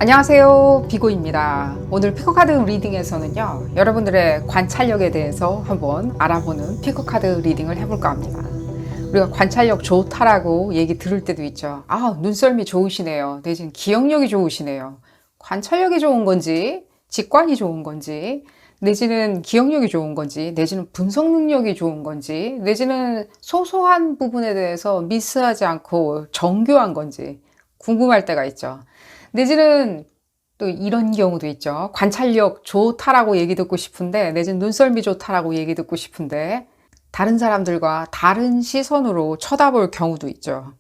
안녕하세요, 비고입니다. 오늘 피코카드 리딩에서는요, 여러분들의 관찰력에 대해서 한번 알아보는 피코카드 리딩을 해볼까 합니다. 우리가 관찰력 좋다라고 얘기 들을 때도 있죠. 아, 눈썰미 좋으시네요. 내지는 기억력이 좋으시네요. 관찰력이 좋은 건지, 직관이 좋은 건지, 내지는 기억력이 좋은 건지, 내지는 분석 능력이 좋은 건지, 내지는 소소한 부분에 대해서 미스하지 않고 정교한 건지 궁금할 때가 있죠. 내지는 또 이런 경우도 있죠. 관찰력 좋다라고 얘기 듣고 싶은데, 내지는 눈썰미 좋다라고 얘기 듣고 싶은데, 다른 사람들과 다른 시선으로 쳐다볼 경우도 있죠.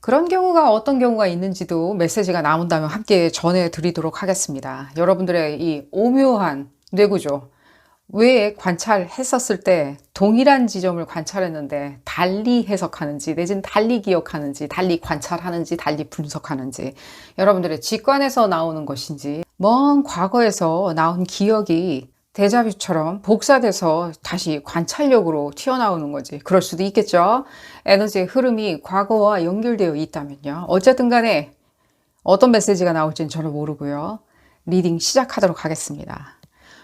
그런 경우가 어떤 경우가 있는지도 메시지가 나온다면 함께 전해드리도록 하겠습니다. 여러분들의 이 오묘한 뇌구조, 왜 관찰했었을 때 동일한 지점을 관찰했는데 달리 해석하는지, 내지는 달리 기억하는지, 달리 관찰하는지, 달리 분석하는지, 여러분들의 직관에서 나오는 것인지, 먼 과거에서 나온 기억이 데자뷰처럼 복사돼서 다시 관찰력으로 튀어나오는 거지. 그럴 수도 있겠죠. 에너지의 흐름이 과거와 연결되어 있다면요. 어쨌든 간에 어떤 메시지가 나올지는 저는 모르고요. 리딩 시작하도록 하겠습니다.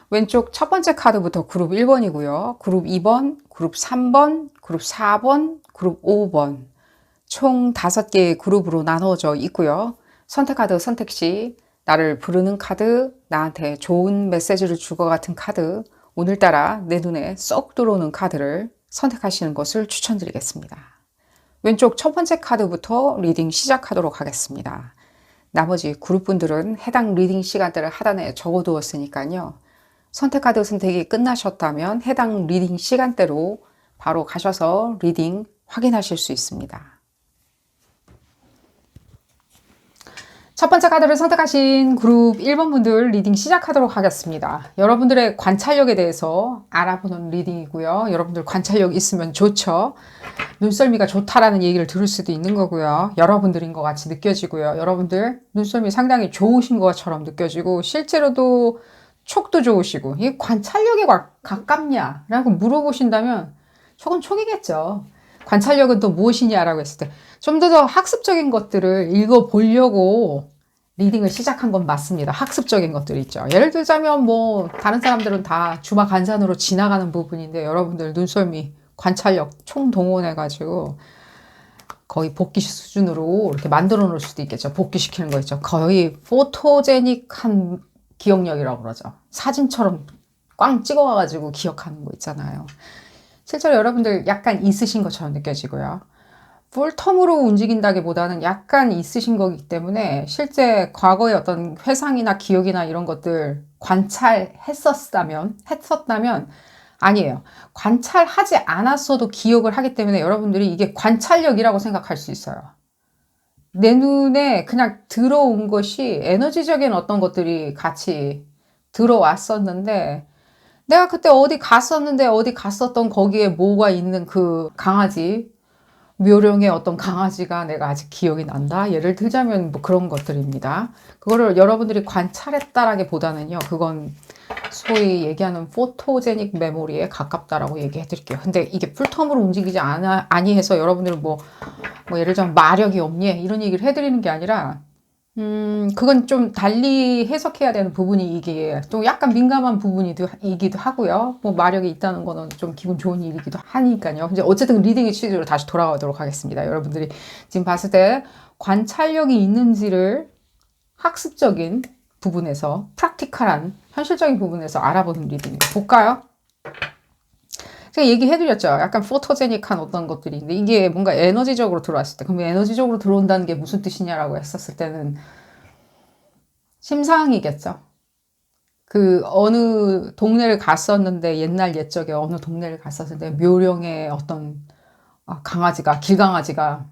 왼쪽 첫 번째 카드부터 그룹 1번이고요. 그룹 2번, 그룹 3번, 그룹 4번, 그룹 5번. 총 5개의 그룹으로 나누어져 있고요. 선택 카드 선택 시 나를 부르는 카드, 나한테 좋은 메시지를 줄 것 같은 카드, 오늘따라 내 눈에 쏙 들어오는 카드를 선택하시는 것을 추천드리겠습니다. 왼쪽 첫 번째 카드부터 리딩 시작하도록 하겠습니다. 나머지 그룹분들은 해당 리딩 시간대를 하단에 적어두었으니까요. 선택 카드 선택이 끝나셨다면 해당 리딩 시간대로 바로 가셔서 리딩 확인하실 수 있습니다. 첫 번째 카드를 선택하신 그룹 1번 분들 리딩 시작하도록 하겠습니다. 여러분들의 관찰력에 대해서 알아보는 리딩이고요. 여러분들 관찰력 있으면 좋죠. 눈썰미가 좋다라는 얘기를 들을 수도 있는 거고요. 여러분들인 것 같이 느껴지고요. 여러분들 눈썰미 상당히 좋으신 것처럼 느껴지고 실제로도 촉도 좋으시고 이게 관찰력에 가깝냐? 라고 물어보신다면 촉은 촉이겠죠. 관찰력은 또 무엇이냐라고 했을 때 좀 더 학습적인 것들을 읽어보려고 리딩을 시작한 건 맞습니다. 학습적인 것들이 있죠. 예를 들자면 뭐 다른 사람들은 다 주마간산으로 지나가는 부분인데 여러분들 눈썰미, 관찰력 총동원해가지고 거의 복귀 수준으로 이렇게 만들어 놓을 수도 있겠죠. 복귀시키는 거 있죠. 거의 포토제닉한 기억력이라고 그러죠. 사진처럼 꽝 찍어와가지고 기억하는 거 있잖아요. 실제로 여러분들 약간 있으신 것처럼 느껴지고요. 풀텀으로 움직인다기보다는 약간 있으신 거기 때문에 실제 과거의 어떤 회상이나 기억이나 이런 것들 했었다면 아니에요. 관찰하지 않았어도 기억을 하기 때문에 여러분들이 이게 관찰력이라고 생각할 수 있어요. 내 눈에 그냥 들어온 것이 에너지적인 어떤 것들이 같이 들어왔었는데 내가 그때 어디 갔었는데 어디 갔었던 거기에 뭐가 있는 그 강아지 묘령의 어떤 강아지가 내가 아직 기억이 난다. 예를 들자면 뭐 그런 것들입니다. 그거를 여러분들이 관찰했다라기보다는요. 그건 소위 얘기하는 포토제닉 메모리에 가깝다라고 얘기해 드릴게요. 근데 이게 풀텀으로 움직이지 아니해서 여러분들은 뭐 예를 들자면 마력이 없니? 이런 얘기를 해드리는 게 아니라 그건 좀 달리 해석해야 되는 부분이 이게 또 약간 민감한 부분이기도 하고요. 뭐 마력이 있다는 거는 좀 기분 좋은 일이기도 하니까요. 이제 어쨌든 리딩의 취지로 다시 돌아가도록 하겠습니다. 여러분들이 지금 봤을 때 관찰력이 있는지를 학습적인 부분에서 프랙티컬한 현실적인 부분에서 알아보는 리딩 볼까요? 제가 얘기해드렸죠. 약간 포토제닉한 어떤 것들인데 이게 뭔가 에너지적으로 들어왔을 때 그럼 에너지적으로 들어온다는 게 무슨 뜻이냐라고 했었을 때는 심상이겠죠. 그 어느 동네를 갔었는데 옛날 옛적에 어느 동네를 갔었는데 묘령의 어떤 강아지가 길강아지가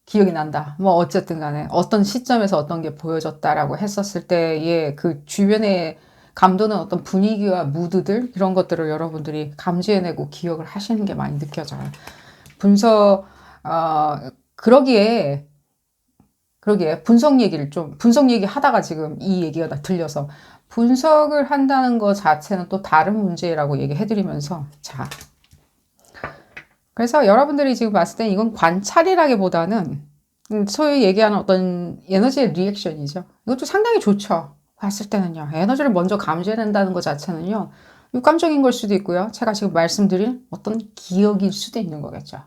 기억이 난다. 뭐 어쨌든 간에 어떤 시점에서 어떤 게 보여졌다라고 했었을 때의 그 주변에 감도는 어떤 분위기와 무드들 이런 것들을 여러분들이 감지해내고 기억을 하시는 게 많이 느껴져요. 분석 그러기에 분석 얘기 하다가 지금 이 얘기가 다 들려서 분석을 한다는 것 자체는 또 다른 문제라고 얘기해드리면서 그래서 여러분들이 지금 봤을 때 이건 관찰이라기보다는 소위 얘기하는 어떤 에너지의 리액션이죠. 이것도 상당히 좋죠. 봤을 때는요. 에너지를 먼저 감지해낸다는 것 자체는요. 육감적인 걸 수도 있고요. 제가 지금 말씀드린 어떤 기억일 수도 있는 거겠죠.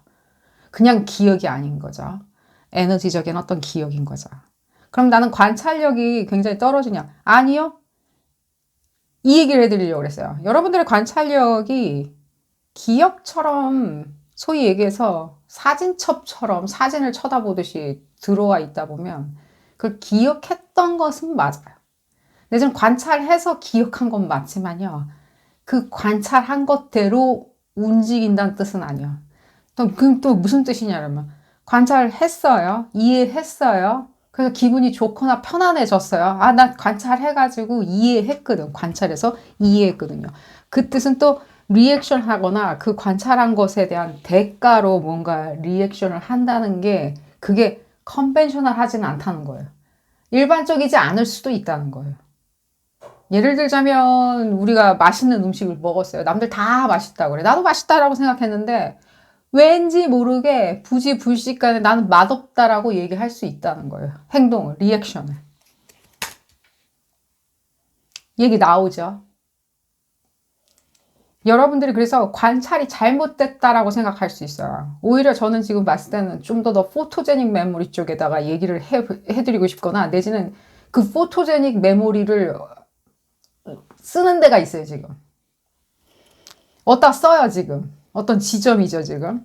그냥 기억이 아닌 거죠. 에너지적인 어떤 기억인 거죠. 그럼 나는 관찰력이 굉장히 떨어지냐? 아니요. 이 얘기를 해드리려고 그랬어요. 여러분들의 관찰력이 기억처럼 소위 얘기해서 사진첩처럼 사진을 쳐다보듯이 들어와 있다 보면 그걸 기억했던 것은 맞아요. 근데 지금 관찰해서 기억한 건 맞지만요. 그 관찰한 것대로 움직인다는 뜻은 아니에요. 또 무슨 뜻이냐면 관찰했어요. 이해했어요. 그래서 기분이 좋거나 편안해졌어요. 아, 나 관찰해가지고 이해했거든. 관찰해서 이해했거든요. 그 뜻은 또 리액션 하거나 그 관찰한 것에 대한 대가로 뭔가 리액션을 한다는 게 그게 컨벤셔널 하지는 않다는 거예요. 일반적이지 않을 수도 있다는 거예요. 예를 들자면 우리가 맛있는 음식을 먹었어요. 남들 다 맛있다고 그래. 나도 맛있다라고 생각했는데 왠지 모르게 부지불식간에 나는 맛없다라고 얘기할 수 있다는 거예요. 행동을, 리액션을. 얘기 나오죠. 여러분들이 그래서 관찰이 잘못됐다라고 생각할 수 있어요. 오히려 저는 지금 봤을 때는 좀 더 포토제닉 메모리 쪽에다가 얘기를 해드리고 싶거나 내지는 그 포토제닉 메모리를 쓰는 데가 있어요, 지금. 어디다 써요, 지금. 어떤 지점이죠, 지금.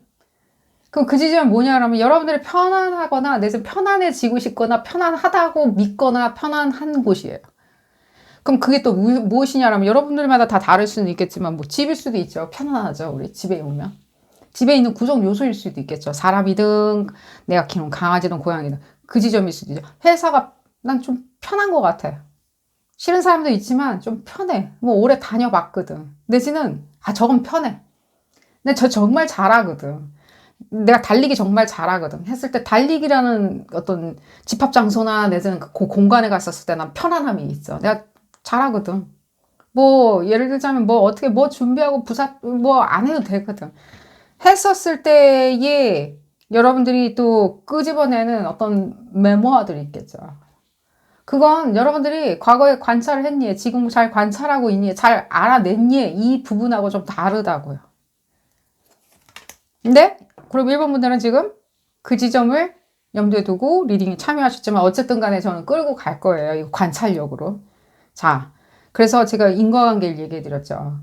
그럼 그 지점은 뭐냐면 여러분들이 편안하거나 내지는 편안해지고 싶거나 편안하다고 믿거나 편안한 곳이에요. 그럼 그게 또 무엇이냐면 여러분들마다 다 다를 수는 있겠지만 뭐 집일 수도 있죠. 편안하죠. 우리 집에 오면. 집에 있는 구성 요소일 수도 있겠죠. 사람이든 내가 키우는 강아지든 고양이든 그 지점일 수도 있죠. 회사가 난 좀 편한 것 같아. 싫은 사람도 있지만 좀 편해. 뭐 오래 다녀봤거든. 내지는 저건 편해. 근데 저 정말 잘하거든. 내가 달리기 정말 잘하거든. 했을 때 달리기라는 어떤 집합 장소나 내지는 그 공간에 갔었을 때 난 편안함이 있어. 내가 잘하거든. 뭐 예를 들자면 뭐 어떻게 뭐 준비하고 뭐 안 해도 되거든. 했었을 때에 여러분들이 또 끄집어내는 어떤 메모아들이 있겠죠. 그건 여러분들이 과거에 관찰을 했니? 지금 잘 관찰하고 있니? 잘 알아냈니? 이 부분하고 좀 다르다고요. 근데 그럼 1번 분들은 지금 그 지점을 염두에 두고 리딩에 참여하셨지만 어쨌든 간에 저는 끌고 갈 거예요. 이 관찰력으로. 자, 그래서 제가 인과관계를 얘기해 드렸죠.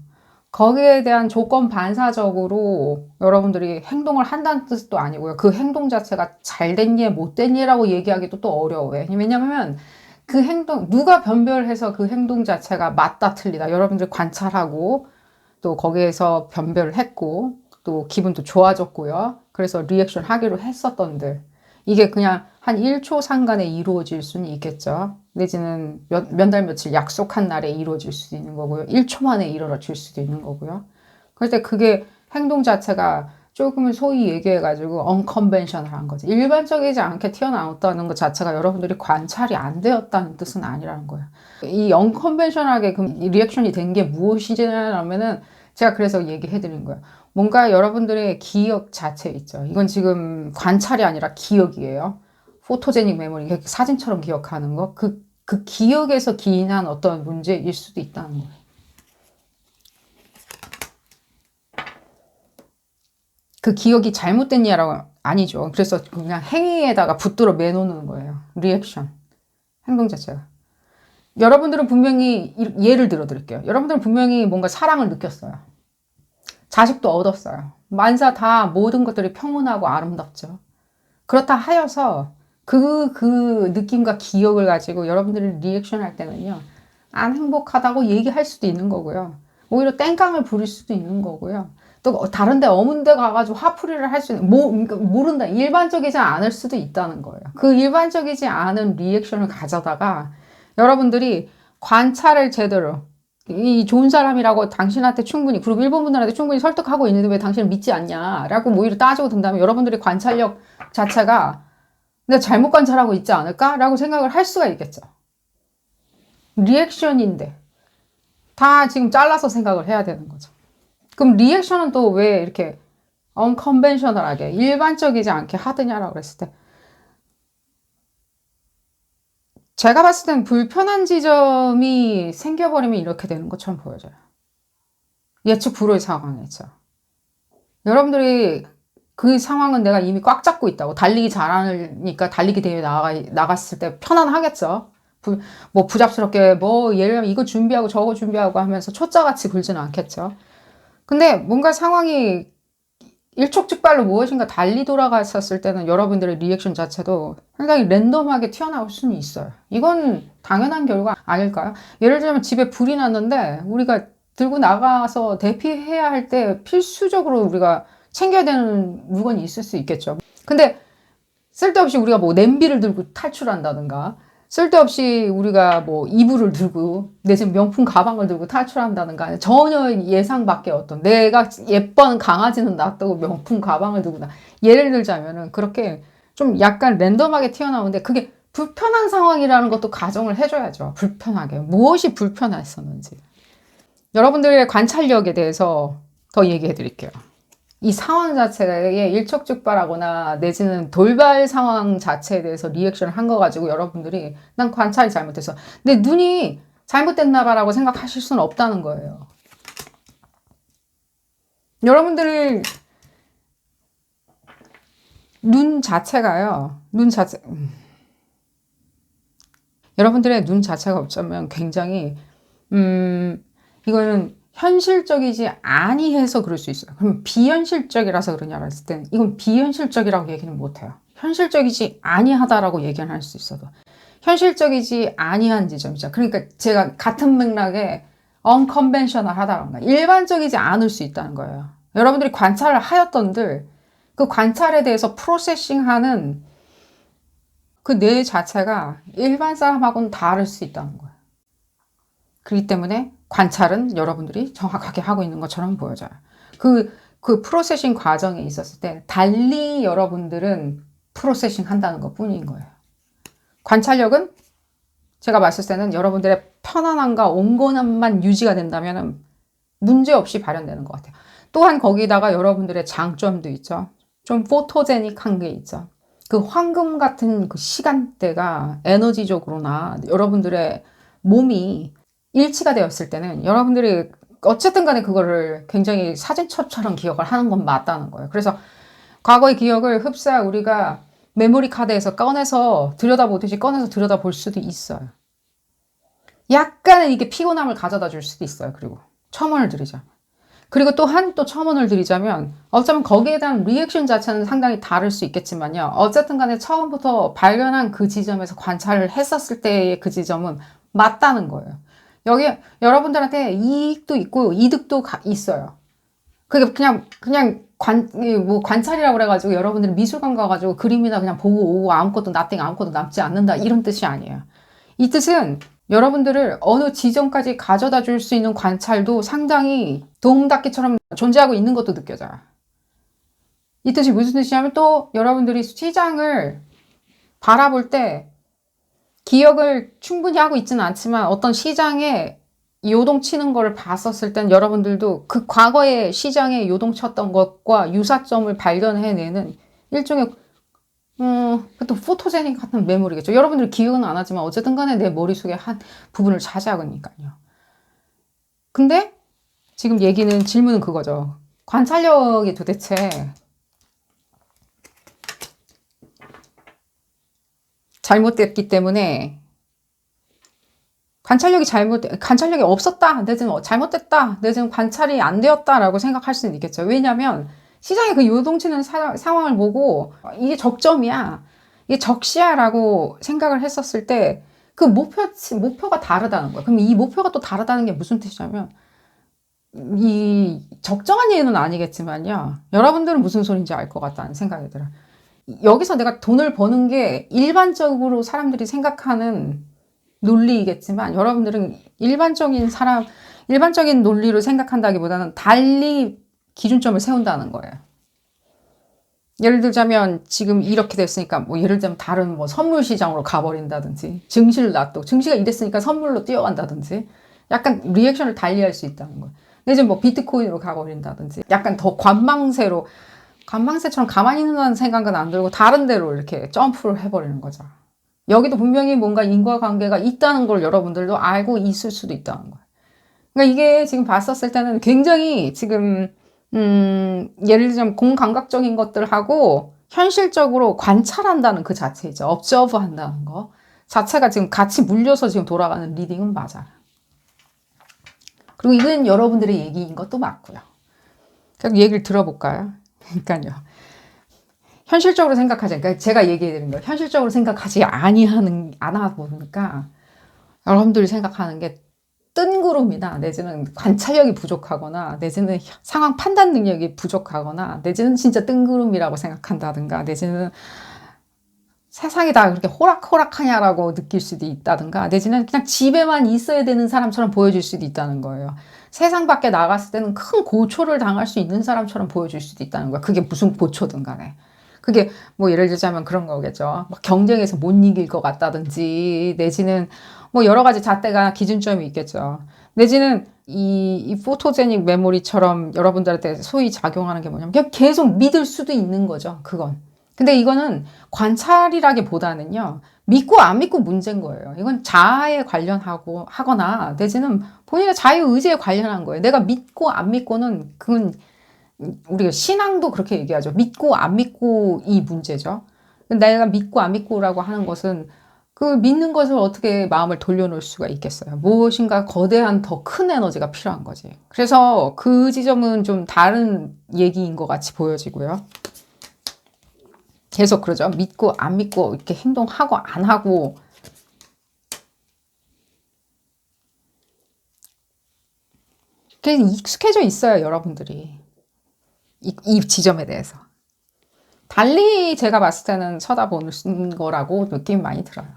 거기에 대한 조건 반사적으로 여러분들이 행동을 한다는 뜻도 아니고요. 그 행동 자체가 잘 됐니, 못 됐니라고 얘기하기도 또 어려워요. 왜냐면 그 행동, 누가 변별해서 그 행동 자체가 맞다, 틀리다. 여러분들 관찰하고 또 거기에서 변별을 했고 또 기분도 좋아졌고요. 그래서 리액션 하기로 했었던들. 이게 그냥 한 1초 상간에 이루어질 수는 있겠죠. 내지는 몇 달 며칠 약속한 날에 이루어질 수도 있는 거고요. 1초 만에 이루어질 수도 있는 거고요. 그럴 때 그게 행동 자체가 조금 소위 얘기해가지고 언컨벤셔널한 거죠. 일반적이지 않게 튀어나왔다는 것 자체가 여러분들이 관찰이 안 되었다는 뜻은 아니라는 거예요. 이 언컨벤셔널하게 리액션이 된 게 무엇이냐면은 제가 그래서 얘기해드린 거예요. 뭔가 여러분들의 기억 자체 있죠. 이건 지금 관찰이 아니라 기억이에요. 포토제닉 메모리, 사진처럼 기억하는 거. 그 기억에서 기인한 어떤 문제일 수도 있다는 거예요. 그 기억이 잘못된 예라고 아니죠. 그래서 그냥 행위에다가 붙들어 매놓는 거예요. 리액션. 행동 자체가. 여러분들은 분명히 예를 들어 드릴게요. 여러분들은 분명히 뭔가 사랑을 느꼈어요. 자식도 얻었어요. 만사 다 모든 것들이 평온하고 아름답죠. 그렇다 하여서 그 느낌과 기억을 가지고 여러분들이 리액션 할 때는요. 안 행복하다고 얘기할 수도 있는 거고요. 오히려 땡깡을 부릴 수도 있는 거고요. 또 다른 데 어문 데 가가지고 화풀이를 할 수 있는, 모른다. 일반적이지 않을 수도 있다는 거예요. 그 일반적이지 않은 리액션을 가져다가 여러분들이 관찰을 제대로 이 좋은 사람이라고 당신한테 충분히 그룹 1번 분들한테 충분히 설득하고 있는데 왜 당신을 믿지 않냐 라고 오히려 따지고 든다면 여러분들의 관찰력 자체가 내가 잘못 관찰하고 있지 않을까? 라고 생각을 할 수가 있겠죠. 리액션인데 다 지금 잘라서 생각을 해야 되는 거죠. 그럼 리액션은 또 왜 이렇게 언컨벤셔널하게 일반적이지 않게 하드냐라고 그랬을 때 제가 봤을 땐 불편한 지점이 생겨버리면 이렇게 되는 것처럼 보여져요. 예측 불허의 상황이죠. 여러분들이 그 상황은 내가 이미 꽉 잡고 있다고. 달리기 잘하니까 달리기 대회 나갔을 때 편안하겠죠. 뭐 부잡스럽게 뭐 예를 들면 이거 준비하고 저거 준비하고 하면서 초짜같이 굴지는 않겠죠. 근데 뭔가 상황이 일촉즉발로 무엇인가 달리 돌아갔었을 때는 여러분들의 리액션 자체도 상당히 랜덤하게 튀어나올 수는 있어요. 이건 당연한 결과 아닐까요? 예를 들면 집에 불이 났는데 우리가 들고 나가서 대피해야 할 때 필수적으로 우리가 챙겨야 되는 물건이 있을 수 있겠죠. 근데 쓸데없이 우리가 뭐 냄비를 들고 탈출한다든가 쓸데없이 우리가 뭐 이불을 들고 내 집 명품 가방을 들고 탈출한다든가 전혀 예상 밖의 어떤 내가 예쁜 강아지는 놔두고 명품 가방을 들고 예를 들자면은 그렇게 좀 약간 랜덤하게 튀어나오는데 그게 불편한 상황이라는 것도 가정을 해줘야죠. 불편하게 무엇이 불편했었는지 여러분들의 관찰력에 대해서 더 얘기해 드릴게요. 이 상황 자체에 일촉즉발하거나 내지는 돌발 상황 자체에 대해서 리액션을 한 거 가지고 여러분들이 난 관찰이 잘못됐어. 내 눈이 잘못됐나 봐라고 생각하실 수는 없다는 거예요. 여러분들 눈 자체가요. 여러분들의 눈 자체가 없자면 굉장히 이거는 현실적이지 아니해서 그럴 수 있어요. 그럼 비현실적이라서 그러냐고 했을 땐 이건 비현실적이라고 얘기는 못해요. 현실적이지 아니하다라고 얘기는 할 수 있어도 현실적이지 아니한 지점이죠. 그러니까 제가 같은 맥락에 unconventional하다던가 일반적이지 않을 수 있다는 거예요. 여러분들이 관찰을 하였던들 그 관찰에 대해서 프로세싱하는 그 뇌 자체가 일반 사람하고는 다를 수 있다는 거예요. 그렇기 때문에 관찰은 여러분들이 정확하게 하고 있는 것처럼 보여져요. 그 프로세싱 과정에 있었을 때 달리 여러분들은 프로세싱 한다는 것 뿐인 거예요. 관찰력은 제가 봤을 때는 여러분들의 편안함과 온건함만 유지가 된다면 문제없이 발현되는 것 같아요. 또한 거기다가 여러분들의 장점도 있죠. 좀 포토제닉한 게 있죠. 그 황금 같은 그 시간대가 에너지적으로나 여러분들의 몸이 일치가 되었을 때는 여러분들이 어쨌든 간에 그거를 굉장히 사진첩처럼 기억을 하는 건 맞다는 거예요. 그래서 과거의 기억을 흡사 우리가 메모리 카드에서 꺼내서 들여다보듯이 꺼내서 들여다볼 수도 있어요. 약간의 이게 피곤함을 가져다 줄 수도 있어요. 그리고 첨언을 드리자면. 그리고 또 첨언을 드리자면 어쩌면 거기에 대한 리액션 자체는 상당히 다를 수 있겠지만요. 어쨌든 간에 처음부터 발견한 그 지점에서 관찰을 했었을 때의 그 지점은 맞다는 거예요. 여기 여러분들한테 이익도 있고 이득도 있어요. 그게 그냥 관찰이라고 그래가지고 여러분들이 미술관 가가지고 그림이나 그냥 보고 오고 아무것도 남지 않는다 이런 뜻이 아니에요. 이 뜻은 여러분들을 어느 지점까지 가져다 줄 수 있는 관찰도 상당히 도움닫기처럼 존재하고 있는 것도 느껴져요. 이 뜻이 무슨 뜻이냐면 또 여러분들이 시장을 바라볼 때 기억을 충분히 하고 있지는 않지만 어떤 시장에 요동치는 걸 봤었을 땐 여러분들도 그 과거의 시장에 요동쳤던 것과 유사점을 발견해내는 일종의 또 포토제닉 같은 메모리겠죠. 여러분들 기억은 안 하지만 어쨌든 간에 내 머릿속에 한 부분을 차지하니까요. 근데 지금 질문은 그거죠. 관찰력이 도대체 잘못됐기 때문에 관찰력이 없었다, 내지는 잘못됐다, 내지는 관찰이 안 되었다라고 생각할 수는 있겠죠. 왜냐하면 시장의 그 요동치는 상황을 보고 이게 적점이야, 이게 적시야라고 생각을 했었을 때 그 목표가 다르다는 거야. 그럼 이 목표가 또 다르다는 게 무슨 뜻이냐면 이 적정한 예는 아니겠지만요. 여러분들은 무슨 소린지 알 것 같다는 생각이 들어요. 여기서 내가 돈을 버는 게 일반적으로 사람들이 생각하는 논리이겠지만 여러분들은 일반적인 논리로 생각한다기보다는 달리 기준점을 세운다는 거예요. 예를 들자면 지금 이렇게 됐으니까 뭐 예를 들자면 다른 뭐 선물 시장으로 가버린다든지 증시가 이랬으니까 선물로 뛰어간다든지 약간 리액션을 달리할 수 있다는 거예요. 내지는 뭐 비트코인으로 가버린다든지 약간 더 관망세처럼 가만히 있는다는 생각은 안 들고 다른 데로 이렇게 점프를 해버리는 거죠. 여기도 분명히 뭔가 인과관계가 있다는 걸 여러분들도 알고 있을 수도 있다는 거예요. 그러니까 이게 지금 봤었을 때는 굉장히 지금 예를 들자면 공감각적인 것들하고 현실적으로 관찰한다는 그 자체이죠. observe 한다는 거 자체가 지금 같이 물려서 지금 돌아가는 리딩은 맞아요. 그리고 이건 여러분들의 얘기인 것도 맞고요. 그럼 얘기를 들어볼까요? 그러니까요. 현실적으로 생각하지, 그러니까 제가 얘기해드린 거 현실적으로 생각하지 않아 보니까 여러분들이 생각하는 게 뜬구름이나 내지는 관찰력이 부족하거나 내지는 상황 판단 능력이 부족하거나 내지는 진짜 뜬구름이라고 생각한다든가 내지는 세상이 다 그렇게 호락호락하냐라고 느낄 수도 있다든가 내지는 그냥 집에만 있어야 되는 사람처럼 보여질 수도 있다는 거예요. 세상 밖에 나갔을 때는 큰 고초를 당할 수 있는 사람처럼 보여질 수도 있다는 거야. 그게 무슨 고초든 간에. 그게 뭐 예를 들자면 그런 거겠죠. 막 경쟁에서 못 이길 것 같다든지 내지는 뭐 여러 가지 잣대가 기준점이 있겠죠. 내지는 이 포토제닉 메모리처럼 여러분들한테 소위 작용하는 게 뭐냐면 그냥 계속 믿을 수도 있는 거죠. 그건. 근데 이거는 관찰이라기보다는요. 믿고 안 믿고 문제인 거예요. 이건 자아에 하거나 내지는 본인의 자유의지에 관련한 거예요. 내가 믿고 안 믿고는 그건 우리가 신앙도 그렇게 얘기하죠. 믿고 안 믿고 이 문제죠. 내가 믿고 안 믿고라고 하는 것은 그 믿는 것을 어떻게 마음을 돌려놓을 수가 있겠어요. 무엇인가 거대한 더 큰 에너지가 필요한 거지. 그래서 그 지점은 좀 다른 얘기인 것 같이 보여지고요. 계속 그러죠. 믿고 안 믿고 이렇게 행동하고 안 하고 그게 익숙해져 있어요. 여러분들이. 이 지점에 대해서. 달리 제가 봤을 때는 쳐다보는 거라고 느낌이 많이 들어요.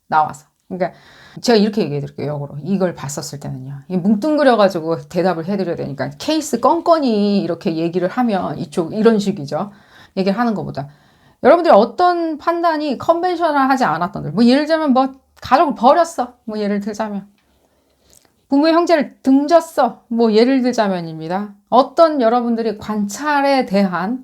나와서. 그러니까 제가 이렇게 얘기해 드릴게요. 역으로. 이걸 봤었을 때는요. 뭉뚱그려가지고 대답을 해드려야 되니까 케이스 건건이 이렇게 얘기를 하면 이런 식이죠. 얘기를 하는 것보다. 여러분들이 어떤 판단이 컨벤셔널하지 않았던 뭐 예를 들자면 뭐 가족을 버렸어. 뭐 예를 들자면. 부모의 형제를 등졌어. 뭐 예를 들자면입니다. 어떤 여러분들이 관찰에 대한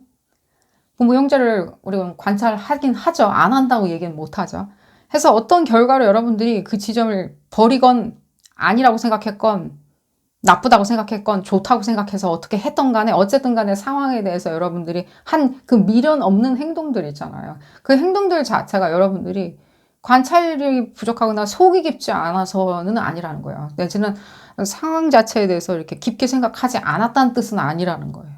부모 형제를 우리가 관찰하긴 하죠. 안 한다고 얘기는 못 하죠. 해서 어떤 결과로 여러분들이 그 지점을 버리건 아니라고 생각했건 나쁘다고 생각했건 좋다고 생각해서 어떻게 했던 간에 어쨌든 간에 상황에 대해서 여러분들이 한 그 미련 없는 행동들 있잖아요. 그 행동들 자체가 여러분들이 관찰력이 부족하거나 속이 깊지 않아서는 아니라는 거예요. 내지는 상황 자체에 대해서 이렇게 깊게 생각하지 않았다는 뜻은 아니라는 거예요.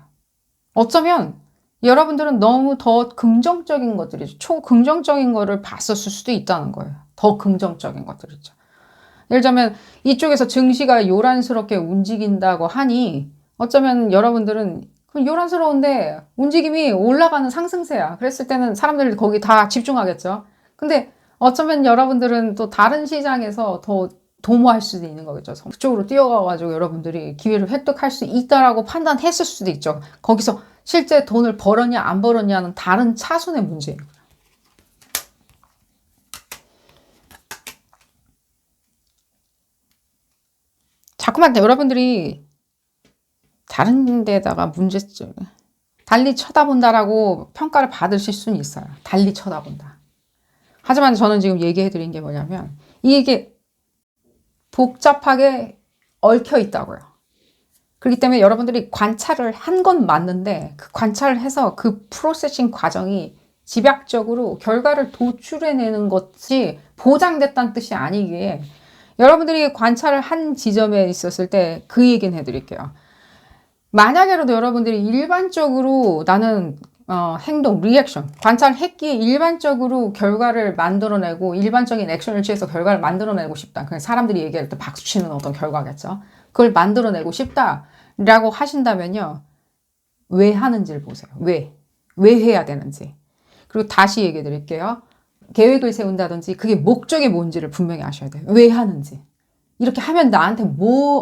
어쩌면 여러분들은 너무 더 긍정적인 것들이죠. 초긍정적인 거를 봤었을 수도 있다는 거예요. 더 긍정적인 것들이죠. 예를 들자면 이쪽에서 증시가 요란스럽게 움직인다고 하니 어쩌면 여러분들은 요란스러운데 움직임이 올라가는 상승세야. 그랬을 때는 사람들이 거기 다 집중하겠죠. 근데 어쩌면 여러분들은 또 다른 시장에서 더 도모할 수도 있는 거겠죠. 그쪽으로 뛰어가가지고 여러분들이 기회를 획득할 수 있다라고 판단했을 수도 있죠. 거기서 실제 돈을 벌었냐 안 벌었냐는 다른 차선의 문제예요. 자꾸만 여러분들이 다른 데다가 문제점 달리 쳐다본다라고 평가를 받으실 수는 있어요. 달리 쳐다본다. 하지만 저는 지금 얘기해 드린 게 뭐냐면 이게 복잡하게 얽혀 있다고요. 그렇기 때문에 여러분들이 관찰을 한 건 맞는데 그 관찰을 해서 그 프로세싱 과정이 집약적으로 결과를 도출해내는 것이 보장됐다는 뜻이 아니기에 여러분들이 관찰을 한 지점에 있었을 때 그 얘기는 해드릴게요. 만약에라도 여러분들이 일반적으로 나는 행동, 리액션, 관찰했기에 일반적으로 결과를 만들어내고 일반적인 액션을 취해서 결과를 만들어내고 싶다. 그냥 사람들이 얘기할 때 박수치는 어떤 결과겠죠. 그걸 만들어내고 싶다라고 하신다면요. 왜 하는지를 보세요. 왜 해야 되는지. 그리고 다시 얘기해 드릴게요. 계획을 세운다든지 그게 목적이 뭔지를 분명히 아셔야 돼요. 왜 하는지. 이렇게 하면 나한테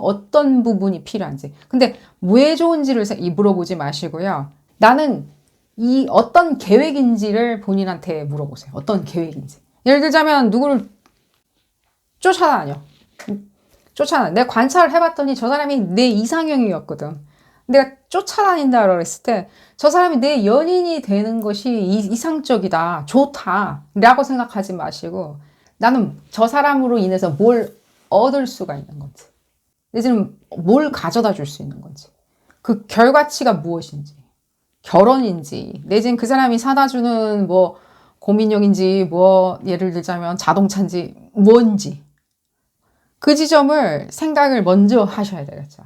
어떤 부분이 필요한지. 근데 왜 좋은지를 물어보지 마시고요. 나는 이 어떤 계획인지를 본인한테 물어보세요. 어떤 계획인지. 예를 들자면 누구를 쫓아다녀. 내가 관찰을 해봤더니 저 사람이 내 이상형이었거든. 내가 쫓아다닌다 그랬을 때 저 사람이 내 연인이 되는 것이 이상적이다, 좋다 라고 생각하지 마시고 나는 저 사람으로 인해서 뭘 얻을 수가 있는 건지, 내지는 뭘 가져다 줄 수 있는 건지, 그 결과치가 무엇인지, 결혼인지, 내지는 그 사람이 사다 주는 뭐 고민용인지, 뭐 예를 들자면 자동차인지 뭔지, 그 지점을 생각을 먼저 하셔야 되겠죠.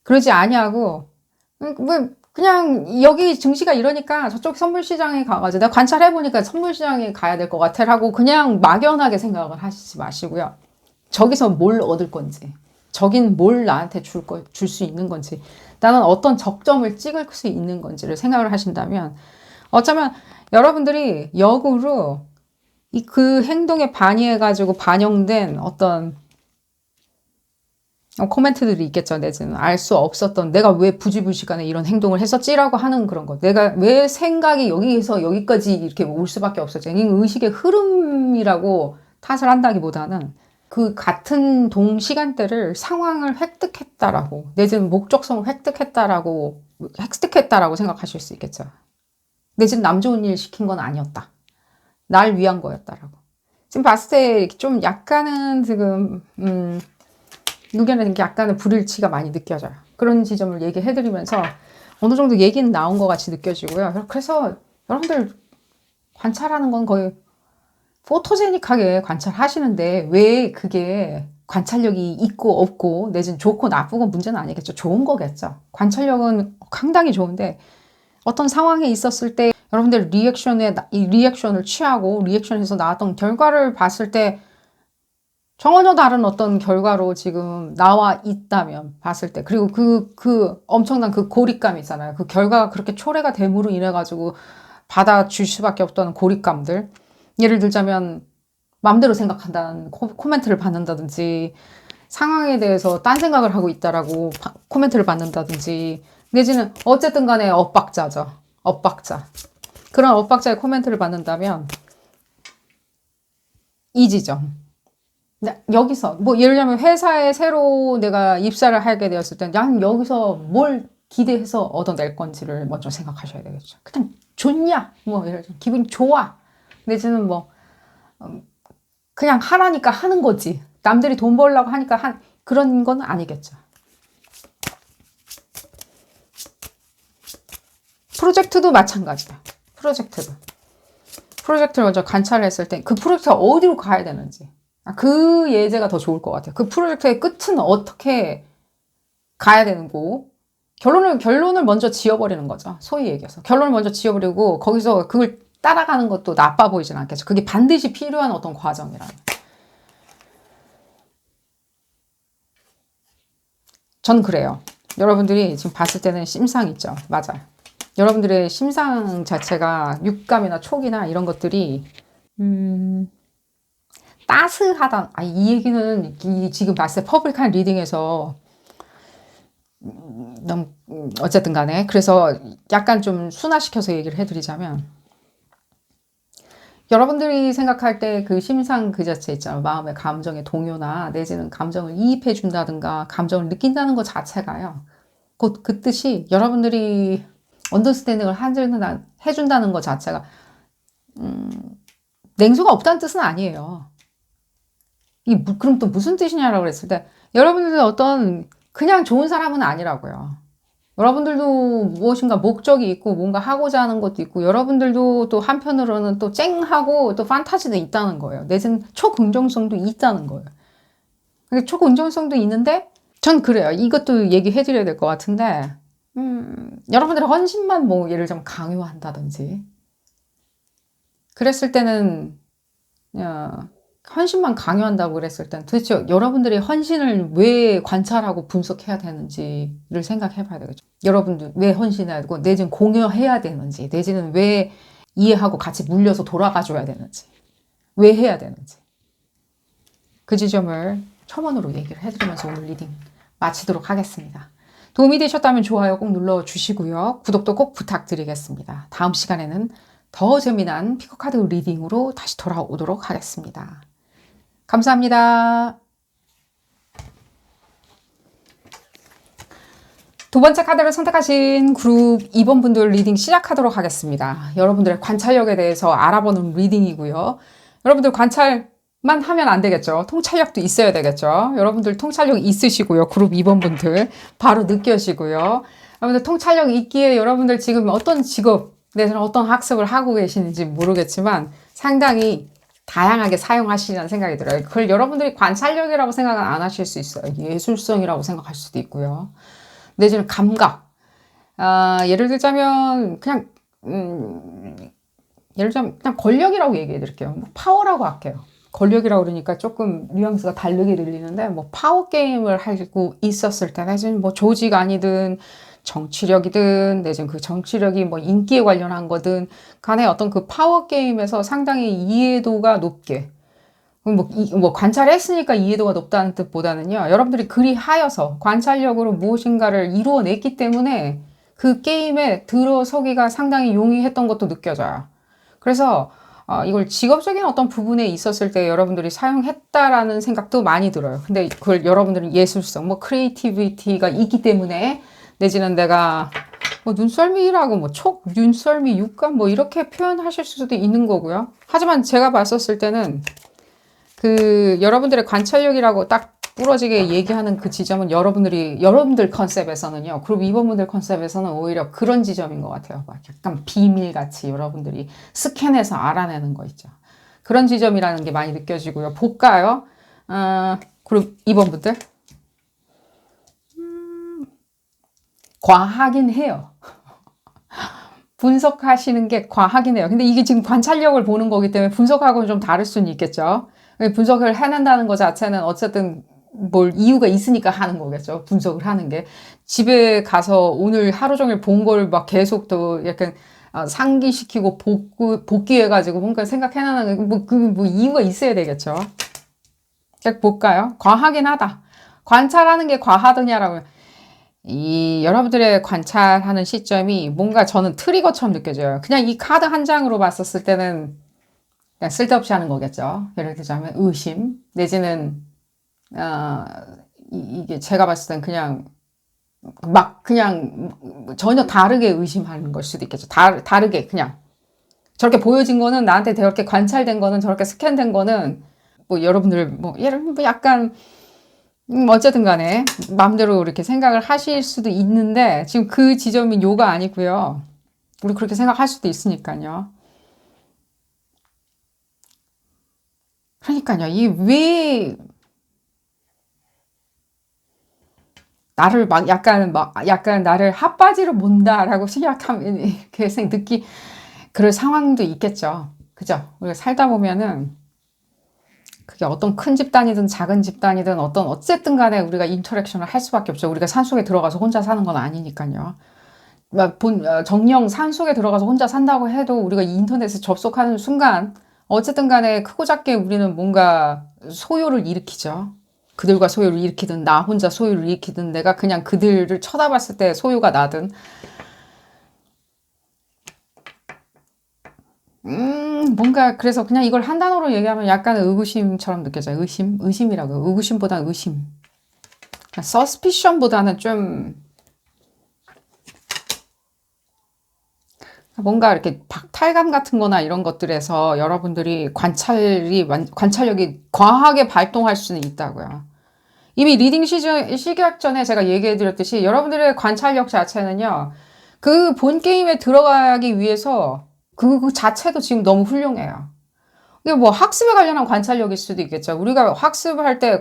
그러지 아니하고 뭐 그냥 여기 증시가 이러니까 저쪽 선물시장에 가가지고 내가 관찰해보니까 선물시장에 가야 될 것 같아 라고 그냥 막연하게 생각을 하시지 마시고요. 저기서 뭘 얻을 건지, 저긴 뭘 나한테 줄 수 있는 건지, 나는 어떤 적점을 찍을 수 있는 건지를 생각을 하신다면 어쩌면 여러분들이 역으로 그 행동에 반의해가지고 반영된 어떤 코멘트들이 있겠죠. 내지는 알 수 없었던, 내가 왜 부지불식간에 이런 행동을 했었지라고 하는 그런 것, 내가 왜 생각이 여기에서 여기까지 이렇게 올 수밖에 없었지, 의식의 흐름이라고 탓을 한다기보다는 그 같은 동시간대를 상황을 획득했다라고, 내지는 목적성을 획득했다라고 생각하실 수 있겠죠. 내지는 남 좋은 일 시킨 건 아니었다, 날 위한 거였다라고. 지금 봤을 때 좀 약간은 지금 의견에 약간의 불일치가 많이 느껴져요. 그런 지점을 얘기해드리면서 어느 정도 얘기는 나온 것 같이 느껴지고요. 그래서 여러분들 관찰하는 건 거의 포토제닉하게 관찰하시는데 왜 그게 관찰력이 있고 없고, 내지는 좋고 나쁘고 문제는 아니겠죠. 좋은 거겠죠. 관찰력은 상당히 좋은데 어떤 상황에 있었을 때 여러분들 리액션을 취하고 리액션에서 나왔던 결과를 봤을 때 전혀 다른 어떤 결과로 지금 나와 있다면 봤을 때, 그리고 그 엄청난 그 고립감 있잖아요. 그 결과가 그렇게 초래가 됨으로 인해가지고 받아줄 수밖에 없던 고립감들. 예를 들자면, 마음대로 생각한다는 코멘트를 받는다든지, 상황에 대해서 딴 생각을 하고 있다라고 코멘트를 받는다든지, 내지는 어쨌든 간에 엇박자죠. 엇박자. 그런 엇박자의 코멘트를 받는다면, 이 지점. 여기서 뭐 예를 들면 회사에 새로 내가 입사를 하게 되었을 때 난 여기서 뭘 기대해서 얻어낼 건지를 먼저 생각하셔야 되겠죠. 그냥 좋냐, 뭐 예를 들면 기분이 좋아, 내지는 뭐 그냥 하라니까 하는 거지, 남들이 돈 벌려고 하니까 그런 건 아니겠죠. 프로젝트도 마찬가지다. 프로젝트를 먼저 관찰했을 때 그 프로젝트가 어디로 가야 되는지, 그 예제가 더 좋을 것 같아요. 그 프로젝트의 끝은 어떻게 가야 되는 거, 결론을 먼저 지어버리는 거죠. 소위 얘기해서 결론을 먼저 지어버리고 거기서 그걸 따라가는 것도 나빠 보이진 않겠죠. 그게 반드시 필요한 어떤 과정이라는. 전 그래요. 여러분들이 지금 봤을 때는 심상 있죠. 맞아요. 여러분들의 심상 자체가 육감이나 촉이나 이런 것들이 따스하다. 이 얘기는 지금 봤을 때 퍼블릭한 리딩에서 어쨌든 간에 그래서 약간 좀 순화시켜서 얘기를 해드리자면, 여러분들이 생각할 때 그 심상 그 자체 있잖아요. 마음의 감정의 동요나 내지는 감정을 이입해 준다든가 감정을 느낀다는 것 자체가요, 곧 그 뜻이 여러분들이 언더스탠딩을 해준다는 것 자체가 냉수가 없다는 뜻은 아니에요. 그럼 또 무슨 뜻이냐라고 그랬을 때, 여러분들은 어떤 그냥 좋은 사람은 아니라고요. 여러분들도 무엇인가 목적이 있고 뭔가 하고자 하는 것도 있고, 여러분들도 또 한편으로는 또 쨍하고 또 판타지도 있다는 거예요. 내지는 초긍정성도 있다는 거예요. 초긍정성도 있는데 전 그래요. 이것도 얘기해 드려야 될 것 같은데, 여러분들의 헌신만 뭐 예를 들면 강요한다든지 그랬을 때는, 헌신만 강요한다고 그랬을 땐 도대체 여러분들의 헌신을 왜 관찰하고 분석해야 되는지를 생각해 봐야 되겠죠. 여러분들 왜 헌신해야 되고, 내지는 공유해야 되는지, 내지는 왜 이해하고 같이 물려서 돌아가 줘야 되는지, 왜 해야 되는지, 그 지점을 첨언으로 얘기를 해드리면서 오늘 리딩 마치도록 하겠습니다. 도움이 되셨다면 좋아요 꼭 눌러주시고요. 구독도 꼭 부탁드리겠습니다. 다음 시간에는 더 재미난 피커카드 리딩으로 다시 돌아오도록 하겠습니다. 감사합니다. 두 번째 카드를 선택하신 그룹 2번 분들 리딩 시작하도록 하겠습니다. 여러분들의 관찰력에 대해서 알아보는 리딩이고요. 여러분들 관찰만 하면 안 되겠죠. 통찰력도 있어야 되겠죠. 여러분들 통찰력 있으시고요. 그룹 2번 분들 바로 느껴지고요. 여러분들 통찰력 있기에 여러분들 지금 어떤 직업 내에서 어떤 학습을 하고 계시는지 모르겠지만 상당히 다양하게 사용하시는 생각이 들어요. 그걸 여러분들이 관찰력이라고 생각은 안 하실 수 있어요. 예술성이라고 생각할 수도 있고요. 내지는 감각. 예를 들자면 그냥 예를 들자면 그냥 권력이라고 얘기해 드릴게요. 뭐 파워라고 할게요. 권력이라고 그러니까 조금 뉘앙스가 다르게 들리는데 뭐 파워 게임을 하고 있었을 때 내지는 뭐 조직 아니든 정치력이든 내지는 그 정치력이 뭐 인기에 관련한 거든 간에 어떤 그 파워 게임에서 상당히 이해도가 높게 뭐 관찰했으니까 이해도가 높다는 뜻보다는요. 여러분들이 그리하여서 관찰력으로 무엇인가를 이루어냈기 때문에 그 게임에 들어서기가 상당히 용이했던 것도 느껴져요. 그래서 이걸 직업적인 어떤 부분에 있었을 때 여러분들이 사용했다라는 생각도 많이 들어요. 근데 그걸 여러분들은 예술성, 뭐 크리에이티비티가 있기 때문에 내지는 내가 뭐 눈썰미라고 뭐 눈썰미, 육감 뭐 이렇게 표현하실 수도 있는 거고요. 하지만 제가 봤었을 때는 그 여러분들의 관찰력이라고 딱 부러지게 얘기하는 그 지점은 여러분들 컨셉에서는요. 그룹 2번분들 컨셉에서는 오히려 그런 지점인 것 같아요. 막 약간 비밀같이 여러분들이 스캔해서 알아내는 거 있죠. 그런 지점이라는 게 많이 느껴지고요. 볼까요? 그룹 2번분들. 과하긴 해요. 분석하시는 게 과하긴 해요. 근데 이게 지금 관찰력을 보는 거기 때문에 분석하고는 좀 다를 수는 있겠죠. 분석을 해낸다는 것 자체는 어쨌든 뭘 이유가 있으니까 하는 거겠죠. 분석을 하는 게. 집에 가서 오늘 하루 종일 본 걸 막 계속 또 약간 상기시키고 복귀해가지고 뭔가 생각해내는 뭐 이유가 있어야 되겠죠. 자, 볼까요? 과하긴 하다. 관찰하는 게 과하더냐라고. 이 여러분들의 관찰하는 시점이 뭔가 저는 트리거처럼 느껴져요. 그냥 이 카드 한 장으로 봤었을 때는 그냥 쓸데없이 하는 거겠죠. 예를 들자면 의심 내지는 이게 제가 봤을 땐 그냥 막 그냥 전혀 다르게 의심하는 걸 수도 있겠죠. 다르게 그냥 저렇게 보여진 거는 나한테 저렇게 관찰된 거는 저렇게 스캔된 거는 뭐 여러분들 뭐 예를 뭐 약간 어쨌든 간에 마음대로 이렇게 생각을 하실 수도 있는데 지금 그 지점이 요가 아니고요. 우리 그렇게 생각할 수도 있으니까요. 그러니까요. 이 왜 나를 막 약간 나를 핫바지로 본다라고 생각하면 이렇게 그럴 상황도 있겠죠. 그죠? 우리가 살다 보면은 그게 어떤 큰 집단이든 작은 집단이든 어쨌든 간에 우리가 인터랙션을 할 수밖에 없죠. 우리가 산속에 들어가서 혼자 사는 건 아니니까요. 정령 산속에 들어가서 혼자 산다고 해도 우리가 인터넷에 접속하는 순간 어쨌든 간에 크고 작게 우리는 뭔가 소요를 일으키죠. 그들과 소요를 일으키든 나 혼자 소요를 일으키든 내가 그냥 그들을 쳐다봤을 때 소요가 나든 뭔가 그래서 그냥 이걸 한 단어로 얘기하면 약간 의구심처럼 느껴져요. 의심이라고. 의구심보다는 의심. 서스피션보다는 좀 뭔가 이렇게 박탈감 같은 거나 이런 것들에서 여러분들이 관찰력이 과하게 발동할 수는 있다고요. 이미 리딩 시작 전에 제가 얘기해 드렸듯이 여러분들의 관찰력 자체는요. 그 본 게임에 들어가기 위해서 그 자체도 지금 너무 훌륭해요. 이게 뭐 학습에 관련한 관찰력일 수도 있겠죠. 우리가 학습을 할 때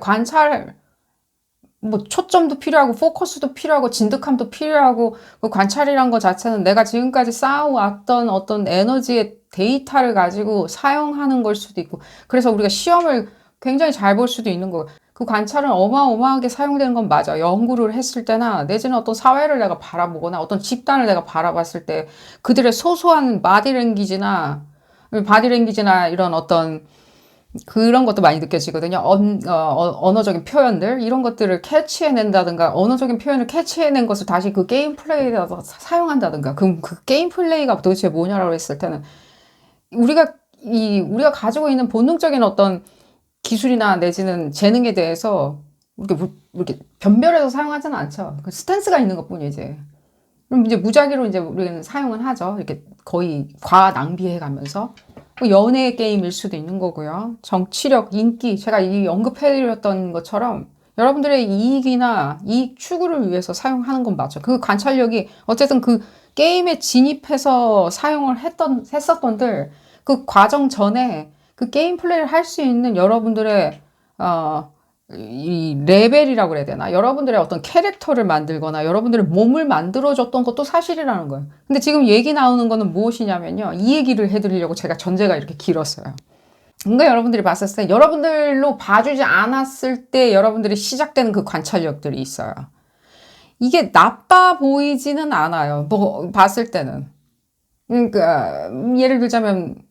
뭐 초점도 필요하고 포커스도 필요하고 진득함도 필요하고 그 관찰이란 것 자체는 내가 지금까지 쌓아왔던 어떤 에너지의 데이터를 가지고 사용하는 걸 수도 있고 그래서 우리가 시험을 굉장히 잘 볼 수도 있는 거예요. 그 관찰은 어마어마하게 사용되는 건 맞아. 연구를 했을 때나 내지는 어떤 사회를 내가 바라보거나 어떤 집단을 내가 바라봤을 때 그들의 소소한 바디랭귀지나 이런 어떤 그런 것도 많이 느껴지거든요. 언어적인 표현들 이런 것들을 캐치해낸다든가 언어적인 표현을 캐치해낸 것을 다시 그 게임 플레이에다 사용한다든가 그럼 그 게임 플레이가 도대체 뭐냐라고 했을 때는 우리가 가지고 있는 본능적인 어떤 기술이나 내지는 재능에 대해서 이렇게 변별해서 사용하지는 않죠. 그 스탠스가 있는 것 뿐이지. 그럼 이제 무작위로 이제 우리는 사용은 하죠. 이렇게 거의 과 낭비해 가면서. 연애 게임일 수도 있는 거고요. 정치력, 인기, 제가 이 언급해드렸던 것처럼 여러분들의 이익이나 이익 추구를 위해서 사용하는 건 맞죠. 그 관찰력이 어쨌든 그 게임에 진입해서 사용을 했었던들 그 과정 전에 그 게임 플레이를 할 수 있는 여러분들의 이 레벨이라고 그래야 되나? 여러분들의 어떤 캐릭터를 만들거나 여러분들의 몸을 만들어줬던 것도 사실이라는 거예요. 근데 지금 얘기 나오는 거는 무엇이냐면요. 이 얘기를 해드리려고 제가 전제가 이렇게 길었어요. 뭔가 여러분들이 봤을 때 여러분들로 봐주지 않았을 때 여러분들이 시작되는 그 관찰력들이 있어요. 이게 나빠 보이지는 않아요. 뭐 봤을 때는. 그러니까 예를 들자면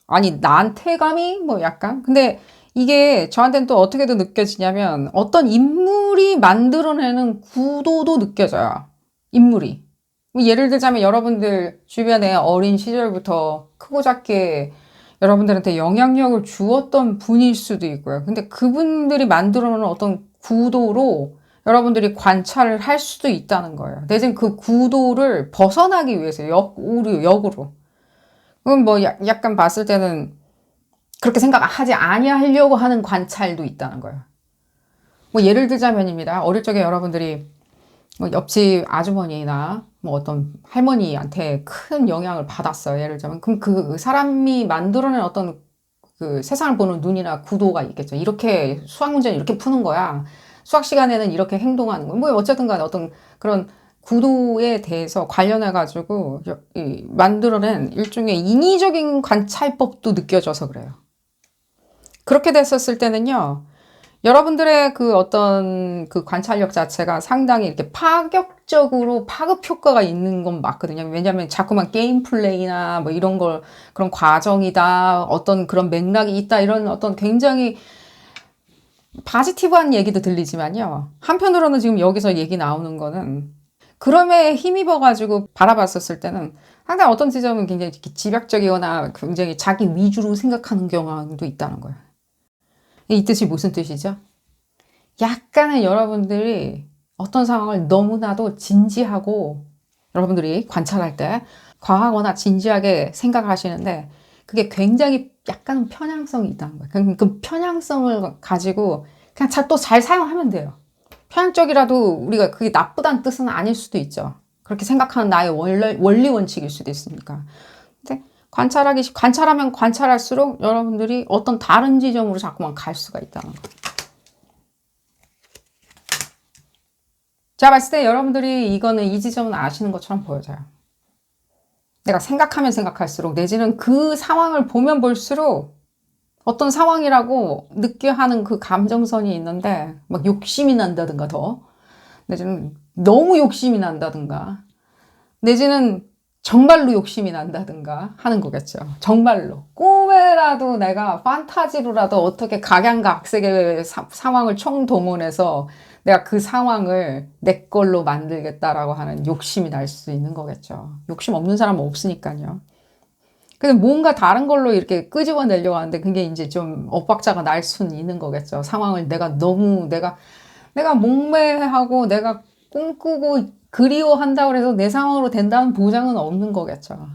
아니 나한테 감히 뭐 약간 근데 이게 저한테는 또 어떻게도 느껴지냐면 어떤 인물이 만들어내는 구도도 느껴져요. 인물이. 뭐 예를 들자면 여러분들 주변에 어린 시절부터 크고 작게 여러분들한테 영향력을 주었던 분일 수도 있고요. 근데 그분들이 만들어놓은 어떤 구도로 여러분들이 관찰을 할 수도 있다는 거예요. 내지는 그 구도를 벗어나기 위해서 역으로. 그럼 뭐 약간 봤을 때는 그렇게 생각하지 아니하려고 하는 관찰도 있다는 거예요. 뭐 예를 들자면입니다. 어릴 적에 여러분들이 뭐 옆집 아주머니나 뭐 어떤 할머니한테 큰 영향을 받았어요. 예를 들자면 그럼 그 사람이 만들어낸 어떤 그 세상을 보는 눈이나 구도가 있겠죠. 이렇게 수학 문제는 이렇게 푸는 거야. 수학 시간에는 이렇게 행동하는 거야. 뭐 어쨌든 간에 어떤 그런 구도에 대해서 관련해 가지고 만들어낸 일종의 인위적인 관찰법도 느껴져서 그래요. 그렇게 됐었을 때는요, 여러분들의 그 어떤 그 관찰력 자체가 상당히 이렇게 파격적으로 파급 효과가 있는 건 맞거든요. 왜냐하면 자꾸만 게임 플레이나 뭐 이런 걸 그런 과정이다, 어떤 그런 맥락이 있다, 이런 어떤 굉장히 파지티브한 얘기도 들리지만요. 한편으로는 지금 여기서 얘기 나오는 거는 그럼에 힘입어가지고 바라봤었을 때는 상당히 어떤 지점은 굉장히 집약적이거나 굉장히 자기 위주로 생각하는 경향도 있다는 거예요. 이 뜻이 무슨 뜻이죠? 약간은 여러분들이 어떤 상황을 너무나도 진지하고 여러분들이 관찰할 때 과하거나 진지하게 생각하시는데 그게 굉장히 약간은 편향성이 있다는 거예요. 그 편향성을 가지고 그냥 또 잘 사용하면 돼요. 편향적이라도 우리가 그게 나쁘다는 뜻은 아닐 수도 있죠. 그렇게 생각하는 나의 원리 원칙일 수도 있으니까. 근데 관찰하면 관찰할수록 여러분들이 어떤 다른 지점으로 자꾸만 갈 수가 있다는 거예요. 제가 봤을 때 여러분들이 이 지점은 아시는 것처럼 보여져요. 내가 생각하면 생각할수록 내지는 그 상황을 보면 볼수록 어떤 상황이라고 느껴하는 그 감정선이 있는데 막 욕심이 난다든가 내지는 너무 욕심이 난다든가 내지는 정말로 욕심이 난다든가 하는 거겠죠. 정말로. 꿈에라도 내가 판타지로라도 어떻게 각양각색의 상황을 총동원해서 내가 그 상황을 내 걸로 만들겠다라고 하는 욕심이 날 수 있는 거겠죠. 욕심 없는 사람은 없으니까요. 근데 뭔가 다른 걸로 이렇게 끄집어내려고 하는데 그게 이제 좀 엇박자가 날 수는 있는 거겠죠. 상황을 내가 목매하고 내가 꿈꾸고 그리워한다고 해서 내 상황으로 된다는 보장은 없는 거겠죠.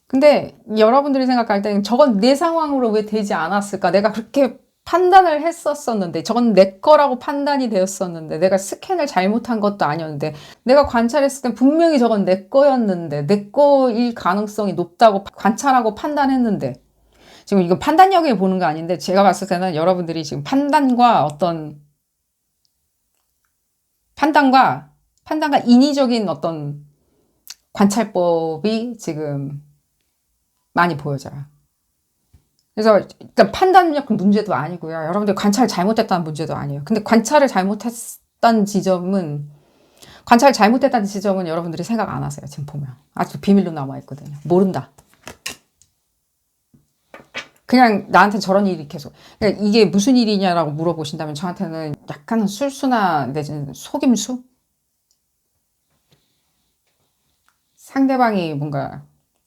근데 여러분들이 생각할 때는 저건 내 상황으로 왜 되지 않았을까? 내가 그렇게 판단을 했었었는데 저건 내 거라고 판단이 되었었는데 내가 스캔을 잘못한 것도 아니었는데 내가 관찰했을 때 분명히 저건 내 거였는데 내 거일 가능성이 높다고 관찰하고 판단했는데 지금 이건 판단력에 보는 거 아닌데 제가 봤을 때는 여러분들이 지금 판단과 인위적인 어떤 관찰법이 지금 많이 보여져요. 그래서 일단 판단력 문제도 아니고요. 여러분들 관찰 잘못했다는 문제도 아니에요. 근데 관찰을 잘못했다는 지점은 여러분들이 생각 안 하세요. 지금 보면 아주 비밀로 남아 있거든요. 모른다. 그냥 나한테 저런 일이 계속 그러니까 이게 무슨 일이냐라고 물어보신다면 저한테는 약간은 술수나 내지는 속임수? 상대방이 뭔가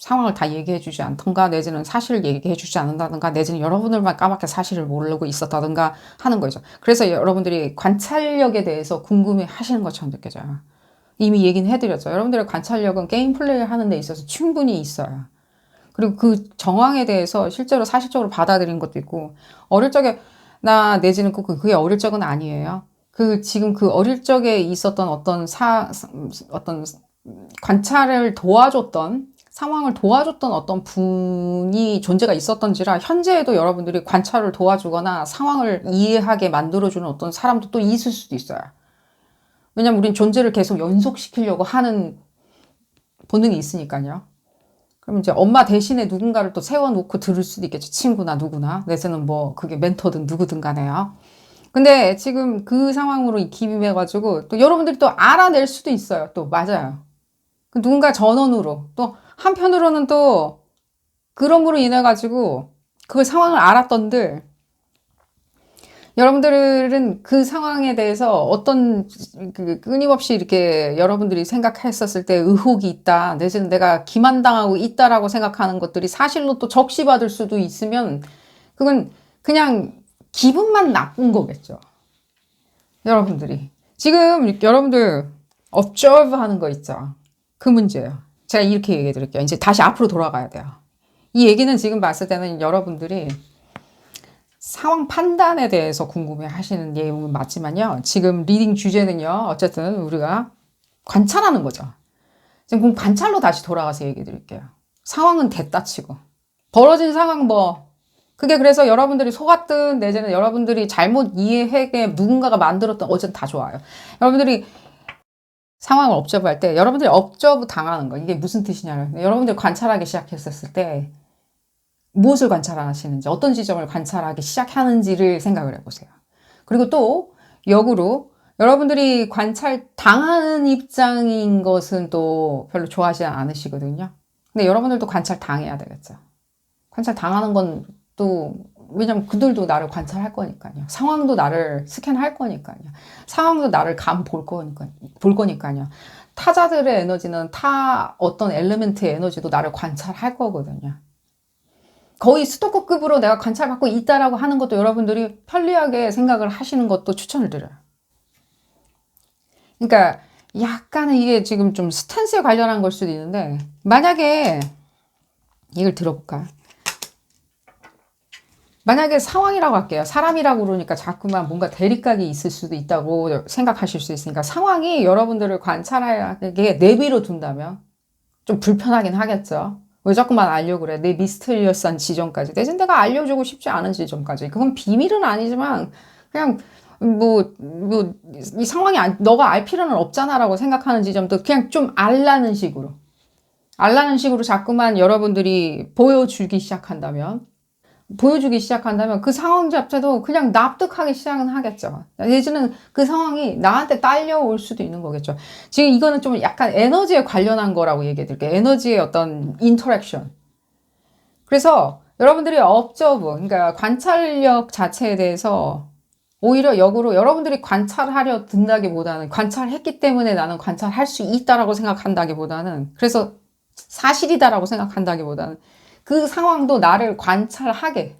상황을 다 얘기해 주지 않던가, 내지는 사실을 얘기해 주지 않는다든가, 내지는 여러분들만 까맣게 사실을 모르고 있었다든가 하는 거죠. 그래서 여러분들이 관찰력에 대해서 궁금해 하시는 것처럼 느껴져요. 이미 얘기는 해드렸죠. 여러분들의 관찰력은 게임 플레이 하는 데 있어서 충분히 있어요. 그리고 그 정황에 대해서 실제로 사실적으로 받아들인 것도 있고, 어릴 적에, 내지는 꼭 그게 어릴 적은 아니에요. 지금 그 어릴 적에 있었던 어떤 관찰을 도와줬던, 상황을 도와줬던 어떤 분이 존재가 있었던지라, 현재에도 여러분들이 관찰을 도와주거나 상황을 이해하게 만들어주는 어떤 사람도 또 있을 수도 있어요. 왜냐면 우린 존재를 계속 연속시키려고 하는 본능이 있으니까요. 그럼 이제 엄마 대신에 누군가를 또 세워놓고 들을 수도 있겠죠. 친구나 누구나. 내지는 뭐 그게 멘토든 누구든 간에요. 근데 지금 그 상황으로 기임해가지고 또 여러분들이 또 알아낼 수도 있어요. 또 맞아요. 누군가 전원으로 또 한편으로는 또 그럼으로 인해 가지고 그 상황을 알았던들 여러분들은 그 상황에 대해서 어떤 끊임없이 이렇게 여러분들이 생각했었을 때 의혹이 있다, 내지는 내가 기만당하고 있다라고 생각하는 것들이 사실로 또 적시받을 수도 있으면 그건 그냥 기분만 나쁜 거겠죠. 여러분들이 지금 여러분들 observe 하는 거 있죠. 그 문제예요. 제가 이렇게 얘기해 드릴게요. 이제 다시 앞으로 돌아가야 돼요. 이 얘기는 지금 봤을 때는 여러분들이 상황 판단에 대해서 궁금해 하시는 내용은 맞지만요. 지금 리딩 주제는요. 어쨌든 우리가 관찰하는 거죠. 지금 관찰로 다시 돌아가서 얘기해 드릴게요. 상황은 됐다 치고. 벌어진 상황 그게 그래서 여러분들이 속았든 내지는 여러분들이 잘못 이해하게 누군가가 만들었던 어쨌든 다 좋아요. 여러분들이 상황을 업저브 할 때 여러분들이 업저브 당하는 거 이게 무슨 뜻이냐면 여러분들이 관찰하기 시작했었을 때 무엇을 관찰하시는지 어떤 지점을 관찰하기 시작하는지를 생각을 해보세요. 그리고 또 역으로 여러분들이 관찰 당하는 입장인 것은 또 별로 좋아하지 않으시거든요. 근데 여러분들도 관찰 당해야 되겠죠. 관찰 당하는 건 또 왜냐면 그들도 나를 관찰할 거니까요. 상황도 나를 스캔할 거니까요. 상황도 나를 볼 거니까요. 타자들의 에너지는 어떤 엘리멘트의 에너지도 나를 관찰할 거거든요. 거의 스토커급으로 내가 관찰받고 있다라고 하는 것도 여러분들이 편리하게 생각을 하시는 것도 추천을 드려요. 그러니까 약간은 이게 지금 좀 스탠스에 관련한 걸 수도 있는데 만약에 이걸 들어볼까요? 만약에 상황이라고 할게요. 사람이라고 그러니까 자꾸만 뭔가 대립각이 있을 수도 있다고 생각하실 수 있으니까 상황이 여러분들을 관찰하게 내비로 둔다면 좀 불편하긴 하겠죠. 왜 자꾸만 알려고 그래? 내 미스터리어스한 지점까지. 대신 내가 알려주고 싶지 않은 지점까지. 그건 비밀은 아니지만 그냥 이 상황이 너가 알 필요는 없잖아라고 생각하는 지점도 그냥 좀 알라는 식으로 자꾸만 여러분들이 보여주기 시작한다면 그 상황 자체도 그냥 납득하기 시작은 하겠죠. 내지는 그 상황이 나한테 딸려올 수도 있는 거겠죠. 지금 이거는 좀 약간 에너지에 관련한 거라고 얘기해 드릴게요. 에너지의 어떤 인터랙션. 그래서 여러분들이 그러니까 관찰력 자체에 대해서 오히려 역으로 여러분들이 관찰하려 든다기보다는 관찰했기 때문에 나는 관찰할 수 있다라고 생각한다기보다는 그래서 사실이다라고 생각한다기보다는 그 상황도 나를 관찰하게.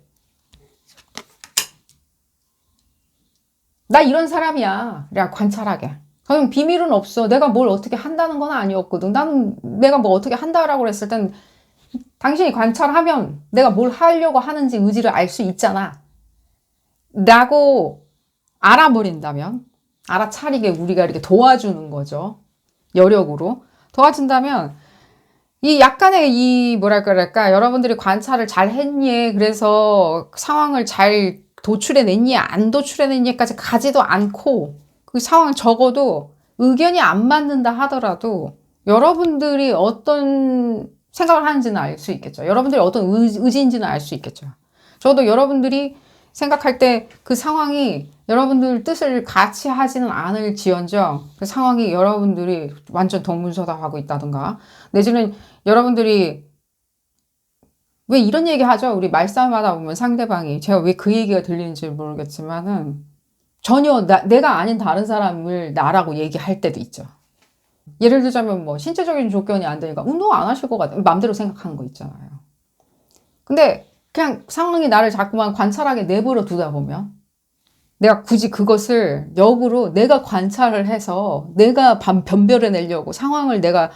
나 이런 사람이야. 내가 관찰하게. 그럼 비밀은 없어. 내가 뭘 어떻게 한다는 건 아니었거든. 나는 내가 뭐 어떻게 한다라고 그랬을 땐 당신이 관찰하면 내가 뭘 하려고 하는지 의지를 알 수 있잖아. 라고 알아버린다면, 알아차리게 우리가 이렇게 도와주는 거죠. 여력으로. 도와준다면 이 약간의 뭐랄까 여러분들이 관찰을 잘 했니? 그래서 상황을 잘 도출해냈니? 안 도출해냈니까지 가지도 않고 그 상황 적어도 의견이 안 맞는다 하더라도 여러분들이 어떤 생각을 하는지는 알 수 있겠죠. 여러분들이 어떤 의지인지는 알 수 있겠죠. 적어도 여러분들이 생각할 때 그 상황이 여러분들 뜻을 같이 하지는 않을지언정 그 상황이 여러분들이 완전 동문서답하고 있다든가 내지는 여러분들이 왜 이런 얘기 하죠? 우리 말싸움하다 보면 상대방이 제가 왜 그 얘기가 들리는지 모르겠지만은 전혀 내가 아닌 다른 사람을 나라고 얘기할 때도 있죠. 예를 들자면 뭐 신체적인 조건이 안 되니까 운동 안 하실 것 같아요. 마음대로 생각하는 거 있잖아요. 근데 그냥 상황이 나를 자꾸만 관찰하게 내버려 두다 보면 내가 굳이 그것을 역으로 내가 관찰을 해서 내가 변별해 내려고 상황을 내가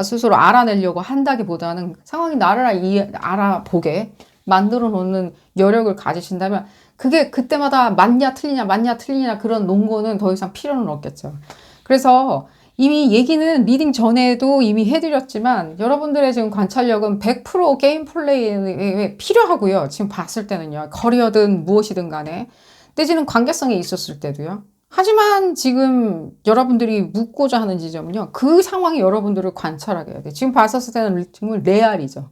스스로 알아내려고 한다기보다는 상황이 나를 알아보게 만들어 놓는 여력을 가지신다면 그게 그때마다 맞냐 틀리냐 맞냐 틀리냐 그런 논거는 더 이상 필요는 없겠죠. 그래서 이미 얘기는 리딩 전에도 이미 해드렸지만 여러분들의 지금 관찰력은 100% 게임 플레이에 필요하고요. 지금 봤을 때는요. 커리어든 무엇이든 간에 내지는 관계성에 있었을 때도요. 하지만 지금 여러분들이 묻고자 하는 지점은요. 그 상황이 여러분들을 관찰하게 해야 돼요. 지금 봤었을 때는 정말 레알이죠.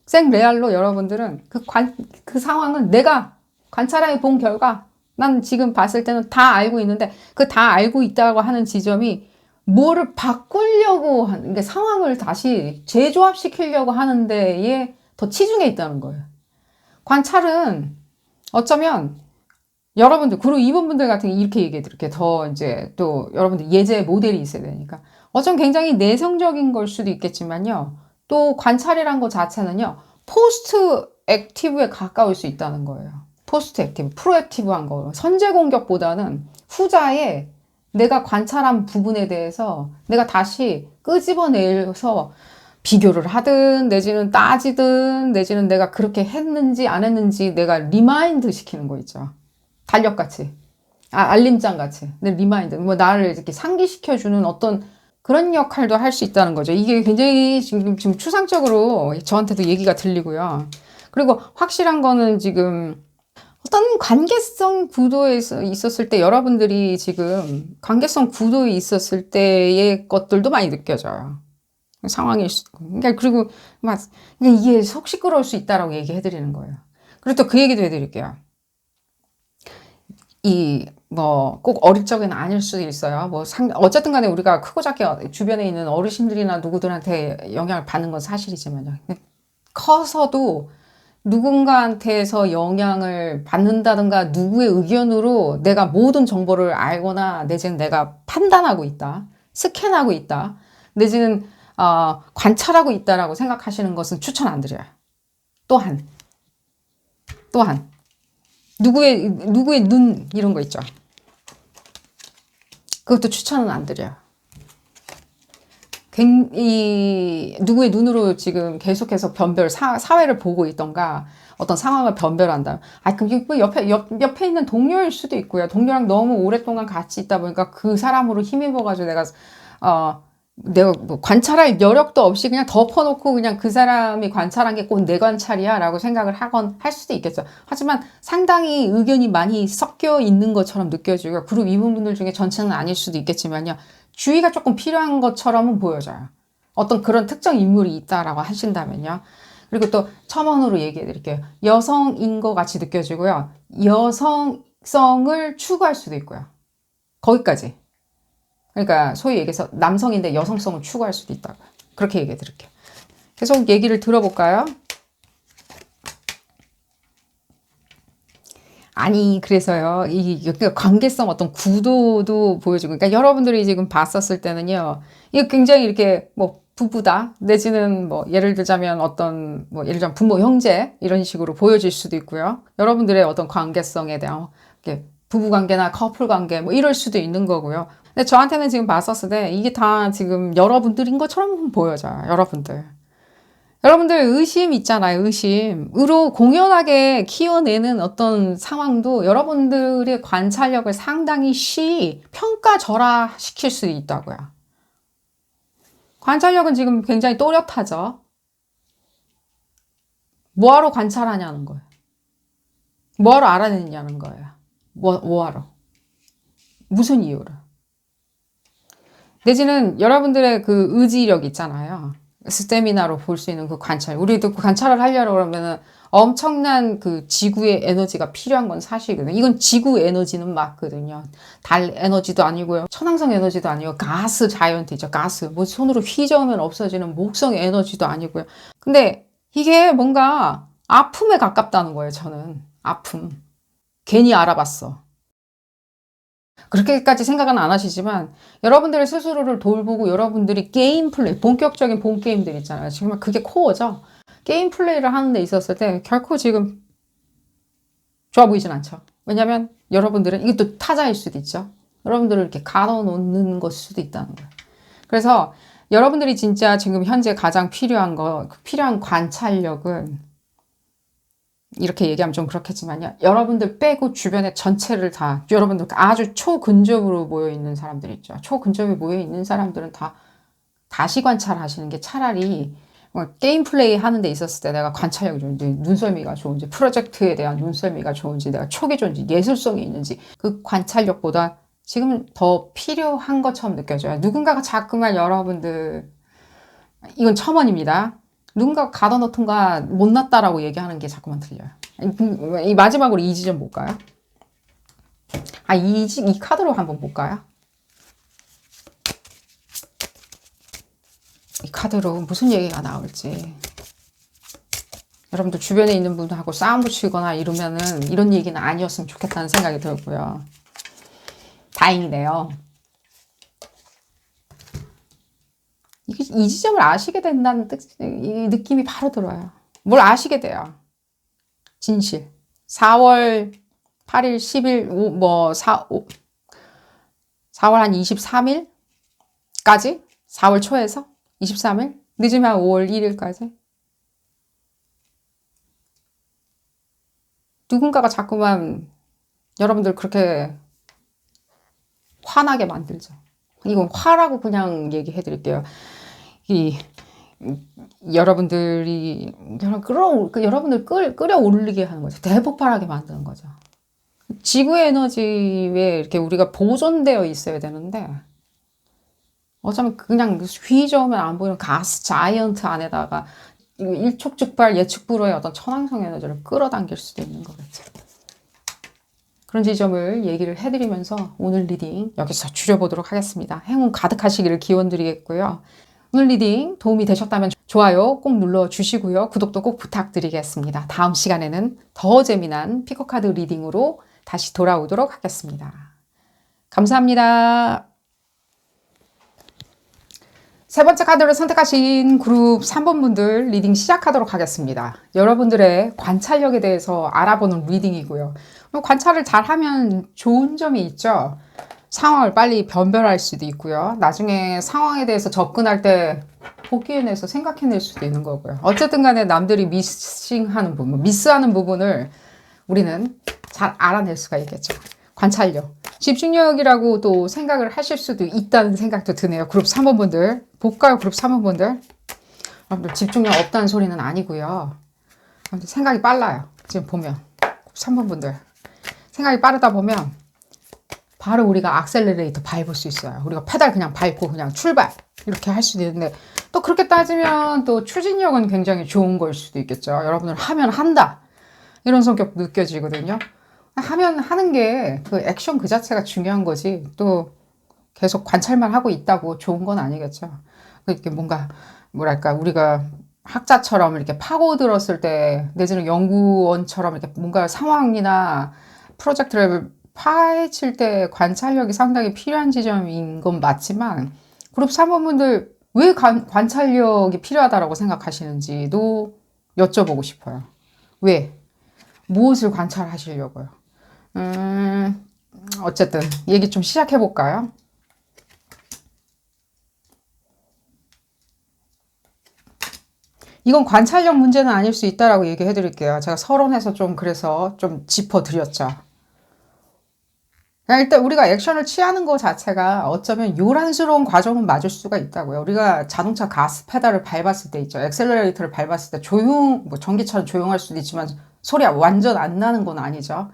생 레알로 여러분들은 그 상황은 내가 관찰해 본 결과 난 지금 봤을 때는 다 알고 있는데 그 다 알고 있다고 하는 지점이 뭐를 바꾸려고 하는, 그러니까 상황을 다시 재조합시키려고 하는 데에 더 치중해 있다는 거예요. 관찰은 어쩌면 여러분들, 그리고 이분분들 같은 게 이렇게 얘기해 드릴게요. 더 이제 또 여러분들 예제 모델이 있어야 되니까. 어쩜 굉장히 내성적인 걸 수도 있겠지만요. 또 관찰이란 것 자체는요. 포스트 액티브에 가까울 수 있다는 거예요. 포스트 액티브, 프로액티브한 거. 선제 공격보다는 후자에 내가 관찰한 부분에 대해서 내가 다시 끄집어내서 비교를 하든 내지는 따지든 내지는 내가 그렇게 했는지 안 했는지 내가 리마인드 시키는 거 있죠. 달력같이. 알림장같이. 내 리마인드. 뭐 나를 이렇게 상기시켜주는 어떤 그런 역할도 할 수 있다는 거죠. 이게 굉장히 지금 추상적으로 저한테도 얘기가 들리고요. 그리고 확실한 거는 지금 어떤 관계성 구도에 있었을 때 여러분들이 지금 관계성 구도에 있었을 때의 것들도 많이 느껴져요. 상황일 수 있고. 그러니까 그리고 막 이게 속 시끄러울 수 있다라고 얘기해 드리는 거예요. 그리고 또 그 얘기도 해 드릴게요. 뭐 꼭 어릴 적에는 아닐 수도 있어요. 뭐 어쨌든 간에 우리가 크고 작게 주변에 있는 어르신들이나 누구들한테 영향을 받는 건 사실이지만요. 커서도 누군가한테서 영향을 받는다든가 누구의 의견으로 내가 모든 정보를 알거나 내지는 내가 판단하고 있다, 스캔하고 있다, 내지는 관찰하고 있다라고 생각하시는 것은 추천 안 드려요. 또한 누구의 눈 이런 거 있죠. 그것도 추천은 안 드려요. 누구의 눈으로 지금 계속해서 사회를 보고 있던가 어떤 상황을 변별한다. 그럼 뭐 옆에 있는 동료일 수도 있고요. 동료랑 너무 오랫동안 같이 있다 보니까 그 사람으로 힘입어가지고 내가 뭐 관찰할 여력도 없이 그냥 덮어놓고 그냥 그 사람이 관찰한 게 꼭 내 관찰이야 라고 생각을 할 수도 있겠죠. 하지만 상당히 의견이 많이 섞여 있는 것처럼 느껴지고요. 그룹 이분들 중에 전체는 아닐 수도 있겠지만요. 주의가 조금 필요한 것처럼은 보여져요. 어떤 그런 특정 인물이 있다라고 하신다면요. 그리고 또 첨언으로 얘기해 드릴게요. 여성인 것 같이 느껴지고요. 여성성을 추구할 수도 있고요. 거기까지. 그러니까 소위 얘기해서 남성인데 여성성을 추구할 수도 있다고. 그렇게 얘기해 드릴게요. 계속 얘기를 들어볼까요? 아니, 그래서요. 관계성 어떤 구도도 보여주고. 그러니까 여러분들이 지금 봤었을 때는요. 이게 굉장히 이렇게 뭐 부부다. 내지는 뭐 예를 들자면 예를 들자면 부모, 형제 이런 식으로 보여질 수도 있고요. 여러분들의 어떤 관계성에 대한 부부 관계나 커플 관계 뭐 이럴 수도 있는 거고요. 근데 저한테는 지금 봤었을 때 이게 다 지금 여러분들인 것처럼 보여져요. 여러분들 의심 있잖아요. 의심으로 공연하게 키워내는 어떤 상황도 여러분들의 관찰력을 상당히 평가절하시킬 수 있다고요. 관찰력은 지금 굉장히 또렷하죠. 뭐하러 관찰하냐는 거예요. 뭐하러 알아내느냐는 거예요. 뭐하러. 무슨 이유로. 내지는 여러분들의 그 의지력 있잖아요. 스태미나로 볼 수 있는 그 관찰. 우리도 그 관찰을 하려고 그러면은 엄청난 그 지구의 에너지가 필요한 건 사실이거든요. 이건 지구 에너지는 맞거든요. 달 에너지도 아니고요. 천왕성 에너지도 아니고 가스 자이언트죠. 가스. 뭐 손으로 휘저으면 없어지는 목성 에너지도 아니고요. 근데 이게 뭔가 아픔에 가깝다는 거예요. 저는. 아픔. 괜히 알아봤어. 그렇게까지 생각은 안 하시지만 여러분들의 스스로를 돌보고 여러분들이 게임 플레이, 본격적인 본 게임들 있잖아요. 정말 그게 코어죠. 게임 플레이를 하는 데 있었을 때 결코 지금 좋아 보이진 않죠. 왜냐면 여러분들은 이게 또 타자일 수도 있죠. 여러분들을 이렇게 가둬놓는 것일 수도 있다는 거예요. 그래서 여러분들이 진짜 지금 현재 가장 필요한 관찰력은 이렇게 얘기하면 좀 그렇겠지만요. 여러분들 빼고 주변의 전체를 다, 여러분들 아주 초근접으로 모여있는 사람들 있죠. 초근접에 모여있는 사람들은 다 다시 관찰하시는 게 차라리 게임 플레이 하는 데 있었을 때 내가 관찰력이 좋은지, 눈썰미가 좋은지, 프로젝트에 대한 눈썰미가 좋은지, 내가 촉이 좋은지, 예술성이 있는지 그 관찰력보다 지금 더 필요한 것처럼 느껴져요. 누군가가 자꾸만 여러분들, 이건 첨언입니다. 누군가가 가둬놓던가 못났다라고 얘기하는 게 자꾸만 들려요. 이 마지막으로 이 지점 볼까요? 이 카드로 한번 볼까요? 이 카드로 무슨 얘기가 나올지. 여러분들 주변에 있는 분하고 싸움 붙이거나 이러면은 이런 얘기는 아니었으면 좋겠다는 생각이 들고요. 다행이네요. 이 지점을 아시게 된다는 이 느낌이 바로 들어요. 뭘 아시게 돼요. 진실. 4월 8일, 10일, 4월 한 23일까지? 4월 초에서 23일? 늦으면 5월 1일까지? 누군가가 자꾸만 여러분들 그렇게 화나게 만들죠. 이건 화라고 그냥 얘기해 드릴게요. 여러분들이 여러분들 끌어올리게 하는 거죠. 대폭발하게 만드는 거죠. 지구의 에너지에 이렇게 우리가 보존되어 있어야 되는데 어쩌면 그냥 휘저으면 안 보이는 가스 자이언트 안에다가 일촉즉발 예측불허의 어떤 천왕성 에너지를 끌어당길 수도 있는 거겠죠. 그런 지점을 얘기를 해드리면서 오늘 리딩 여기서 줄여보도록 하겠습니다. 행운 가득하시기를 기원드리겠고요. 오늘 리딩 도움이 되셨다면 좋아요 꼭 눌러주시고요. 구독도 꼭 부탁드리겠습니다. 다음 시간에는 더 재미난 피코카드 리딩으로 다시 돌아오도록 하겠습니다. 감사합니다. 세 번째 카드를 선택하신 그룹 3번 분들 리딩 시작하도록 하겠습니다. 여러분들의 관찰력에 대해서 알아보는 리딩이고요. 관찰을 잘하면 좋은 점이 있죠. 상황을 빨리 변별할 수도 있고요. 나중에 상황에 대해서 접근할 때 복귀해내서 생각해낼 수도 있는 거고요. 어쨌든 간에 남들이 미싱하는 부분, 미스하는 부분을 우리는 잘 알아낼 수가 있겠죠. 관찰력. 집중력이라고 또 생각을 하실 수도 있다는 생각도 드네요. 그룹 3번 분들. 볼까요? 그룹 3번 분들. 여러분들 집중력 없다는 소리는 아니고요. 생각이 빨라요. 지금 보면. 3번 분들. 생각이 빠르다 보면 바로 우리가 악셀러레이터 밟을 수 있어요. 우리가 페달 그냥 밟고 그냥 출발 이렇게 할 수도 있는데 또 그렇게 따지면 또 추진력은 굉장히 좋은 걸 수도 있겠죠. 여러분들 하면 한다 이런 성격 느껴지거든요. 하면 하는 게 그 액션 그 자체가 중요한 거지 또 계속 관찰만 하고 있다고 좋은 건 아니겠죠. 이렇게 뭔가 뭐랄까 우리가 학자처럼 이렇게 파고들었을 때 내지는 연구원처럼 이렇게 뭔가 상황이나 프로젝트를 파헤칠 때 관찰력이 상당히 필요한 지점인 건 맞지만 그룹 3번 분들 왜 관찰력이 필요하다고 생각하시는지도 여쭤보고 싶어요. 왜? 무엇을 관찰하시려고요? 어쨌든 얘기 좀 시작해 볼까요? 이건 관찰력 문제는 아닐 수 있다라고 얘기해 드릴게요. 제가 서론에서 좀 그래서 좀 짚어 드렸죠. 일단 우리가 액션을 취하는 것 자체가 어쩌면 요란스러운 과정은 맞을 수가 있다고요. 우리가 자동차 가스 페달을 밟았을 때 있죠. 엑셀러레이터를 밟았을 때 전기차는 조용할 수도 있지만 소리가 완전 안 나는 건 아니죠.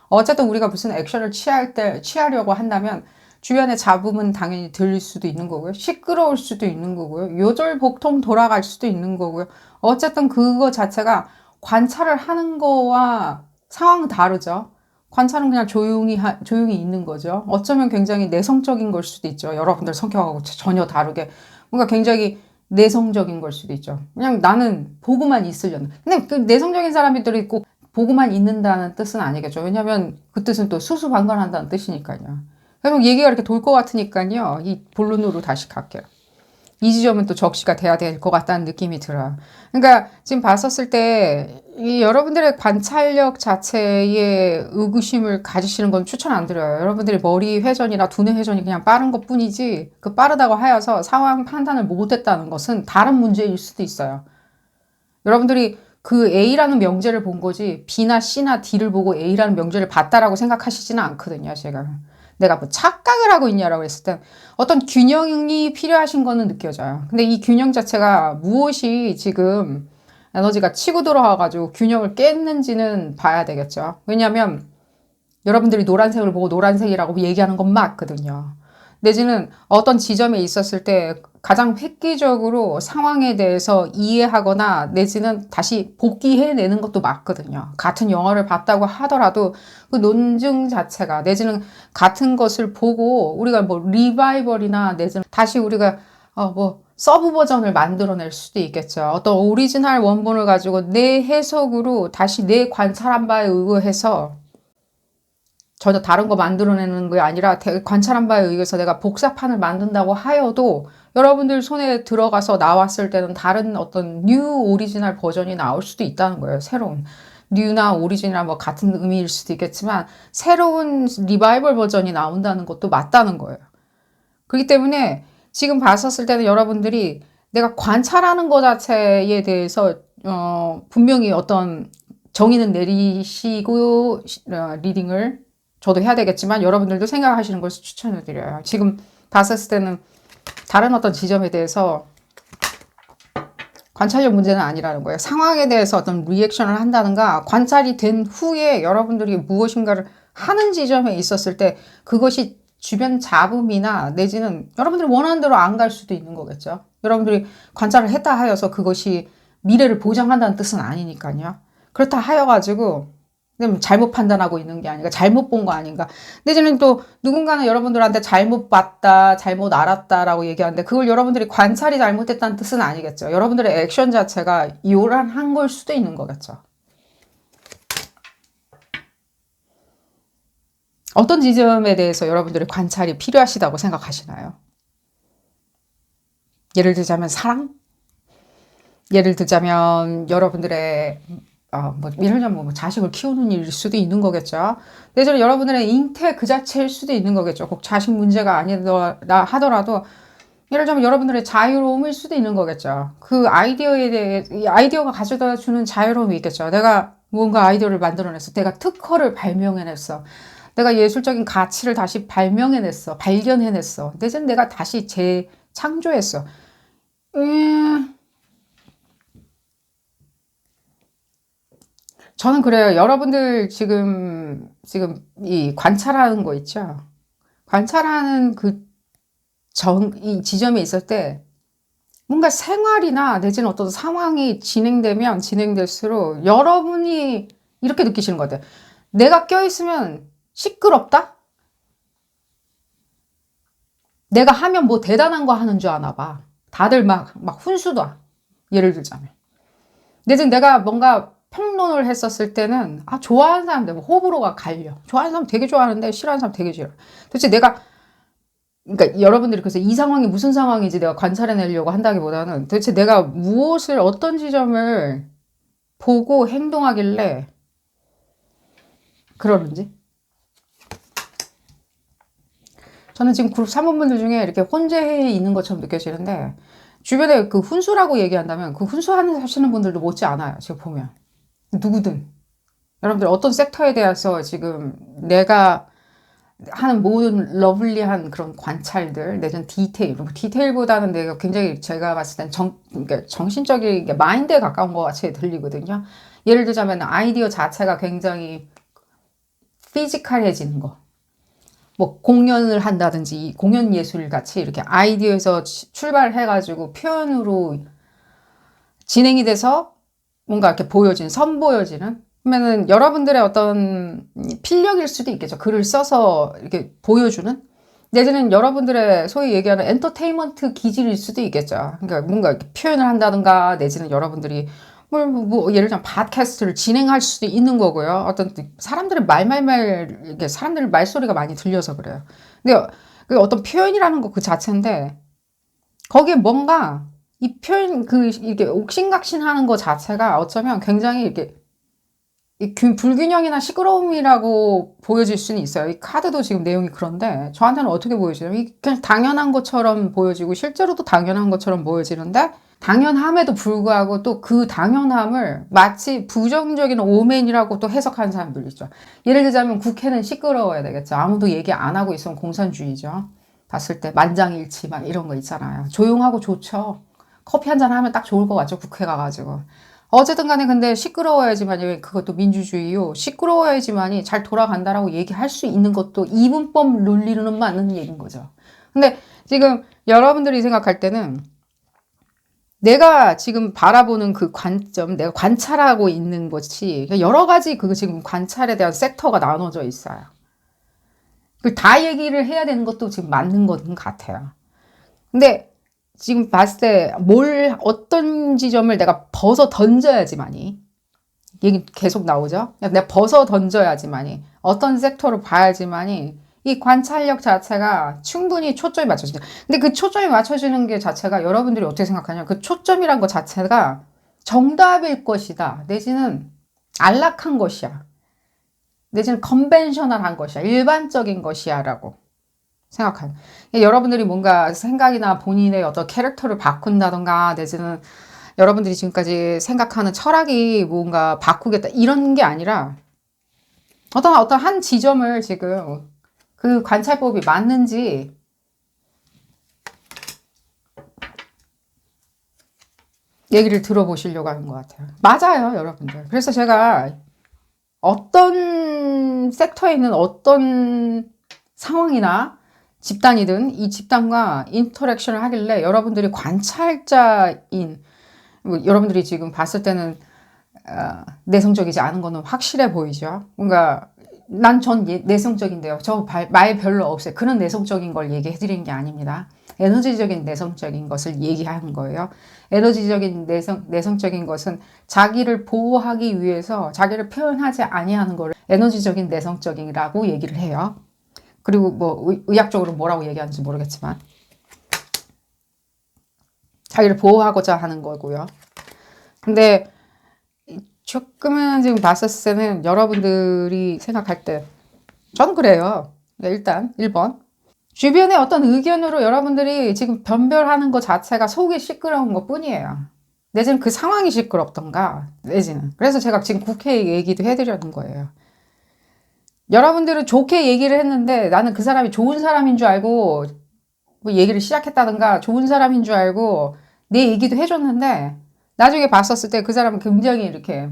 어쨌든 우리가 무슨 액션을 취하려고 한다면 주변에 잡음은 당연히 들릴 수도 있는 거고요. 시끄러울 수도 있는 거고요. 요절복통 돌아갈 수도 있는 거고요. 어쨌든 그거 자체가 관찰을 하는 거와 상황은 다르죠. 관찰은 그냥 조용히 있는 거죠. 어쩌면 굉장히 내성적인 걸 수도 있죠. 여러분들 성격하고 전혀 다르게. 뭔가 굉장히 내성적인 걸 수도 있죠. 그냥 나는 보고만 있으려는. 근데 그 내성적인 사람들이 꼭 보고만 있는다는 뜻은 아니겠죠. 왜냐면 그 뜻은 또 수수방관한다는 뜻이니까요. 계속 얘기가 이렇게 돌 것 같으니까요. 이 본론으로 다시 갈게요. 이 지점은 또 적시가 돼야 될 것 같다는 느낌이 들어요. 그러니까 지금 봤었을 때 이 여러분들의 관찰력 자체에 의구심을 가지시는 건 추천 안 드려요. 여러분들이 머리 회전이나 두뇌 회전이 그냥 빠른 것 뿐이지 그 빠르다고 하여서 상황 판단을 못했다는 것은 다른 문제일 수도 있어요. 여러분들이 그 A라는 명제를 본 거지 B나 C나 D를 보고 A라는 명제를 봤다라고 생각하시지는 않거든요. 제가 내가 뭐 착각을 하고 있냐라고 했을 때 어떤 균형이 필요하신 거는 느껴져요. 근데 이 균형 자체가 무엇이 지금 에너지가 치고 들어와가지고 균형을 깼는지는 봐야 되겠죠. 왜냐하면 여러분들이 노란색을 보고 노란색이라고 얘기하는 건 맞거든요. 내지는 어떤 지점에 있었을 때 가장 획기적으로 상황에 대해서 이해하거나 내지는 다시 복귀해내는 것도 맞거든요. 같은 영화를 봤다고 하더라도 그 논증 자체가 내지는 같은 것을 보고 우리가 뭐 리바이벌이나 내지는 다시 우리가 뭐 서브 버전을 만들어낼 수도 있겠죠. 어떤 오리지널 원본을 가지고 내 해석으로 다시 내 관찰한 바에 의거해서 전혀 다른 거 만들어내는 게 아니라 관찰한 바에 의해서 내가 복사판을 만든다고 하여도 여러분들 손에 들어가서 나왔을 때는 다른 어떤 뉴 오리지널 버전이 나올 수도 있다는 거예요. 새로운. 뉴나 오리지널 뭐 같은 의미일 수도 있겠지만 새로운 리바이벌 버전이 나온다는 것도 맞다는 거예요. 그렇기 때문에 지금 봤었을 때는 여러분들이 내가 관찰하는 것 자체에 대해서 분명히 어떤 정의는 내리시고 리딩을 저도 해야 되겠지만 여러분들도 생각하시는 것을 추천을 드려요. 지금 봤었을 때는 다른 어떤 지점에 대해서 관찰력 문제는 아니라는 거예요. 상황에 대해서 어떤 리액션을 한다든가 관찰이 된 후에 여러분들이 무엇인가를 하는 지점에 있었을 때 그것이 주변 잡음이나 내지는 여러분들이 원하는 대로 안 갈 수도 있는 거겠죠. 여러분들이 관찰을 했다 하여서 그것이 미래를 보장한다는 뜻은 아니니까요. 그렇다 하여가지고 잘못 판단하고 있는 게 아닌가, 잘못 본 거 아닌가. 내지는 또 누군가는 여러분들한테 잘못 봤다, 잘못 알았다라고 얘기하는데 그걸 여러분들이 관찰이 잘못됐다는 뜻은 아니겠죠. 여러분들의 액션 자체가 요란한 걸 수도 있는 거겠죠. 어떤 지점에 대해서 여러분들의 관찰이 필요하시다고 생각하시나요? 예를 들자면 사랑? 예를 들자면 여러분들의 예를 들자면 뭐 자식을 키우는 일일 수도 있는 거겠죠. 내지는 여러분들의 잉태 그 자체일 수도 있는 거겠죠. 꼭 자식 문제가 아니라 하더라도 예를 들자면 여러분들의 자유로움일 수도 있는 거겠죠. 그 아이디어에 대해 이 아이디어가 가져다 주는 자유로움이 있겠죠. 내가 무언가 아이디어를 만들어냈어. 내가 특허를 발명해냈어. 내가 예술적인 가치를 다시 발명해냈어. 발견해냈어. 내지는 내가 다시 재창조했어. 저는 그래요. 여러분들 지금 이 관찰하는 거 있죠. 관찰하는 이 지점에 있을 때 뭔가 생활이나 내지는 어떤 상황이 진행되면 진행될수록 여러분이 이렇게 느끼시는 것 같아요. 내가 껴있으면 시끄럽다? 내가 하면 뭐 대단한 거 하는 줄 아나 봐. 다들 막 훈수다. 예를 들자면. 내지는 내가 뭔가 평론을 했었을 때는 좋아하는 사람들 뭐 호불호가 갈려. 좋아하는 사람 되게 좋아하는데 싫어하는 사람 되게 싫어. 도대체 그러니까 여러분들이 그래서 이 상황이 무슨 상황인지 내가 관찰해내려고 한다기보다는 도대체 내가 무엇을 어떤 지점을 보고 행동하길래 그러는지. 저는 지금 그룹 사모분들 중에 이렇게 혼재해 있는 것처럼 느껴지는데 주변에 그 훈수라고 얘기한다면 그 훈수하시는 분들도 못지 않아요. 지금 보면. 누구든. 여러분들 어떤 섹터에 대해서 지금 내가 하는 모든 러블리한 그런 관찰들, 내지는 디테일보다는 내가 굉장히 제가 봤을 땐 그러니까 정신적인 마인드에 가까운 것 같이 들리거든요. 예를 들자면 아이디어 자체가 굉장히 피지컬해지는 거. 뭐 공연을 한다든지 공연 예술 같이 이렇게 아이디어에서 출발해가지고 표현으로 진행이 돼서 뭔가 이렇게 선보여지는 그러면은 여러분들의 어떤 필력일 수도 있겠죠. 글을 써서 이렇게 보여주는 내지는 여러분들의 소위 얘기하는 엔터테인먼트 기질일 수도 있겠죠. 그러니까 뭔가 이렇게 표현을 한다든가 내지는 여러분들이 뭐 예를 들면 팟캐스트를 진행할 수도 있는 거고요. 어떤 사람들의 이게 사람들 말소리가 많이 들려서 그래요. 근데 그 어떤 표현이라는 거 그 자체인데 거기에 뭔가 이 표현 이렇게 옥신각신하는 거 자체가 어쩌면 굉장히 이렇게 불균형이나 시끄러움이라고 보여질 수는 있어요. 이 카드도 지금 내용이 그런데 저한테는 어떻게 보여지냐면 그냥 당연한 것처럼 보여지고 실제로도 당연한 것처럼 보여지는데 당연함에도 불구하고 또 그 당연함을 마치 부정적인 오맨이라고 또 해석하는 사람들 있죠. 예를 들자면 국회는 시끄러워야 되겠죠. 아무도 얘기 안 하고 있으면 공산주의죠. 봤을 때 만장일치 막 이런 거 있잖아요. 조용하고 좋죠. 커피 한잔 하면 딱 좋을 것 같죠. 국회 가가지고. 어쨌든 간에 근데 시끄러워야지만이 그것도 민주주의요. 시끄러워야지만이 잘 돌아간다라고 얘기할 수 있는 것도 이분법 논리로는 맞는 얘기인 거죠. 근데 지금 여러분들이 생각할 때는 내가 지금 바라보는 그 관점, 내가 관찰하고 있는 것이 여러 가지 그 지금 관찰에 대한 섹터가 나눠져 있어요. 그 다 얘기를 해야 되는 것도 지금 맞는 것 같아요. 근데 지금 봤을 때 어떤 지점을 내가 벗어 던져야지만이 얘기 계속 나오죠. 내가 벗어 던져야지만이 어떤 섹터로 봐야지만이 이 관찰력 자체가 충분히 초점이 맞춰진다. 근데 그 초점이 맞춰지는 게 자체가 여러분들이 어떻게 생각하냐? 그 초점이란 것 자체가 정답일 것이다. 내지는 안락한 것이야. 내지는 컨벤셔널한 것이야. 일반적인 것이야. 라고 생각하는. 여러분들이 뭔가 생각이나 본인의 어떤 캐릭터를 바꾼다던가 내지는 여러분들이 지금까지 생각하는 철학이 뭔가 바꾸겠다 이런 게 아니라 어떤 한 지점을 지금 그 관찰법이 맞는지 얘기를 들어보시려고 하는 것 같아요. 맞아요, 여러분들. 그래서 제가 어떤 섹터에 있는 어떤 상황이나 집단이든 이 집단과 인터랙션을 하길래 여러분들이 관찰자인 여러분들이 지금 봤을 때는 내성적이지 않은 거는 확실해 보이죠. 뭔가 난 전 내성적인데요. 저 말 별로 없어요. 그런 내성적인 걸 얘기해 드리는 게 아닙니다. 에너지적인 내성적인 것을 얘기하는 거예요. 에너지적인 내성적인 것은 자기를 보호하기 위해서 자기를 표현하지 아니하는 걸 에너지적인 내성적이라고 얘기를 해요. 그리고 뭐 의학적으로 뭐라고 얘기하는지 모르겠지만 자기를 보호하고자 하는 거고요. 근데 조금은 지금 봤었을 때는 여러분들이 생각할 때 저는 그래요. 일단 1번 주변의 어떤 의견으로 여러분들이 지금 변별하는 것 자체가 속이 시끄러운 것 뿐이에요. 내지는 그 상황이 시끄럽던가 내지는 그래서 제가 지금 국회 얘기도 해드리는 거예요. 여러분들은 좋게 얘기를 했는데 나는 그 사람이 좋은 사람인 줄 알고 뭐 얘기를 시작했다든가 좋은 사람인 줄 알고 내 얘기도 해줬는데 나중에 봤었을 때 그 사람은 굉장히 이렇게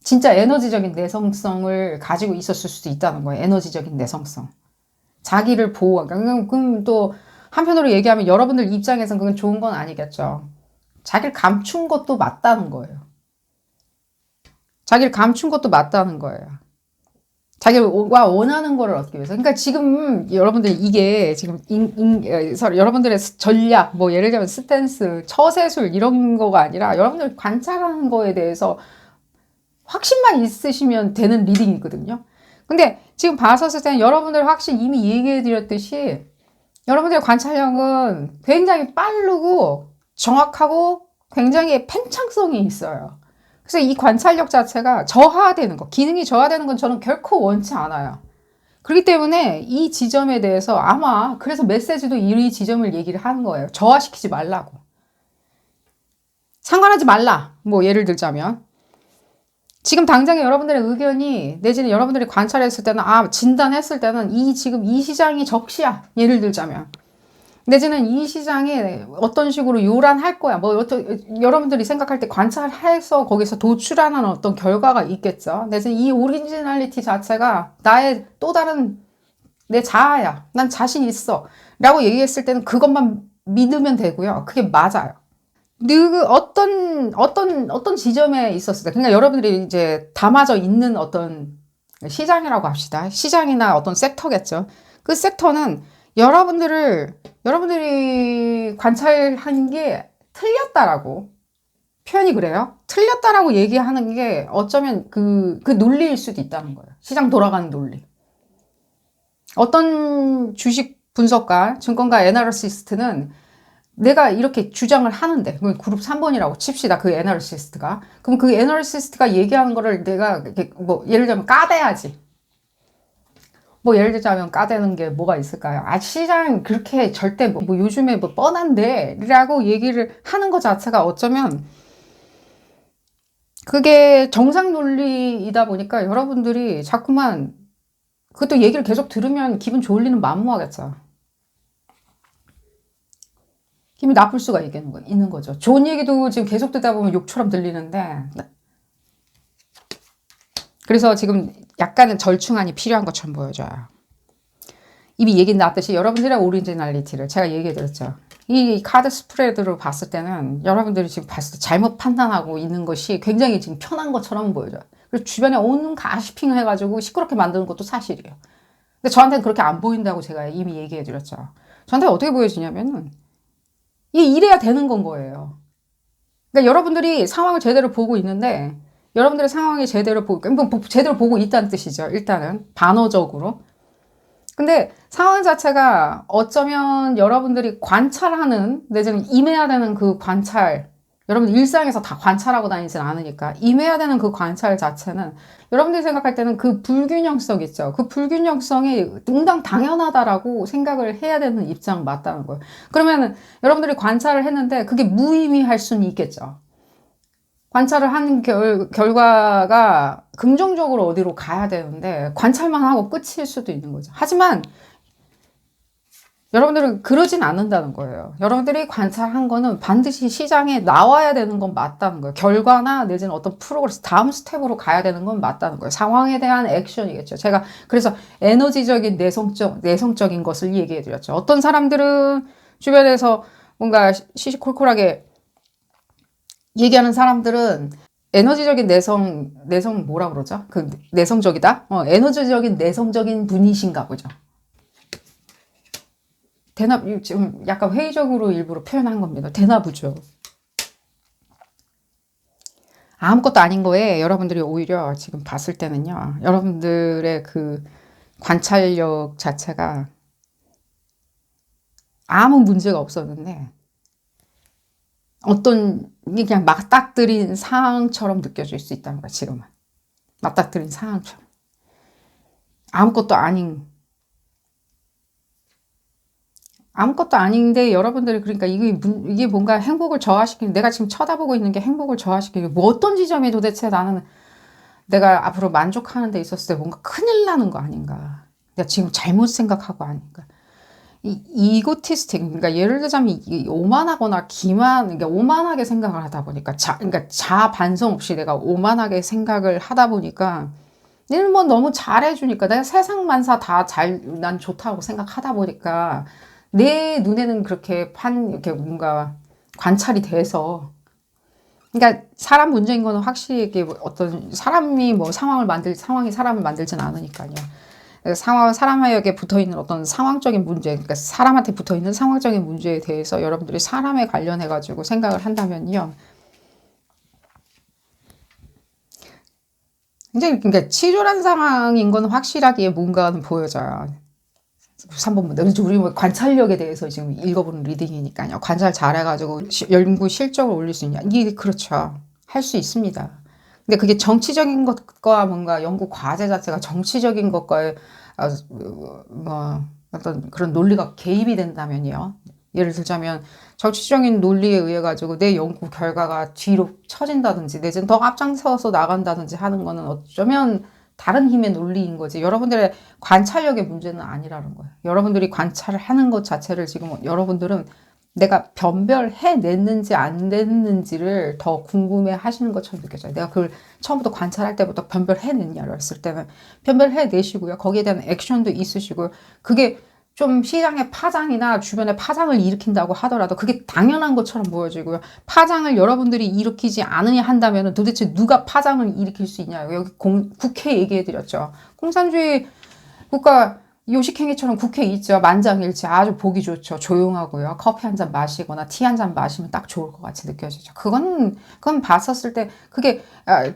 진짜 에너지적인 내성성을 가지고 있었을 수도 있다는 거예요. 에너지적인 내성성. 자기를 보호하고 그럼 또 한편으로 얘기하면 여러분들 입장에서는 그건 좋은 건 아니겠죠. 자기를 감춘 것도 맞다는 거예요. 자기를 감춘 것도 맞다는 거예요. 자기가 원하는 거를 얻기 위해서. 그러니까 지금 여러분들 이게 지금 여러분들의 전략, 뭐 예를 들면 스탠스, 처세술 이런 거가 아니라 여러분들 관찰하는 거에 대해서 확신만 있으시면 되는 리딩이거든요. 근데 지금 봤었을 때는 여러분들 확실히 이미 얘기해 드렸듯이 여러분들의 관찰력은 굉장히 빠르고 정확하고 굉장히 팽창성이 있어요. 그래서 이 관찰력 자체가 저하되는 거, 기능이 저하되는 건 저는 결코 원치 않아요. 그렇기 때문에 이 지점에 대해서 아마 그래서 메시지도 이 지점을 얘기를 하는 거예요. 저하시키지 말라고. 상관하지 말라. 뭐 예를 들자면 지금 당장에 여러분들의 의견이 내지는 여러분들이 관찰했을 때는 진단했을 때는 지금 이 시장이 적시야. 예를 들자면 내지는 이 시장에 어떤 식으로 요란할 거야. 여러분들이 생각할 때 관찰해서 거기서 도출하는 어떤 결과가 있겠죠. 내지는 이 오리지널리티 자체가 나의 또 다른 내 자아야. 난 자신 있어. 라고 얘기했을 때는 그것만 믿으면 되고요. 그게 맞아요. 어떤 지점에 있었을 때, 그러니까 여러분들이 이제 담아져 있는 어떤 시장이라고 합시다. 시장이나 어떤 섹터겠죠. 그 섹터는 여러분들이 관찰한 게 틀렸다라고 표현이 그래요. 틀렸다라고 얘기하는 게 어쩌면 그 논리일 수도 있다는 거예요. 시장 돌아가는 논리. 어떤 주식 분석가, 증권가 애널리스트는 내가 이렇게 주장을 하는데, 그룹 3번이라고 칩시다. 그 애널리스트가. 그럼 그 애널리스트가 얘기하는 거를 내가 이렇게 뭐 예를 들면 까대야지. 뭐 예를 들자면 까대는 게 뭐가 있을까요? 아, 시장 그렇게 절대 뭐 요즘에 뭐 뻔한데 라고 얘기를 하는 것 자체가 어쩌면 그게 정상 논리이다 보니까 여러분들이 자꾸만 그것도 얘기를 계속 들으면 기분 좋을 리는 만무하겠죠. 기분이 나쁠 수가 있는 거죠. 좋은 얘기도 지금 계속 듣다 보면 욕처럼 들리는데 그래서 지금 약간은 절충안이 필요한 것처럼 보여져요. 이미 얘기 나왔듯이 여러분들의 오리지널리티를 제가 얘기해 드렸죠. 이 카드 스프레드로 봤을 때는 여러분들이 지금 봤을 때 잘못 판단하고 있는 것이 굉장히 지금 편한 것처럼 보여져요. 그리고 주변에 온갖 가시핑 해가지고 시끄럽게 만드는 것도 사실이에요. 근데 저한테는 그렇게 안 보인다고 제가 이미 얘기해 드렸죠. 저한테 어떻게 보여지냐면은 이래야 되는 건 거예요. 그러니까 여러분들이 상황을 제대로 보고 있는데 여러분들의 상황이 제대로 보고 있다는 뜻이죠. 일단은 반어적으로. 근데 상황 자체가 어쩌면 여러분들이 관찰하는 내지는 임해야 되는 그 관찰, 여러분들 일상에서 다 관찰하고 다니진 않으니까 임해야 되는 그 관찰 자체는 여러분들이 생각할 때는 그 불균형성 있죠. 그 불균형성이 응당 당연하다라고 생각을 해야 되는 입장 맞다는 거예요. 그러면 여러분들이 관찰을 했는데 그게 무의미할 수는 있겠죠. 관찰을 하는 결과가 긍정적으로 어디로 가야 되는데 관찰만 하고 끝일 수도 있는 거죠. 하지만 여러분들은 그러진 않는다는 거예요. 여러분들이 관찰한 거는 반드시 시장에 나와야 되는 건 맞다는 거예요. 결과나 내지는 어떤 프로그레스, 다음 스텝으로 가야 되는 건 맞다는 거예요. 상황에 대한 액션이겠죠. 제가 그래서 에너지적인 내성적인 것을 얘기해 드렸죠. 어떤 사람들은 주변에서 뭔가 시시콜콜하게 얘기하는 사람들은 에너지적인 내성 뭐라 그러죠? 그 내성적이다? 에너지적인 내성적인 분이신가 보죠. 지금 약간 회의적으로 일부러 표현한 겁니다. 대나부죠. 아무것도 아닌 거에 여러분들이 오히려 지금 봤을 때는요. 여러분들의 그 관찰력 자체가 아무 문제가 없었는데 어떤 그냥 맞닥뜨린 상황처럼 느껴질 수 있다는 거야, 지금은. 맞닥뜨린 상황처럼. 아무것도 아닌데 여러분들이 그러니까 이게 뭔가 행복을 저하시키는, 내가 지금 쳐다보고 있는 게 행복을 저하시키는, 뭐 어떤 지점이 도대체 나는 내가 앞으로 만족하는 데 있었을 때 뭔가 큰일 나는 거 아닌가. 내가 지금 잘못 생각하고 아닌가. 이고티스틱, 그러니까 예를 들자면 오만하거나 그러니까 오만하게 생각을 하다 보니까 그러니까 반성 없이 내가 오만하게 생각을 하다 보니까 얘는 뭐 너무 잘해주니까 내가 세상 만사 난 좋다고 생각하다 보니까 내 눈에는 이렇게 뭔가 관찰이 돼서 그러니까 사람 문제인 거는 확실히 이게 어떤 사람이 상황이 사람을 만들진 않으니까요. 사람에게 붙어있는 어떤 상황적인 문제, 그러니까 사람한테 붙어있는 상황적인 문제에 대해서 여러분들이 사람에 관련해가지고 생각을 한다면요. 굉장히, 그러니까 치졸한 상황인 건 확실하게 뭔가는 보여져요. 3번 문제. 우리 관찰력에 대해서 지금 읽어보는 리딩이니까요. 관찰 잘해가지고 연구 실적을 올릴 수 있냐. 이게 그렇죠. 할 수 있습니다. 근데 그게 정치적인 것과 뭔가 연구 과제 자체가 정치적인 것과 뭐 어떤 그런 논리가 개입이 된다면요. 예를 들자면 정치적인 논리에 의해 가지고 내 연구 결과가 뒤로 처진다든지 내지는 더 앞장서서 나간다든지 하는 거는 어쩌면 다른 힘의 논리인 거지. 여러분들의 관찰력의 문제는 아니라는 거예요. 여러분들이 관찰을 하는 것 자체를 지금 여러분들은 내가 변별해냈는지 안 됐는지를 더 궁금해 하시는 것처럼 느껴져요. 내가 그걸 처음부터 관찰할 때부터 변별해냈냐를 했을 때는 변별해내시고요. 거기에 대한 액션도 있으시고요. 그게 좀 시장의 파장이나 주변에 파장을 일으킨다고 하더라도 그게 당연한 것처럼 보여지고요. 파장을 여러분들이 일으키지 않으냐 한다면 도대체 누가 파장을 일으킬 수 있냐. 여기 국회 얘기해드렸죠. 공산주의 국가 요식행위처럼 국회 있죠. 만장일치 아주 보기 좋죠. 조용하고요. 커피 한 잔 마시거나 티 한 잔 마시면 딱 좋을 것 같이 느껴지죠. 그건 봤었을 때 그게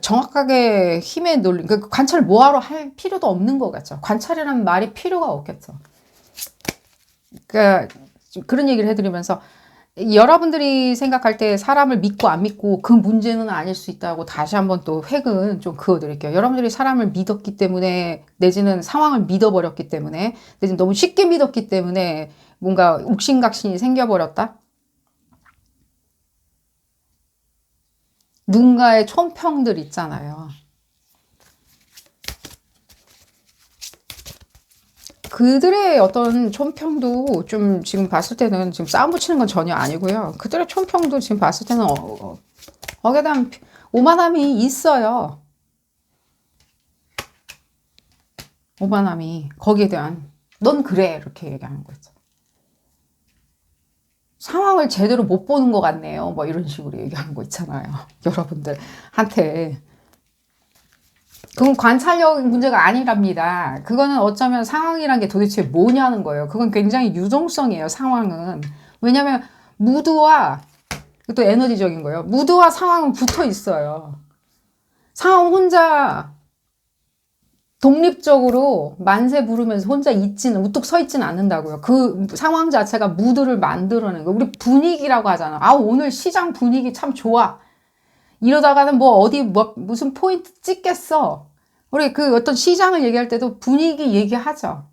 정확하게 힘에 놀린, 그 관찰을 뭐하러 할 필요도 없는 것 같죠. 관찰이라는 말이 필요가 없겠죠. 그러니까 그런 얘기를 해드리면서 여러분들이 생각할 때 사람을 믿고 안 믿고 그 문제는 아닐 수 있다고 다시 한번 또 획은 좀 그어드릴게요. 여러분들이 사람을 믿었기 때문에 내지는 상황을 믿어버렸기 때문에 내지는 너무 쉽게 믿었기 때문에 뭔가 옥신각신이 생겨버렸다? 누군가의 촌평들 있잖아요. 그들의 어떤 촌평도 좀 지금 봤을 때는 지금 싸움 붙이는 건 전혀 아니고요. 그들의 촌평도 지금 봤을 때는 대한 오만함이 있어요. 오만함이 거기에 대한 넌 그래 이렇게 얘기하는 거죠. 상황을 제대로 못 보는 것 같네요. 뭐 이런 식으로 얘기하는 거 있잖아요. 여러분들한테. 그건 관찰력 문제가 아니랍니다. 그거는 어쩌면 상황이란 게 도대체 뭐냐는 거예요. 그건 굉장히 유동성이에요, 상황은. 왜냐면 무드와 또 에너지적인 거예요. 무드와 상황은 붙어 있어요. 상황 혼자 독립적으로 만세 부르면서 혼자 우뚝 서 있지는 않는다고요. 그 상황 자체가 무드를 만들어내는 거예요. 우리 분위기라고 하잖아. 오늘 시장 분위기 참 좋아. 이러다가는 무슨 포인트 찍겠어. 우리 그 어떤 시장을 얘기할 때도 분위기 얘기하죠.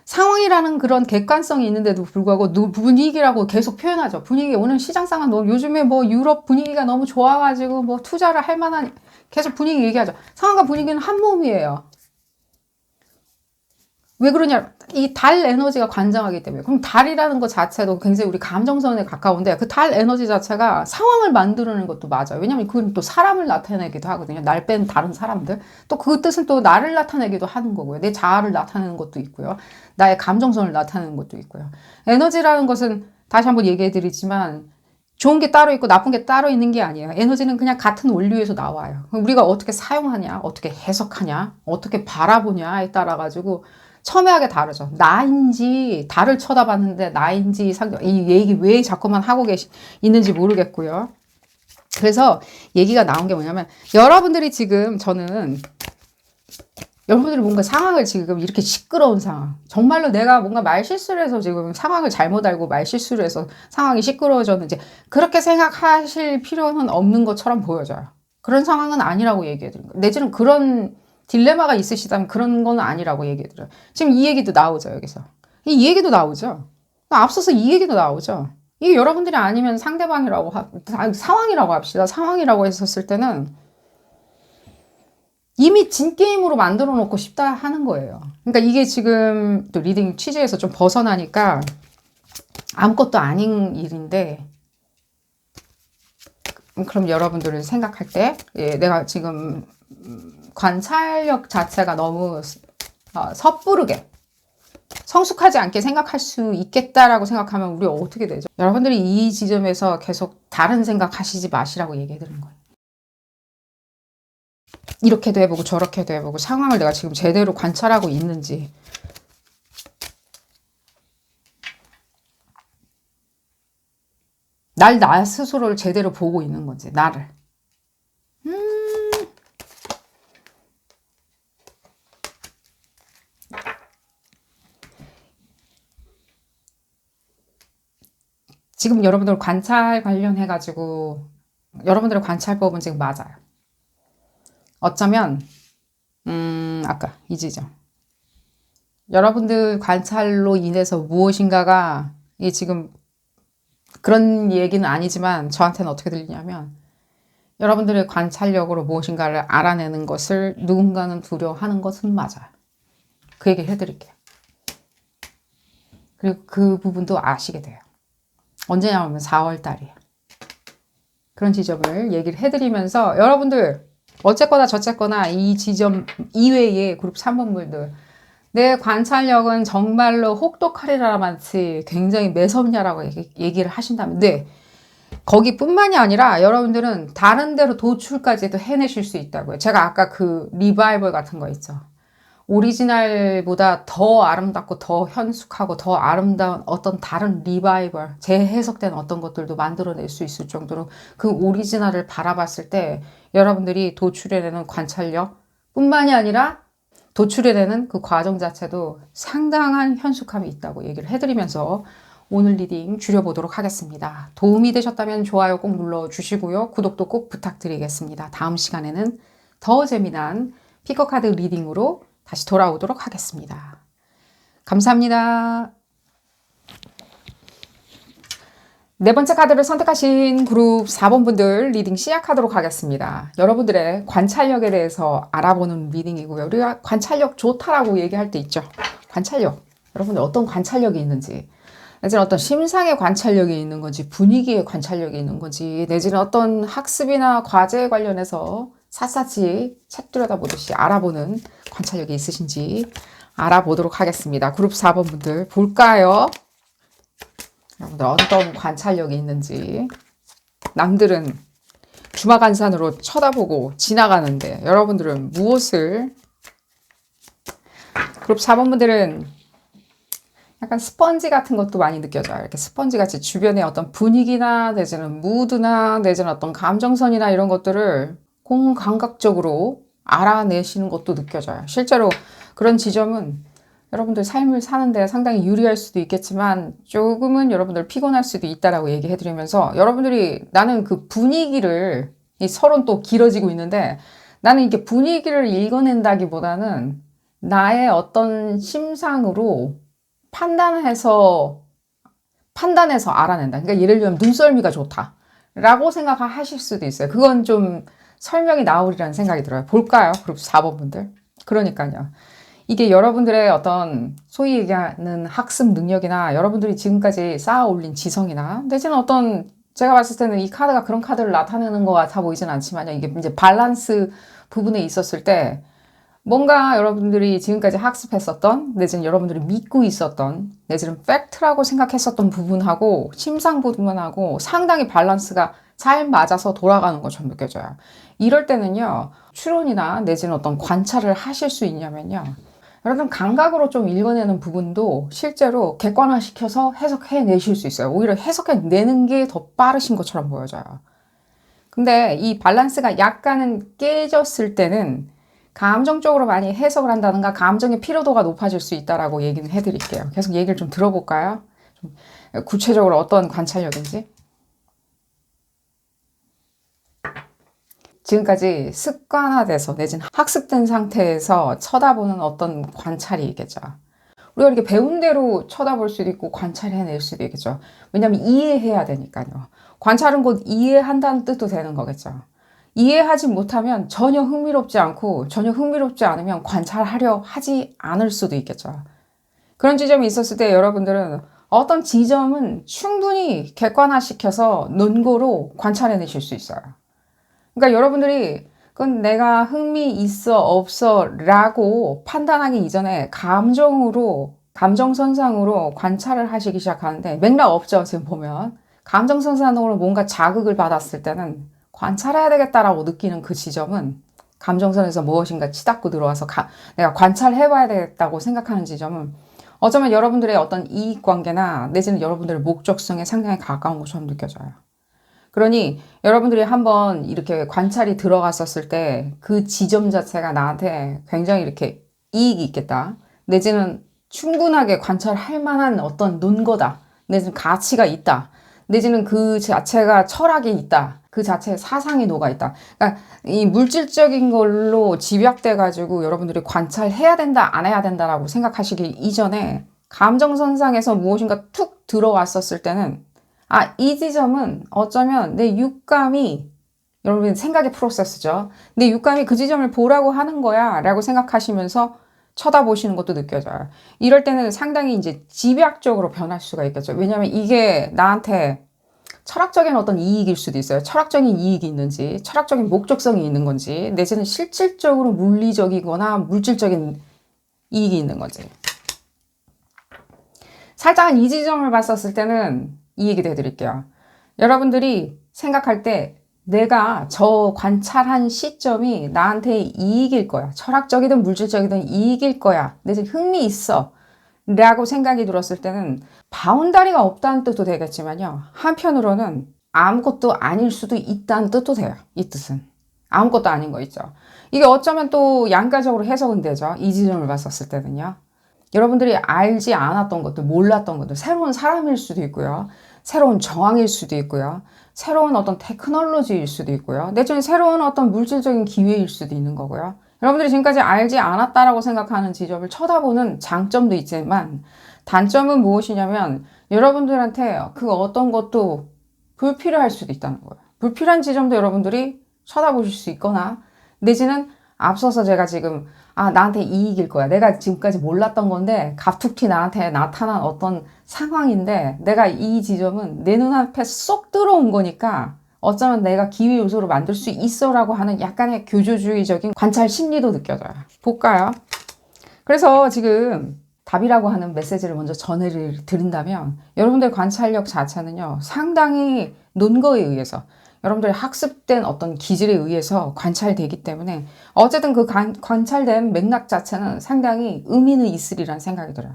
상황이라는 그런 객관성이 있는데도 불구하고 분위기라고 계속 표현하죠. 분위기, 오늘 시장 상황 요즘에 유럽 분위기가 너무 좋아가지고 투자를 할 만한, 계속 분위기 얘기하죠. 상황과 분위기는 한 몸이에요. 왜 그러냐? 이 달 에너지가 관장하기 때문에. 그럼 달이라는 것 자체도 굉장히 우리 감정선에 가까운데 그 달 에너지 자체가 상황을 만들어내는 것도 맞아요. 왜냐면 그건 또 사람을 나타내기도 하거든요. 날 뺀 다른 사람들. 또 그 뜻은 또 나를 나타내기도 하는 거고요. 내 자아를 나타내는 것도 있고요. 나의 감정선을 나타내는 것도 있고요. 에너지라는 것은 다시 한번 얘기해 드리지만 좋은 게 따로 있고 나쁜 게 따로 있는 게 아니에요. 에너지는 그냥 같은 원리에서 나와요. 우리가 어떻게 사용하냐, 어떻게 해석하냐, 어떻게 바라보냐에 따라 가지고 첨예하게 다르죠. 나인지 달을 쳐다봤는데 나인지 이 얘기 왜 자꾸만 하고 있는지 모르겠고요. 그래서 얘기가 나온 게 뭐냐면 여러분들이 지금 여러분들이 뭔가 상황을 지금 이렇게 시끄러운 상황, 정말로 내가 뭔가 말실수를 해서 지금 상황을 잘못 알고 말실수를 해서 상황이 시끄러워졌는지 그렇게 생각하실 필요는 없는 것처럼 보여져요. 그런 상황은 아니라고 얘기해드린 거예요. 내지는 그런 딜레마가 있으시다면 그런 건 아니라고 얘기해드려요. 지금 이 얘기도 나오죠, 여기서. 이 얘기도 나오죠. 앞서서 이 얘기도 나오죠. 이게 여러분들이 아니면 상황이라고 합시다. 상황이라고 했었을 때는 이미 진게임으로 만들어 놓고 싶다 하는 거예요. 그러니까 이게 지금 또 리딩 취지에서 좀 벗어나니까 아무것도 아닌 일인데, 그럼 여러분들을 생각할 때, 내가 지금 관찰력 자체가 너무 섣부르게 성숙하지 않게 생각할 수 있겠다라고 생각하면 우리 어떻게 되죠? 여러분들이 이 지점에서 계속 다른 생각 하시지 마시라고 얘기해 드리는 거예요. 이렇게도 해보고 저렇게도 해보고 상황을 내가 지금 제대로 관찰하고 있는지, 나 스스로를 제대로 보고 있는 건지, 나를. 지금 여러분들 관찰 관련해가지고 여러분들의 관찰법은 지금 맞아요. 어쩌면 아까 이 지점, 여러분들 관찰로 인해서 무엇인가가, 이 지금 그런 얘기는 아니지만 저한테는 어떻게 들리냐면 여러분들의 관찰력으로 무엇인가를 알아내는 것을 누군가는 두려워하는 것은 맞아요. 그 얘기 해드릴게요. 그리고 그 부분도 아시게 돼요. 언제냐면 4월 달이에요. 그런 지점을 얘기를 해드리면서 여러분들 어쨌거나 저쨌거나 이 지점 이외의 그룹 3번분들, 내 관찰력은 정말로 혹독하리라 마치 굉장히 매섭냐라고 얘기를 하신다면, 네, 거기뿐만이 아니라 여러분들은 다른 데로 도출까지도 해내실 수 있다고요. 제가 아까 그 리바이벌 같은 거 있죠. 오리지널보다 더 아름답고 더 현숙하고 더 아름다운 어떤 다른 리바이벌, 재해석된 어떤 것들도 만들어낼 수 있을 정도로 그 오리지널을 바라봤을 때 여러분들이 도출해내는 관찰력 뿐만이 아니라 도출해내는 그 과정 자체도 상당한 현숙함이 있다고 얘기를 해드리면서 오늘 리딩 줄여보도록 하겠습니다. 도움이 되셨다면 좋아요 꼭 눌러주시고요. 구독도 꼭 부탁드리겠습니다. 다음 시간에는 더 재미난 피커카드 리딩으로 다시 돌아오도록 하겠습니다. 감사합니다. 네 번째 카드를 선택하신 그룹 4번 분들 리딩 시작하도록 하겠습니다. 여러분들의 관찰력에 대해서 알아보는 리딩이고요. 우리가 관찰력 좋다라고 얘기할 때 있죠. 관찰력. 여러분들 어떤 관찰력이 있는지, 내지는 어떤 심상의 관찰력이 있는 건지, 분위기의 관찰력이 있는 건지, 내지는 어떤 학습이나 과제에 관련해서 샅샅이 책 들여다보듯이 알아보는 관찰력이 있으신지 알아보도록 하겠습니다. 그룹 4번 분들 볼까요? 여러분들 어떤 관찰력이 있는지. 남들은 주마간산으로 쳐다보고 지나가는데 여러분들은 무엇을, 그룹 4번 분들은 약간 스펀지 같은 것도 많이 느껴져요. 이렇게 스펀지 같이 주변의 어떤 분위기나 내지는 무드나 내지는 어떤 감정선이나 이런 것들을 공감각적으로 알아내시는 것도 느껴져요. 실제로 그런 지점은 여러분들 삶을 사는데 상당히 유리할 수도 있겠지만 조금은 여러분들 피곤할 수도 있다라고 얘기해드리면서, 여러분들이 나는 그 분위기를, 이 서론 또 길어지고 있는데, 나는 이게 분위기를 읽어낸다기보다는 나의 어떤 심상으로 판단해서 알아낸다. 그러니까 예를 들면 눈썰미가 좋다 라고 생각하실 수도 있어요. 그건 좀 설명이 나오리라는 생각이 들어요. 볼까요? 그룹 4번 분들. 그러니까요. 이게 여러분들의 어떤 소위 얘기하는 학습 능력이나 여러분들이 지금까지 쌓아 올린 지성이나 내지는 어떤, 제가 봤을 때는 이 카드가 그런 카드를 나타내는 것 같아 보이진 않지만 이게 이제 밸런스 부분에 있었을 때 뭔가 여러분들이 지금까지 학습했었던 내지는 여러분들이 믿고 있었던 내지는 팩트라고 생각했었던 부분하고 심상 부분하고 상당히 밸런스가 잘 맞아서 돌아가는 것처럼 느껴져요. 이럴 때는요, 추론이나 내지는 어떤 관찰을 하실 수 있냐면요, 여러분 감각으로 좀 읽어내는 부분도 실제로 객관화시켜서 해석해내실 수 있어요. 오히려 해석해내는 게 더 빠르신 것처럼 보여져요. 근데 이 밸런스가 약간은 깨졌을 때는 감정적으로 많이 해석을 한다든가 감정의 피로도가 높아질 수 있다라고 얘기는 해드릴게요. 계속 얘기를 좀 들어볼까요? 좀 구체적으로 어떤 관찰력인지. 지금까지 습관화돼서 내지는 학습된 상태에서 쳐다보는 어떤 관찰이 있겠죠. 우리가 이렇게 배운 대로 쳐다볼 수도 있고 관찰해낼 수도 있겠죠. 왜냐하면 이해해야 되니까요. 관찰은 곧 이해한다는 뜻도 되는 거겠죠. 이해하지 못하면 전혀 흥미롭지 않고 전혀 흥미롭지 않으면 관찰하려 하지 않을 수도 있겠죠. 그런 지점이 있었을 때 여러분들은 어떤 지점은 충분히 객관화시켜서 논거로 관찰해내실 수 있어요. 그러니까 여러분들이 그건 내가 흥미 있어 없어 라고 판단하기 이전에 감정으로, 감정선상으로 관찰을 하시기 시작하는데 맥락 없죠. 지금 보면 감정선상으로 뭔가 자극을 받았을 때는 관찰해야 되겠다라고 느끼는 그 지점은 감정선에서 무엇인가 치닫고 들어와서 내가 관찰해봐야 되겠다고 생각하는 지점은 어쩌면 여러분들의 어떤 이익관계나 내지는 여러분들의 목적성에 상당히 가까운 것처럼 느껴져요. 그러니 여러분들이 한번 이렇게 관찰이 들어갔었을 때 그 지점 자체가 나한테 굉장히 이렇게 이익이 있겠다. 내지는 충분하게 관찰할 만한 어떤 논거다. 내지는 가치가 있다. 내지는 그 자체가 철학이 있다. 그 자체에 사상이 녹아있다. 그러니까 이 물질적인 걸로 집약돼가지고 여러분들이 관찰해야 된다, 안 해야 된다라고 생각하시기 이전에 감정선상에서 무엇인가 툭 들어왔었을 때는 이 지점은 어쩌면 내 육감이, 여러분 생각의 프로세스죠. 내 육감이 그 지점을 보라고 하는 거야 라고 생각하시면서 쳐다보시는 것도 느껴져요. 이럴 때는 상당히 이제 집약적으로 변할 수가 있겠죠. 왜냐하면 이게 나한테 철학적인 어떤 이익일 수도 있어요. 철학적인 이익이 있는지, 철학적인 목적성이 있는 건지, 내지는 실질적으로 물리적이거나 물질적인 이익이 있는 건지. 살짝은 이 지점을 봤었을 때는 이 얘기도 해드릴게요. 여러분들이 생각할 때 내가 저 관찰한 시점이 나한테 이익일 거야. 철학적이든 물질적이든 이익일 거야. 내 지금 흥미 있어. 라고 생각이 들었을 때는 바운다리가 없다는 뜻도 되겠지만요. 한편으로는 아무것도 아닐 수도 있다는 뜻도 돼요. 이 뜻은. 아무것도 아닌 거 있죠. 이게 어쩌면 또 양가적으로 해석은 되죠. 이 지점을 봤었을 때는요. 여러분들이 알지 않았던 것들, 몰랐던 것들, 새로운 사람일 수도 있고요. 새로운 정황일 수도 있고요. 새로운 어떤 테크놀로지일 수도 있고요. 내지는 새로운 어떤 물질적인 기회일 수도 있는 거고요. 여러분들이 지금까지 알지 않았다라고 생각하는 지점을 쳐다보는 장점도 있지만 단점은 무엇이냐면 여러분들한테 그 어떤 것도 불필요할 수도 있다는 거예요. 불필요한 지점도 여러분들이 쳐다보실 수 있거나 내지는 앞서서 제가 지금 나한테 이익일 거야. 내가 지금까지 몰랐던 건데 갑툭튀 나한테 나타난 어떤 상황인데 내가 이 지점은 내 눈앞에 쏙 들어온 거니까 어쩌면 내가 기회 요소로 만들 수 있어라고 하는 약간의 교조주의적인 관찰 심리도 느껴져요. 볼까요? 그래서 지금 답이라고 하는 메시지를 먼저 전해드린다면 여러분들의 관찰력 자체는요. 상당히 논거에 의해서 여러분들의 학습된 어떤 기질에 의해서 관찰되기 때문에 어쨌든 그 관찰된 맥락 자체는 상당히 의미는 있으리라는 생각이 들어요.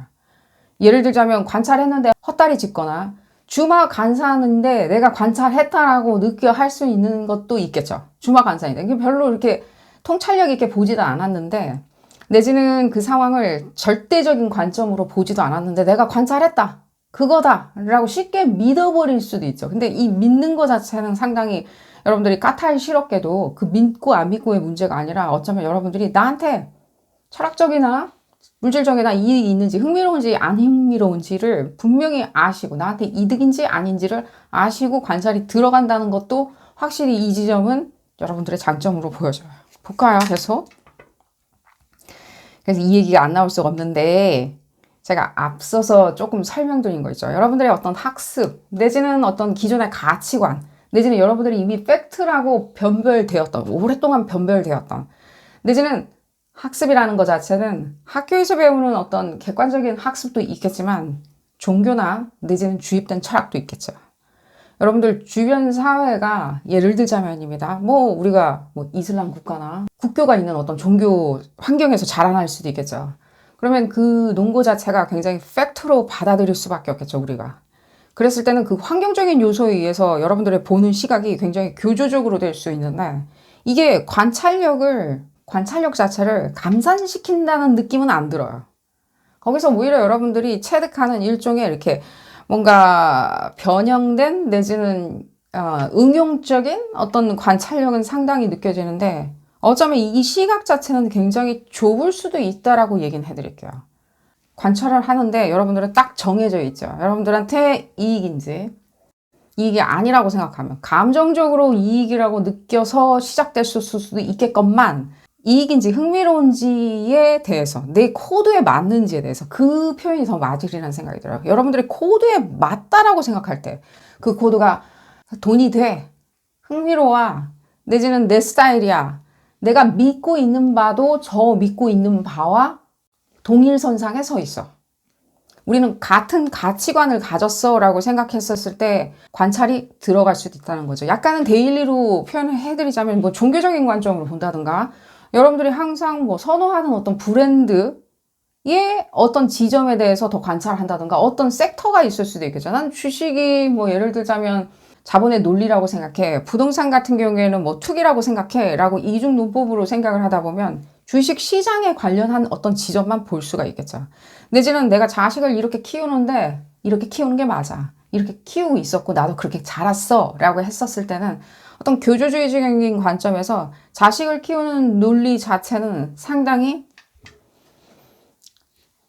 예를 들자면 관찰했는데 헛다리 짚거나 주마 간사하는데 내가 관찰했다라고 느껴 할 수 있는 것도 있겠죠. 주마 간사인데 별로 이렇게 통찰력 있게 보지도 않았는데 내지는 그 상황을 절대적인 관점으로 보지도 않았는데 내가 관찰했다. 그거다 라고 쉽게 믿어버릴 수도 있죠. 근데 이 믿는 것 자체는 상당히 여러분들이 까탈스럽게도 그 믿고 안 믿고의 문제가 아니라 어쩌면 여러분들이 나한테 철학적이나 물질적이나 이익이 있는지 흥미로운지 안 흥미로운지를 분명히 아시고 나한테 이득인지 아닌지를 아시고 관찰이 들어간다는 것도 확실히 이 지점은 여러분들의 장점으로 보여져요. 볼까요? 계속. 그래서 이 얘기가 안 나올 수가 없는데 제가 앞서서 조금 설명드린 거 있죠. 여러분들의 어떤 학습 내지는 어떤 기존의 가치관 내지는 여러분들이 이미 팩트라고 변별되었던 오랫동안 변별되었던 내지는 학습이라는 것 자체는 학교에서 배우는 어떤 객관적인 학습도 있겠지만 종교나 내지는 주입된 철학도 있겠죠. 여러분들 주변 사회가 예를 들자면입니다. 우리가 이슬람 국가나 국교가 있는 어떤 종교 환경에서 자라날 수도 있겠죠. 그러면 그 논거 자체가 굉장히 팩트로 받아들일 수밖에 없겠죠, 우리가. 그랬을 때는 그 환경적인 요소에 의해서 여러분들의 보는 시각이 굉장히 교조적으로 될 수 있는데 이게 관찰력 자체를 감산시킨다는 느낌은 안 들어요. 거기서 오히려 여러분들이 체득하는 일종의 이렇게 뭔가 변형된 내지는 응용적인 어떤 관찰력은 상당히 느껴지는데 어쩌면 이 시각 자체는 굉장히 좁을 수도 있다라고 얘기는 해드릴게요. 관찰을 하는데 여러분들은 딱 정해져 있죠. 여러분들한테 이익인지 이익이 아니라고 생각하면 감정적으로 이익이라고 느껴서 시작될 수도 있겠건만 이익인지 흥미로운지에 대해서 내 코드에 맞는지에 대해서 그 표현이 더 맞으리라는 생각이 들어요. 여러분들이 코드에 맞다라고 생각할 때 그 코드가 돈이 돼, 흥미로워, 내지는 내 스타일이야, 내가 믿고 있는 바도 저 믿고 있는 바와 동일선상에 서 있어. 우리는 같은 가치관을 가졌어 라고 생각했었을 때 관찰이 들어갈 수도 있다는 거죠. 약간은 데일리로 표현을 해드리자면 종교적인 관점으로 본다든가 여러분들이 항상 선호하는 어떤 브랜드의 어떤 지점에 대해서 더 관찰한다든가 어떤 섹터가 있을 수도 있겠죠. 난 주식이 예를 들자면 자본의 논리라고 생각해. 부동산 같은 경우에는 투기라고 생각해. 라고 이중 논법으로 생각을 하다 보면 주식 시장에 관련한 어떤 지점만 볼 수가 있겠죠. 내지는 내가 자식을 이렇게 키우는데 이렇게 키우는 게 맞아. 이렇게 키우고 있었고 나도 그렇게 자랐어. 라고 했었을 때는 어떤 교조주의적인 관점에서 자식을 키우는 논리 자체는 상당히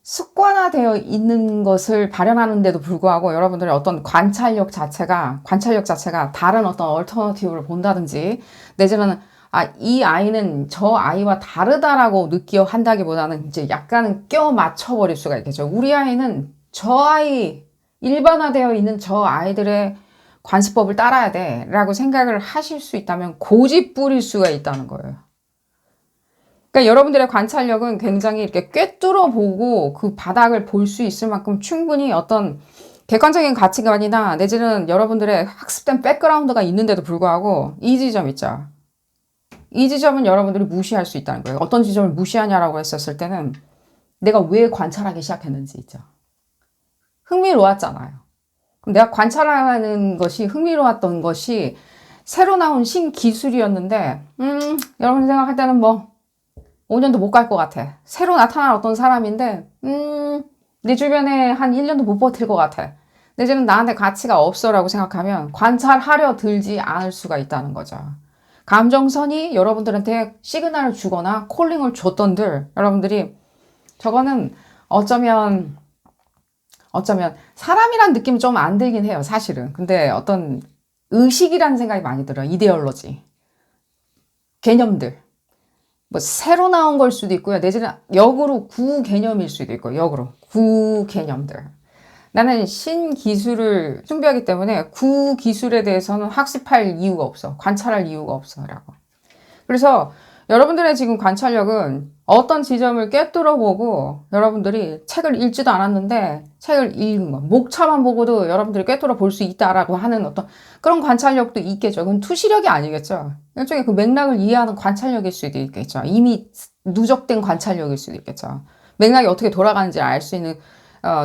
습관화되어 있는 것을 발현하는데도 불구하고 여러분들의 어떤 관찰력 자체가 다른 어떤 얼터너티브를 본다든지 내지는 이 아이는 저 아이와 다르다라고 느껴 한다기보다는 이제 약간은 껴 맞춰버릴 수가 있겠죠. 우리 아이는 저 아이, 일반화되어 있는 저 아이들의 관습법을 따라야 돼 라고 생각을 하실 수 있다면 고집 부릴 수가 있다는 거예요. 그러니까 여러분들의 관찰력은 굉장히 이렇게 꿰뚫어 보고 그 바닥을 볼 수 있을 만큼 충분히 어떤 객관적인 가치관이나 내지는 여러분들의 학습된 백그라운드가 있는데도 불구하고 이 지점 있죠. 이 지점은 여러분들이 무시할 수 있다는 거예요. 어떤 지점을 무시하냐라고 했었을 때는 내가 왜 관찰하기 시작했는지 있죠. 흥미로웠잖아요. 그럼 내가 관찰하는 것이 흥미로웠던 것이 새로 나온 신기술이었는데 여러분이 생각할 때는 뭐 5년도 못 갈 것 같아. 새로 나타난 어떤 사람인데 내 주변에 한 1년도 못 버틸 것 같아. 내지는 나한테 가치가 없어라고 생각하면 관찰하려 들지 않을 수가 있다는 거죠. 감정선이 여러분들한테 시그널을 주거나 콜링을 줬던들 여러분들이 저거는 어쩌면 사람이란 느낌이 좀 안 들긴 해요, 사실은. 근데 어떤 의식이라는 생각이 많이 들어요. 이데올로지. 개념들. 뭐 새로 나온 걸 수도 있고요. 내지는 역으로 구개념일 수도 있고 역으로 구개념들. 나는 신기술을 숭배하기 때문에 구기술에 대해서는 학습할 이유가 없어. 관찰할 이유가 없어 라고. 그래서 여러분들의 지금 관찰력은 어떤 지점을 꿰뚫어보고 여러분들이 책을 읽지도 않았는데 책을 읽은 거, 목차만 보고도 여러분들이 꿰뚫어 볼 수 있다라고 하는 어떤 그런 관찰력도 있겠죠. 그건 투시력이 아니겠죠. 일종의 그 맥락을 이해하는 관찰력일 수도 있겠죠. 이미 누적된 관찰력일 수도 있겠죠. 맥락이 어떻게 돌아가는지 알 수 있는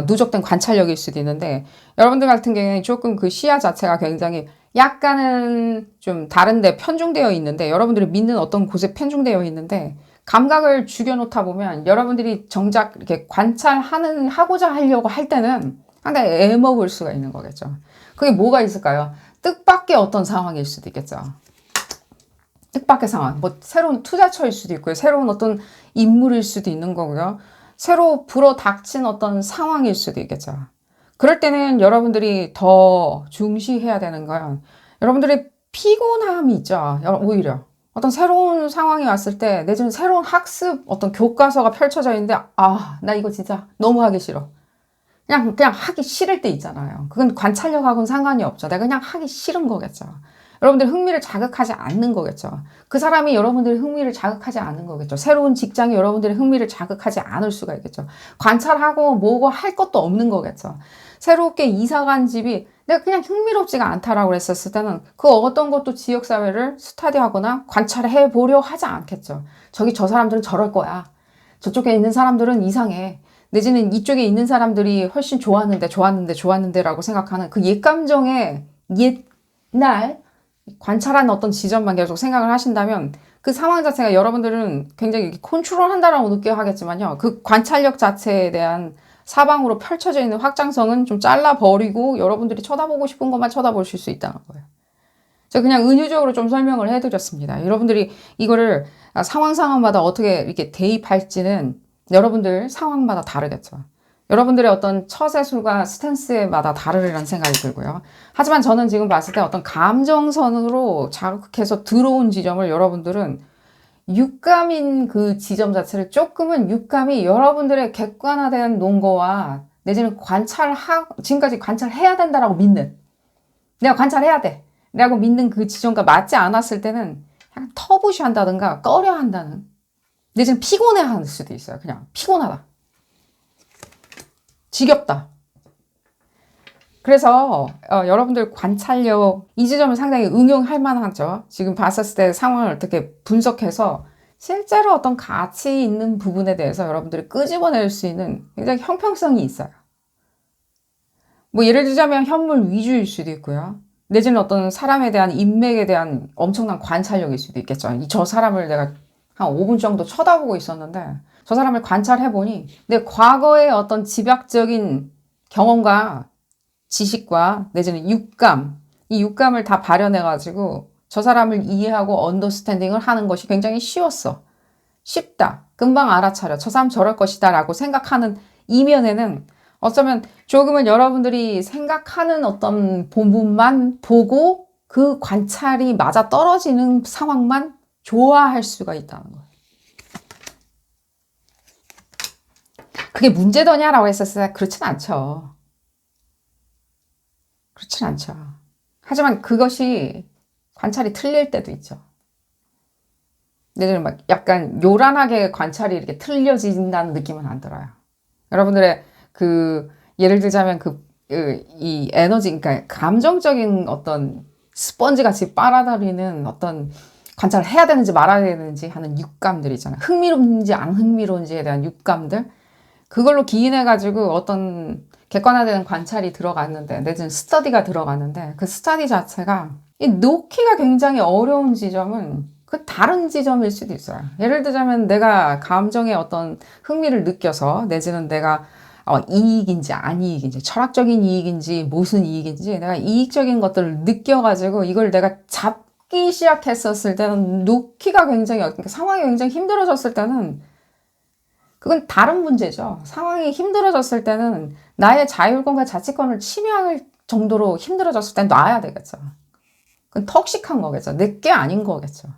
누적된 관찰력일 수도 있는데 여러분들 같은 경우에는 조금 그 시야 자체가 굉장히 약간은 좀 다른데 편중되어 있는데 여러분들이 믿는 어떤 곳에 편중되어 있는데 감각을 죽여놓다 보면 여러분들이 정작 이렇게 하고자 하려고 할 때는 상당히 애먹을 수가 있는 거겠죠. 그게 뭐가 있을까요? 뜻밖의 어떤 상황일 수도 있겠죠. 뜻밖의 상황. 뭐 새로운 투자처일 수도 있고요. 새로운 어떤 인물일 수도 있는 거고요. 새로 불어닥친 어떤 상황일 수도 있겠죠. 그럴 때는 여러분들이 더 중시해야 되는 건 여러분들의 피곤함이 있죠. 오히려 어떤 새로운 상황이 왔을 때 내지는 새로운 학습 어떤 교과서가 펼쳐져 있는데 나 이거 진짜 너무 하기 싫어. 그냥 하기 싫을 때 있잖아요. 그건 관찰력하고는 상관이 없죠. 내가 그냥 하기 싫은 거겠죠. 여러분들 흥미를 자극하지 않는 거겠죠. 그 사람이 여러분들의 흥미를 자극하지 않는 거겠죠. 새로운 직장이 여러분들의 흥미를 자극하지 않을 수가 있겠죠. 관찰하고 뭐고 할 것도 없는 거겠죠. 새롭게 이사 간 집이 내가 그냥 흥미롭지가 않다라고 했었을 때는 그 어떤 것도 지역사회를 스터디하거나 관찰해 보려 하지 않겠죠. 저 사람들은 저럴 거야. 저쪽에 있는 사람들은 이상해. 내지는 이쪽에 있는 사람들이 훨씬 좋았는데 라고 생각하는 그 옛감정의 옛날 관찰한 어떤 지점만 계속 생각을 하신다면 그 상황 자체가 여러분들은 굉장히 컨트롤 한다라고 느껴야 하겠지만요. 그 관찰력 자체에 대한 사방으로 펼쳐져 있는 확장성은 좀 잘라버리고 여러분들이 쳐다보고 싶은 것만 쳐다보실 수 있다는 거예요. 제가 그냥 은유적으로 좀 설명을 해드렸습니다. 여러분들이 이거를 상황마다 어떻게 이렇게 대입할지는 여러분들 상황마다 다르겠죠. 여러분들의 어떤 처세술과 스탠스마다 다르리라는 생각이 들고요. 하지만 저는 지금 봤을 때 어떤 감정선으로 자극해서 들어온 지점을 여러분들은 육감인 그 지점 자체를 조금은 육감이 여러분들의 객관화된 논거와 내지는 지금까지 관찰해야 된다라고 믿는 내가 관찰해야 돼 라고 믿는 그 지점과 맞지 않았을 때는 약간 터부시한다든가 꺼려한다는 내지는 피곤해할 수도 있어요. 그냥 피곤하다. 지겹다. 그래서 여러분들 관찰력 이 지점은 상당히 응용할 만하죠. 지금 봤었을 때 상황을 어떻게 분석해서 실제로 어떤 가치 있는 부분에 대해서 여러분들이 끄집어낼 수 있는 굉장히 형평성이 있어요. 뭐 예를 들자면 현물 위주일 수도 있고요. 내지는 어떤 사람에 대한 인맥에 대한 엄청난 관찰력일 수도 있겠죠. 저 사람을 내가 한 5분 정도 쳐다보고 있었는데 저 사람을 관찰해보니 내 과거의 어떤 집약적인 경험과 지식과 내지는 육감, 이 육감을 다 발현해가지고 저 사람을 이해하고 언더스탠딩을 하는 것이 굉장히 쉬웠어. 쉽다. 금방 알아차려. 저 사람 저럴 것이다 라고 생각하는 이면에는 어쩌면 조금은 여러분들이 생각하는 어떤 부분만 보고 그 관찰이 맞아 떨어지는 상황만 좋아할 수가 있다는 거예요. 그게 문제더냐라고 했었을 때 그렇진 않죠. 그렇진 않죠. 하지만 그것이 관찰이 틀릴 때도 있죠. 예를 막 약간 요란하게 관찰이 이렇게 틀려진다는 느낌은 안 들어요. 여러분들의 예를 들자면 이 에너지, 그러니까 감정적인 어떤 스펀지 같이 빨아들이는 어떤 관찰을 해야 되는지 말아야 되는지 하는 육감들 있잖아요. 흥미로운지 안 흥미로운지에 대한 육감들. 그걸로 기인해가지고 어떤 객관화되는 관찰이 들어갔는데, 내지는 스터디가 들어갔는데, 그 스터디 자체가 이 놓기가 굉장히 어려운 지점은 그 다른 지점일 수도 있어요. 예를 들자면 내가 감정의 어떤 흥미를 느껴서, 내지는 내가 이익인지 안 이익인지, 철학적인 이익인지 무슨 이익인지 내가 이익적인 것들을 느껴가지고 이걸 내가 잡기 시작했었을 때는 놓기가 굉장히, 그러니까 상황이 굉장히 힘들어졌을 때는 그건 다른 문제죠. 상황이 힘들어졌을 때는 나의 자율권과 자치권을 침해할 정도로 힘들어졌을 땐 놔야 되겠죠. 그건 턱식한 거겠죠. 내게 아닌 거겠죠.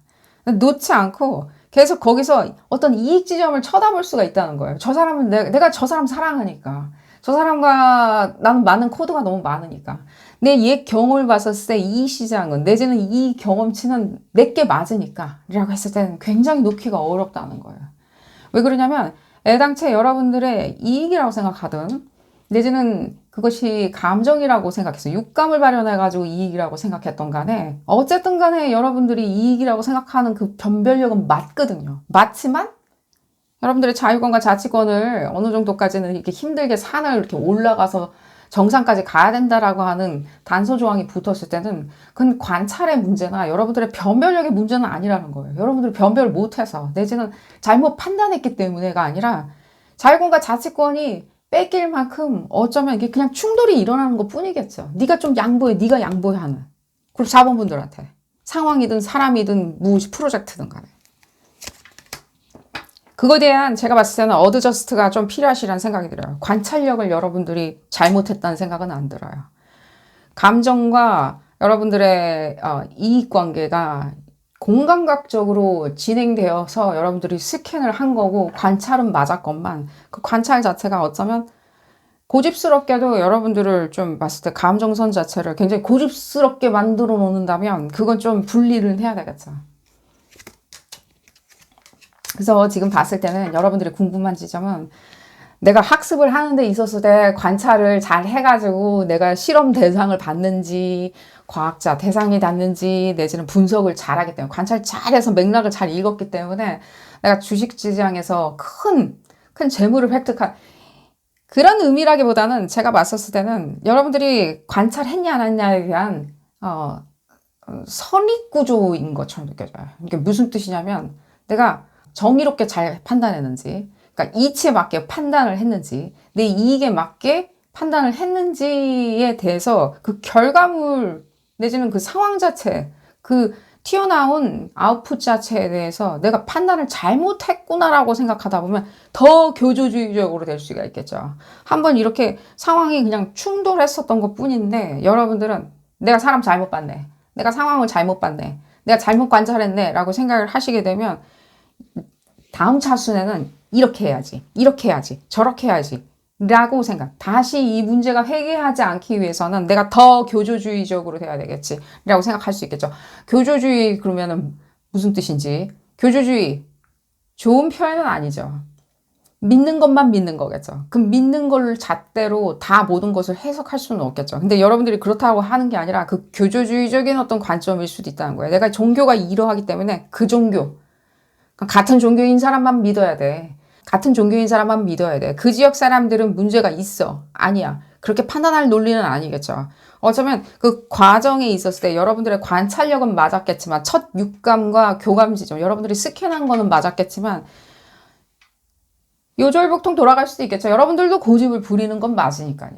놓지 않고 계속 거기서 어떤 이익 지점을 쳐다볼 수가 있다는 거예요. 저 사람은 내가 저 사람 사랑하니까. 저 사람과 나는 많은 코드가 너무 많으니까. 내 옛 경험을 봤었을 때 이 시장은, 내지는 이 경험치는 내게 맞으니까 라고 했을 때는 굉장히 놓기가 어렵다는 거예요. 왜 그러냐면 애당초 여러분들의 이익이라고 생각하든, 내지는 그것이 감정이라고 생각해서 육감을 발현해가지고 이익이라고 생각했던 간에, 어쨌든 간에 여러분들이 이익이라고 생각하는 그 변별력은 맞거든요. 맞지만 여러분들의 자유권과 자치권을 어느 정도까지는 이렇게 힘들게 산을 이렇게 올라가서 정상까지 가야 된다라고 하는 단서 조항이 붙었을 때는 그건 관찰의 문제나 여러분들의 변별력의 문제는 아니라는 거예요. 여러분들이 변별을 못해서, 내지는 잘못 판단했기 때문에가 아니라 자유권과 자치권이 뺏길 만큼 어쩌면 이게 그냥 충돌이 일어나는 것 뿐이겠죠. 네가 좀 양보해, 네가 양보해 하는. 그리고 4번 분들한테 상황이든 사람이든 무엇이 프로젝트든 간에 그거에 대한 제가 봤을 때는 어드저스트가 좀 필요하시라는 생각이 들어요. 관찰력을 여러분들이 잘못했다는 생각은 안 들어요. 감정과 여러분들의 이익관계가 공감각적으로 진행되어서 여러분들이 스캔을 한 거고 관찰은 맞았건만, 그 관찰 자체가 어쩌면 고집스럽게도 여러분들을 좀 봤을 때 감정선 자체를 굉장히 고집스럽게 만들어 놓는다면 그건 좀 분리를 해야 되겠죠. 그래서 지금 봤을 때는 여러분들이 궁금한 지점은, 내가 학습을 하는 데 있었을 때 관찰을 잘 해가지고 내가 실험 대상을 받는지, 과학자 대상이 닿는지, 내지는 분석을 잘하기 때문에, 관찰 잘해서 맥락을 잘 읽었기 때문에 내가 주식시장에서 큰 재물을 획득한 그런 의미라기보다는, 제가 봤었을 때는 여러분들이 관찰했냐 안 했냐에 대한 선입구조인 것처럼 느껴져요. 이게 무슨 뜻이냐면, 내가 정의롭게 잘 판단했는지, 그러니까 이치에 맞게 판단을 했는지, 내 이익에 맞게 판단을 했는지에 대해서 그 결과물 내지는 그 상황 자체, 그 튀어나온 아웃풋 자체에 대해서 내가 판단을 잘못했구나라고 생각하다 보면 더 교조주의적으로 될 수가 있겠죠. 한번 이렇게 상황이 그냥 충돌했었던 것 뿐인데, 여러분들은 내가 사람 잘못 봤네, 내가 상황을 잘못 봤네, 내가 잘못 관찰했네 라고 생각을 하시게 되면, 다음 차순에는 이렇게 해야지, 이렇게 해야지, 저렇게 해야지 라고 생각. 다시 이 문제가 회귀하지 않기 위해서는 내가 더 교조주의적으로 돼야 되겠지 라고 생각할 수 있겠죠. 교조주의 그러면은 무슨 뜻인지, 교조주의 좋은 표현은 아니죠. 믿는 것만 믿는 거겠죠. 그럼 믿는 걸 잣대로 다 모든 것을 해석할 수는 없겠죠. 근데 여러분들이 그렇다고 하는 게 아니라 그 교조주의적인 어떤 관점일 수도 있다는 거예요. 내가 종교가 이러하기 때문에 그 종교, 같은 종교인 사람만 믿어야 돼. 같은 종교인 사람만 믿어야 돼. 그 지역 사람들은 문제가 있어. 아니야. 그렇게 판단할 논리는 아니겠죠. 어쩌면 그 과정에 있었을 때 여러분들의 관찰력은 맞았겠지만, 첫 육감과 교감 지점, 여러분들이 스캔한 거는 맞았겠지만, 요절복통 돌아갈 수도 있겠죠. 여러분들도 고집을 부리는 건 맞으니까요.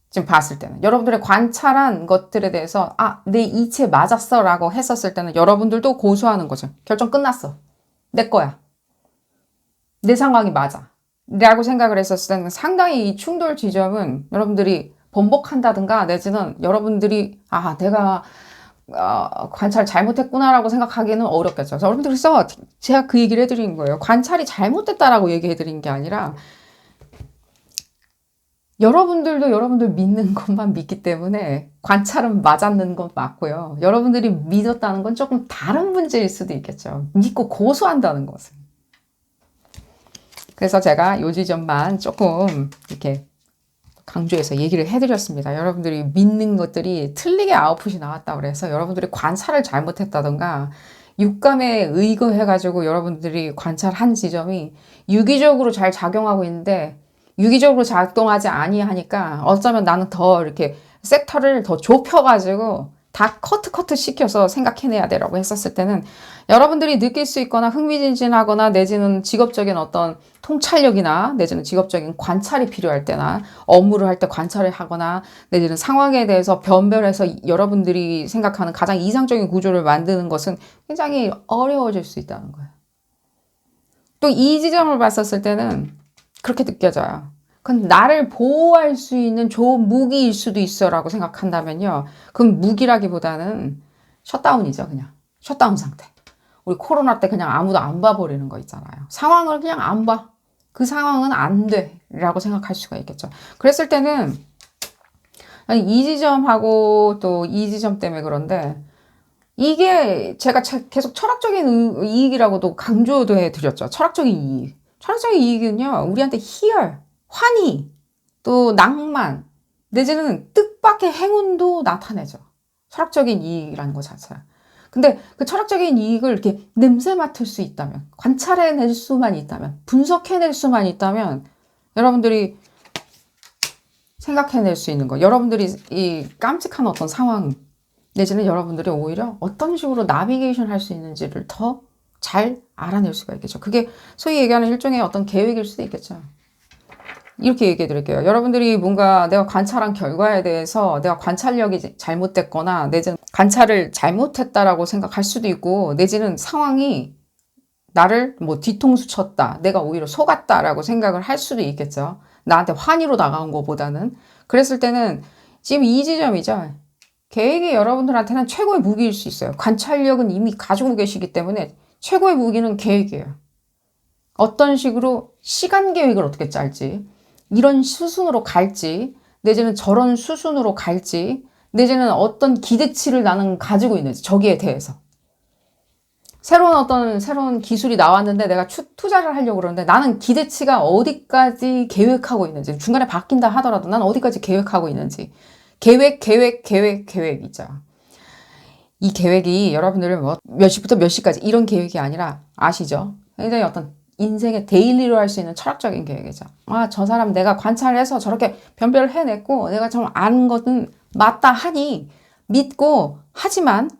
지금 봤을 때는 여러분들의 관찰한 것들에 대해서 내 이치에 맞았어 라고 했었을 때는 여러분들도 고수하는 거죠. 결정 끝났어. 내 거야. 내 상황이 맞아. 라고 생각을 했었을 때는 상당히 이 충돌 지점은 여러분들이 번복한다든가, 내지는 여러분들이 내가 관찰 잘못했구나라고 생각하기는 어렵겠죠. 여러분들, 그래서 제가 그 얘기를 해드린 거예요. 관찰이 잘못됐다라고 얘기해드린 게 아니라, 여러분들도 여러분들 믿는 것만 믿기 때문에 관찰은 맞았는 건 맞고요. 여러분들이 믿었다는 건 조금 다른 문제일 수도 있겠죠. 믿고 고수한다는 것은. 그래서 제가 요 지점만 조금 이렇게 강조해서 얘기를 해드렸습니다. 여러분들이 믿는 것들이 틀리게 아웃풋이 나왔다 그래서 여러분들이 관찰을 잘못했다던가 육감에 의거해가지고 여러분들이 관찰한 지점이 유기적으로 잘 작용하고 있는데 유기적으로 작동하지 아니하니까 어쩌면 나는 더 이렇게 섹터를 더 좁혀가지고 다 커트 시켜서 생각해내야 되라고 했었을 때는 여러분들이 느낄 수 있거나 흥미진진하거나 내지는 직업적인 어떤 통찰력이나 내지는 직업적인 관찰이 필요할 때나 업무를 할 때 관찰을 하거나 내지는 상황에 대해서 변별해서 여러분들이 생각하는 가장 이상적인 구조를 만드는 것은 굉장히 어려워질 수 있다는 거예요. 또 이 지점을 봤었을 때는 그렇게 느껴져요. 그건 나를 보호할 수 있는 좋은 무기일 수도 있어 라고 생각한다면요. 그건 무기라기보다는 셧다운이죠. 그냥 셧다운 상태. 우리 코로나 때 그냥 아무도 안 봐버리는 거 있잖아요. 상황을 그냥 안 봐. 그 상황은 안 돼 라고 생각할 수가 있겠죠. 그랬을 때는 이 지점하고 또 이 지점 때문에 그런데 이게 제가 계속 철학적인 이익이라고도 강조도 해드렸죠. 철학적인 이익. 철학적인 이익은요. 우리한테 희열, 환희, 또 낭만, 내지는 뜻밖의 행운도 나타내죠. 철학적인 이익이라는 것 자체가. 근데 그 철학적인 이익을 이렇게 냄새 맡을 수 있다면, 관찰해낼 수만 있다면, 분석해낼 수만 있다면 여러분들이 생각해낼 수 있는 거. 여러분들이 이 깜찍한 어떤 상황 내지는 여러분들이 오히려 어떤 식으로 나비게이션 할 수 있는지를 더 잘 알아낼 수가 있겠죠. 그게 소위 얘기하는 일종의 어떤 계획일 수도 있겠죠. 이렇게 얘기해 드릴게요. 여러분들이 뭔가 내가 관찰한 결과에 대해서 내가 관찰력이 잘못됐거나 내지는 관찰을 잘못했다라고 생각할 수도 있고 내지는 상황이 나를 뭐 뒤통수 쳤다. 내가 오히려 속았다라고 생각을 할 수도 있겠죠. 나한테 환희로 다가온 것보다는. 그랬을 때는 지금 이 지점이죠. 계획이 여러분들한테는 최고의 무기일 수 있어요. 관찰력은 이미 가지고 계시기 때문에 최고의 무기는 계획이에요. 어떤 식으로 시간 계획을 어떻게 짤지, 이런 수순으로 갈지, 내지는 저런 수순으로 갈지, 내지는 어떤 기대치를 나는 가지고 있는지, 저기에 대해서. 새로운 기술이 나왔는데 내가 투자를 하려고 그러는데 나는 기대치가 어디까지 계획하고 있는지, 중간에 바뀐다 하더라도 난 어디까지 계획하고 있는지. 계획이죠. 이 계획이 여러분들은 몇 시부터 몇 시까지 이런 계획이 아니라 아시죠? 굉장히 어떤 인생의 데일리로 할 수 있는 철학적인 계획이죠. 아, 저 사람 내가 관찰해서 저렇게 변별을 해냈고 내가 좀 아는 것은 맞다 하니 믿고 하지만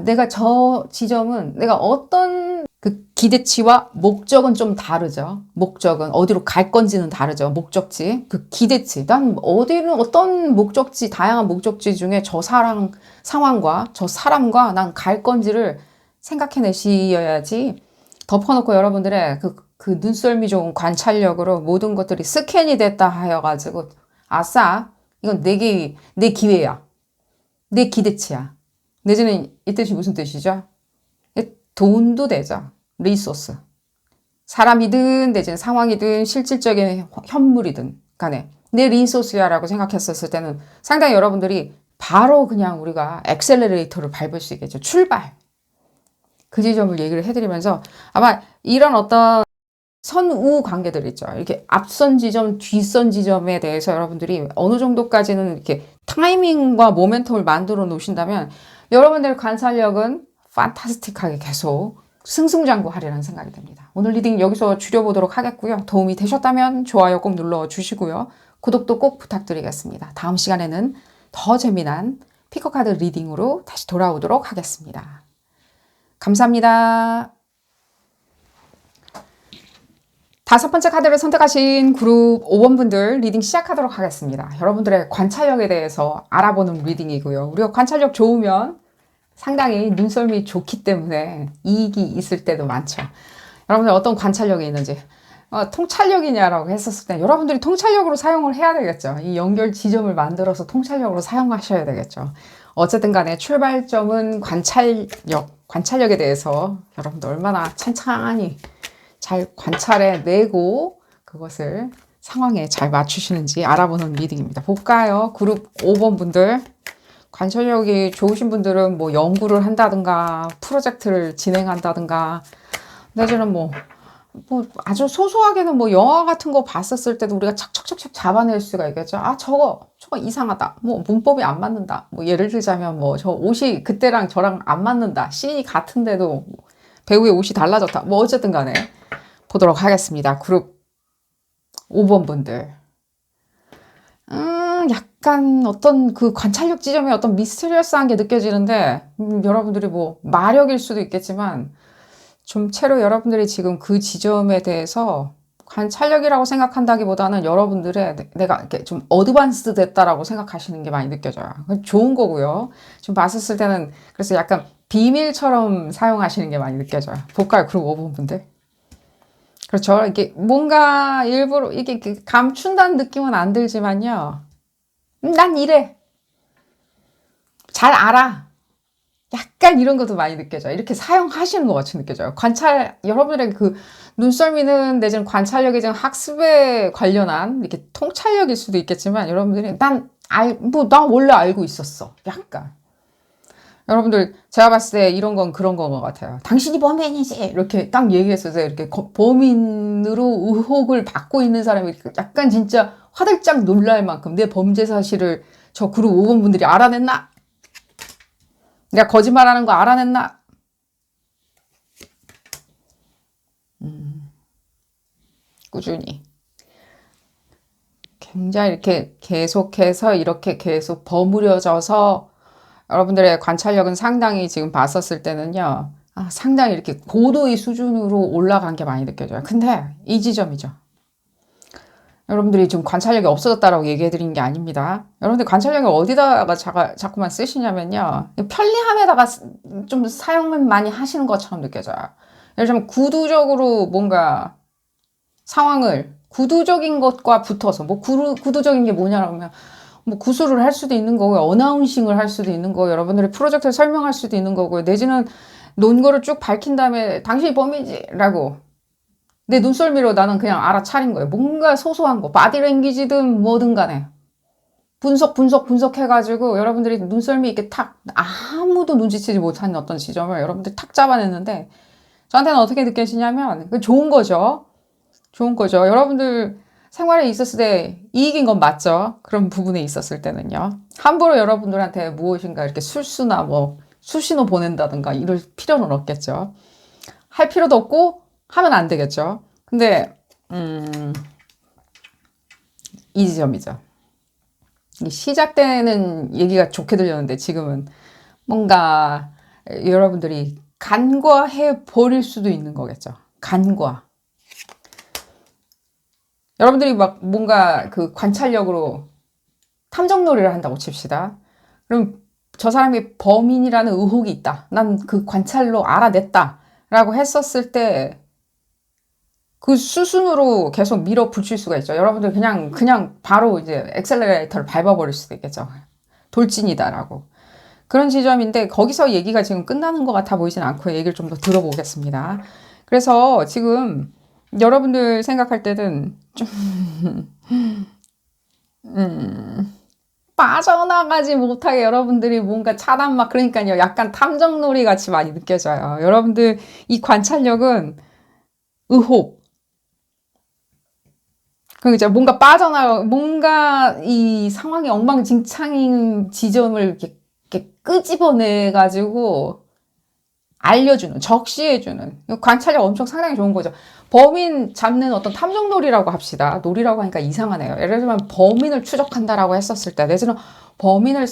내가 저 지점은 내가 어떤 그 기대치와 목적은 좀 다르죠. 목적은 어디로 갈 건지는 다르죠. 목적지, 그 기대치. 난 어떤 목적지, 다양한 목적지 중에 저 상황과 저 사람과 난 갈 건지를 생각해내셔야지 덮어놓고 여러분들의 그 눈썰미 좋은 관찰력으로 모든 것들이 스캔이 됐다 하여가지고 아싸, 이건 내 기회야. 내 기대치야. 내지는 이 뜻이 무슨 뜻이죠? 돈도 되죠. 리소스. 사람이든 내지는 상황이든 실질적인 현물이든 간에 내 리소스야 라고 생각했었을 때는 상당히 여러분들이 바로 그냥 우리가 엑셀러레이터를 밟을 수 있겠죠. 출발. 그 지점을 얘기를 해드리면서 아마 이런 어떤 선우 관계들 있죠. 이렇게 앞선 지점, 뒷선 지점에 대해서 여러분들이 어느 정도까지는 이렇게 타이밍과 모멘텀을 만들어 놓으신다면 여러분들의 관찰력은 판타스틱하게 계속 승승장구하리라는 생각이 듭니다. 오늘 리딩 여기서 줄여보도록 하겠고요. 도움이 되셨다면 좋아요 꼭 눌러주시고요. 구독도 꼭 부탁드리겠습니다. 다음 시간에는 더 재미난 피커카드 리딩으로 다시 돌아오도록 하겠습니다. 감사합니다. 5번째 카드를 선택하신 그룹 5번 분들 리딩 시작하도록 하겠습니다. 여러분들의 관찰력에 대해서 알아보는 리딩이고요. 우리가 관찰력 좋으면 상당히 눈썰미 좋기 때문에 이익이 있을 때도 많죠. 여러분들 어떤 관찰력이 있는지 통찰력이냐라고 했었을 때 여러분들이 통찰력으로 사용을 해야 되겠죠. 이 연결 지점을 만들어서 통찰력으로 사용하셔야 되겠죠. 어쨌든 간에 출발점은 관찰력에 대해서 여러분들 얼마나 찬찬히 잘 관찰해내고 그것을 상황에 잘 맞추시는지 알아보는 리딩입니다. 볼까요? 그룹 5번 분들 관찰력이 좋으신 분들은 뭐 연구를 한다든가 프로젝트를 진행한다든가 내지는 뭐 뭐 아주 소소하게는 뭐 영화 같은 거 봤었을 때도 우리가 척척척척 잡아낼 수가 있겠죠. 아, 저거 이상하다. 뭐 문법이 안 맞는다. 뭐 예를 들자면 뭐 저 옷이 그때랑 저랑 안 맞는다. 씬이 같은데도 배우의 옷이 달라졌다. 뭐 어쨌든 간에 보도록 하겠습니다. 그룹 5번 분들. 약간 어떤 그 관찰력 지점에 어떤 미스터리어스한 게 느껴지는데, 여러분들이 뭐 마력일 수도 있겠지만, 좀 채로 여러분들이 지금 그 지점에 대해서 관찰력이라고 생각한다기보다는 여러분들의 내가 이렇게 좀 어드밴스드 됐다라고 생각하시는 게 많이 느껴져요. 좋은 거고요. 좀 봤었을 때는 그래서 약간 비밀처럼 사용하시는 게 많이 느껴져요. 볼까요? 그룹 5번 분들. 그렇죠. 이게 뭔가 일부러 이게 감춘다는 느낌은 안 들지만요. 난 이래. 잘 알아. 약간 이런 것도 많이 느껴져요. 이렇게 사용하시는 것 같이 느껴져요. 여러분들의 그 눈썰미는 내지는 관찰력이 지금 학습에 관련한 이렇게 통찰력일 수도 있겠지만 여러분들이 난 원래 알고 있었어. 약간. 여러분들, 제가 봤을 때 이런 건 그런 것 같아요. 당신이 범인이지! 이렇게 딱 얘기했을 때 이렇게 범인으로 의혹을 받고 있는 사람이 약간 진짜 화들짝 놀랄 만큼 내 범죄 사실을 저 그룹 5번 분들이 알아냈나? 내가 거짓말하는 거 알아냈나? 꾸준히. 굉장히 이렇게 계속해서 이렇게 계속 버무려져서 여러분들의 관찰력은 상당히 지금 봤었을 때는요. 상당히 이렇게 고도의 수준으로 올라간 게 많이 느껴져요. 근데 이 지점이죠. 여러분들이 좀 관찰력이 없어졌다라고 얘기해 드린 게 아닙니다. 여러분들 관찰력을 어디다가 자꾸만 쓰시냐면요. 편리함에다가 좀 사용을 많이 하시는 것처럼 느껴져요. 예를 들면 구두적으로 뭔가 상황을 구두적인 것과 붙어서 뭐 구두적인 게 뭐냐면 뭐 구술을 할 수도 있는 거고요. 어나운싱을 할 수도 있는 거고요. 여러분들의 프로젝트를 설명할 수도 있는 거고요. 내지는 논거를 쭉 밝힌 다음에 당신이 범인이지라고 내 눈썰미로 나는 그냥 알아차린 거예요. 뭔가 소소한 거, 바디랭귀지든 뭐든 간에. 분석해가지고 여러분들이 눈썰미 있게 아무도 눈치채지 못하는 어떤 지점을 여러분들이 탁 잡아냈는데, 저한테는 어떻게 느껴지냐면, 좋은 거죠. 좋은 거죠. 여러분들 생활에 있었을 때 이익인 건 맞죠. 그런 부분에 있었을 때는요. 함부로 여러분들한테 무엇인가 이렇게 술수나 뭐, 수신호 보낸다든가 이럴 필요는 없겠죠. 할 필요도 없고, 하면 안 되겠죠. 근데 이 지점이죠. 시작되는 얘기가 좋게 들렸는데 지금은 뭔가 여러분들이 간과해 버릴 수도 있는 거겠죠. 간과. 여러분들이 막 뭔가 그 관찰력으로 탐정놀이를 한다고 칩시다. 그럼 저 사람이 범인이라는 의혹이 있다. 난 그 관찰로 알아냈다. 라고 했었을 때 그 수순으로 계속 밀어붙일 수가 있죠. 여러분들 그냥 바로 이제 엑셀러레이터를 밟아버릴 수도 있겠죠. 돌진이다라고. 그런 지점인데 거기서 얘기가 지금 끝나는 것 같아 보이진 않고 얘기를 좀 더 들어보겠습니다. 그래서 지금 여러분들 생각할 때는 좀 빠져나가지 못하게 여러분들이 뭔가 차단 그러니까요. 약간 탐정놀이 같이 많이 느껴져요. 여러분들 이 관찰력은 의혹, 그러니까 뭔가 이 상황이 엉망진창인 지점을 이렇게 끄집어내가지고 알려주는, 적시해주는, 관찰력 엄청 상당히 좋은 거죠. 범인 잡는 어떤 탐정놀이라고 합시다. 놀이라고 하니까 이상하네요. 예를 들면 범인을 추적한다라고 했었을 때, 내지는 범인을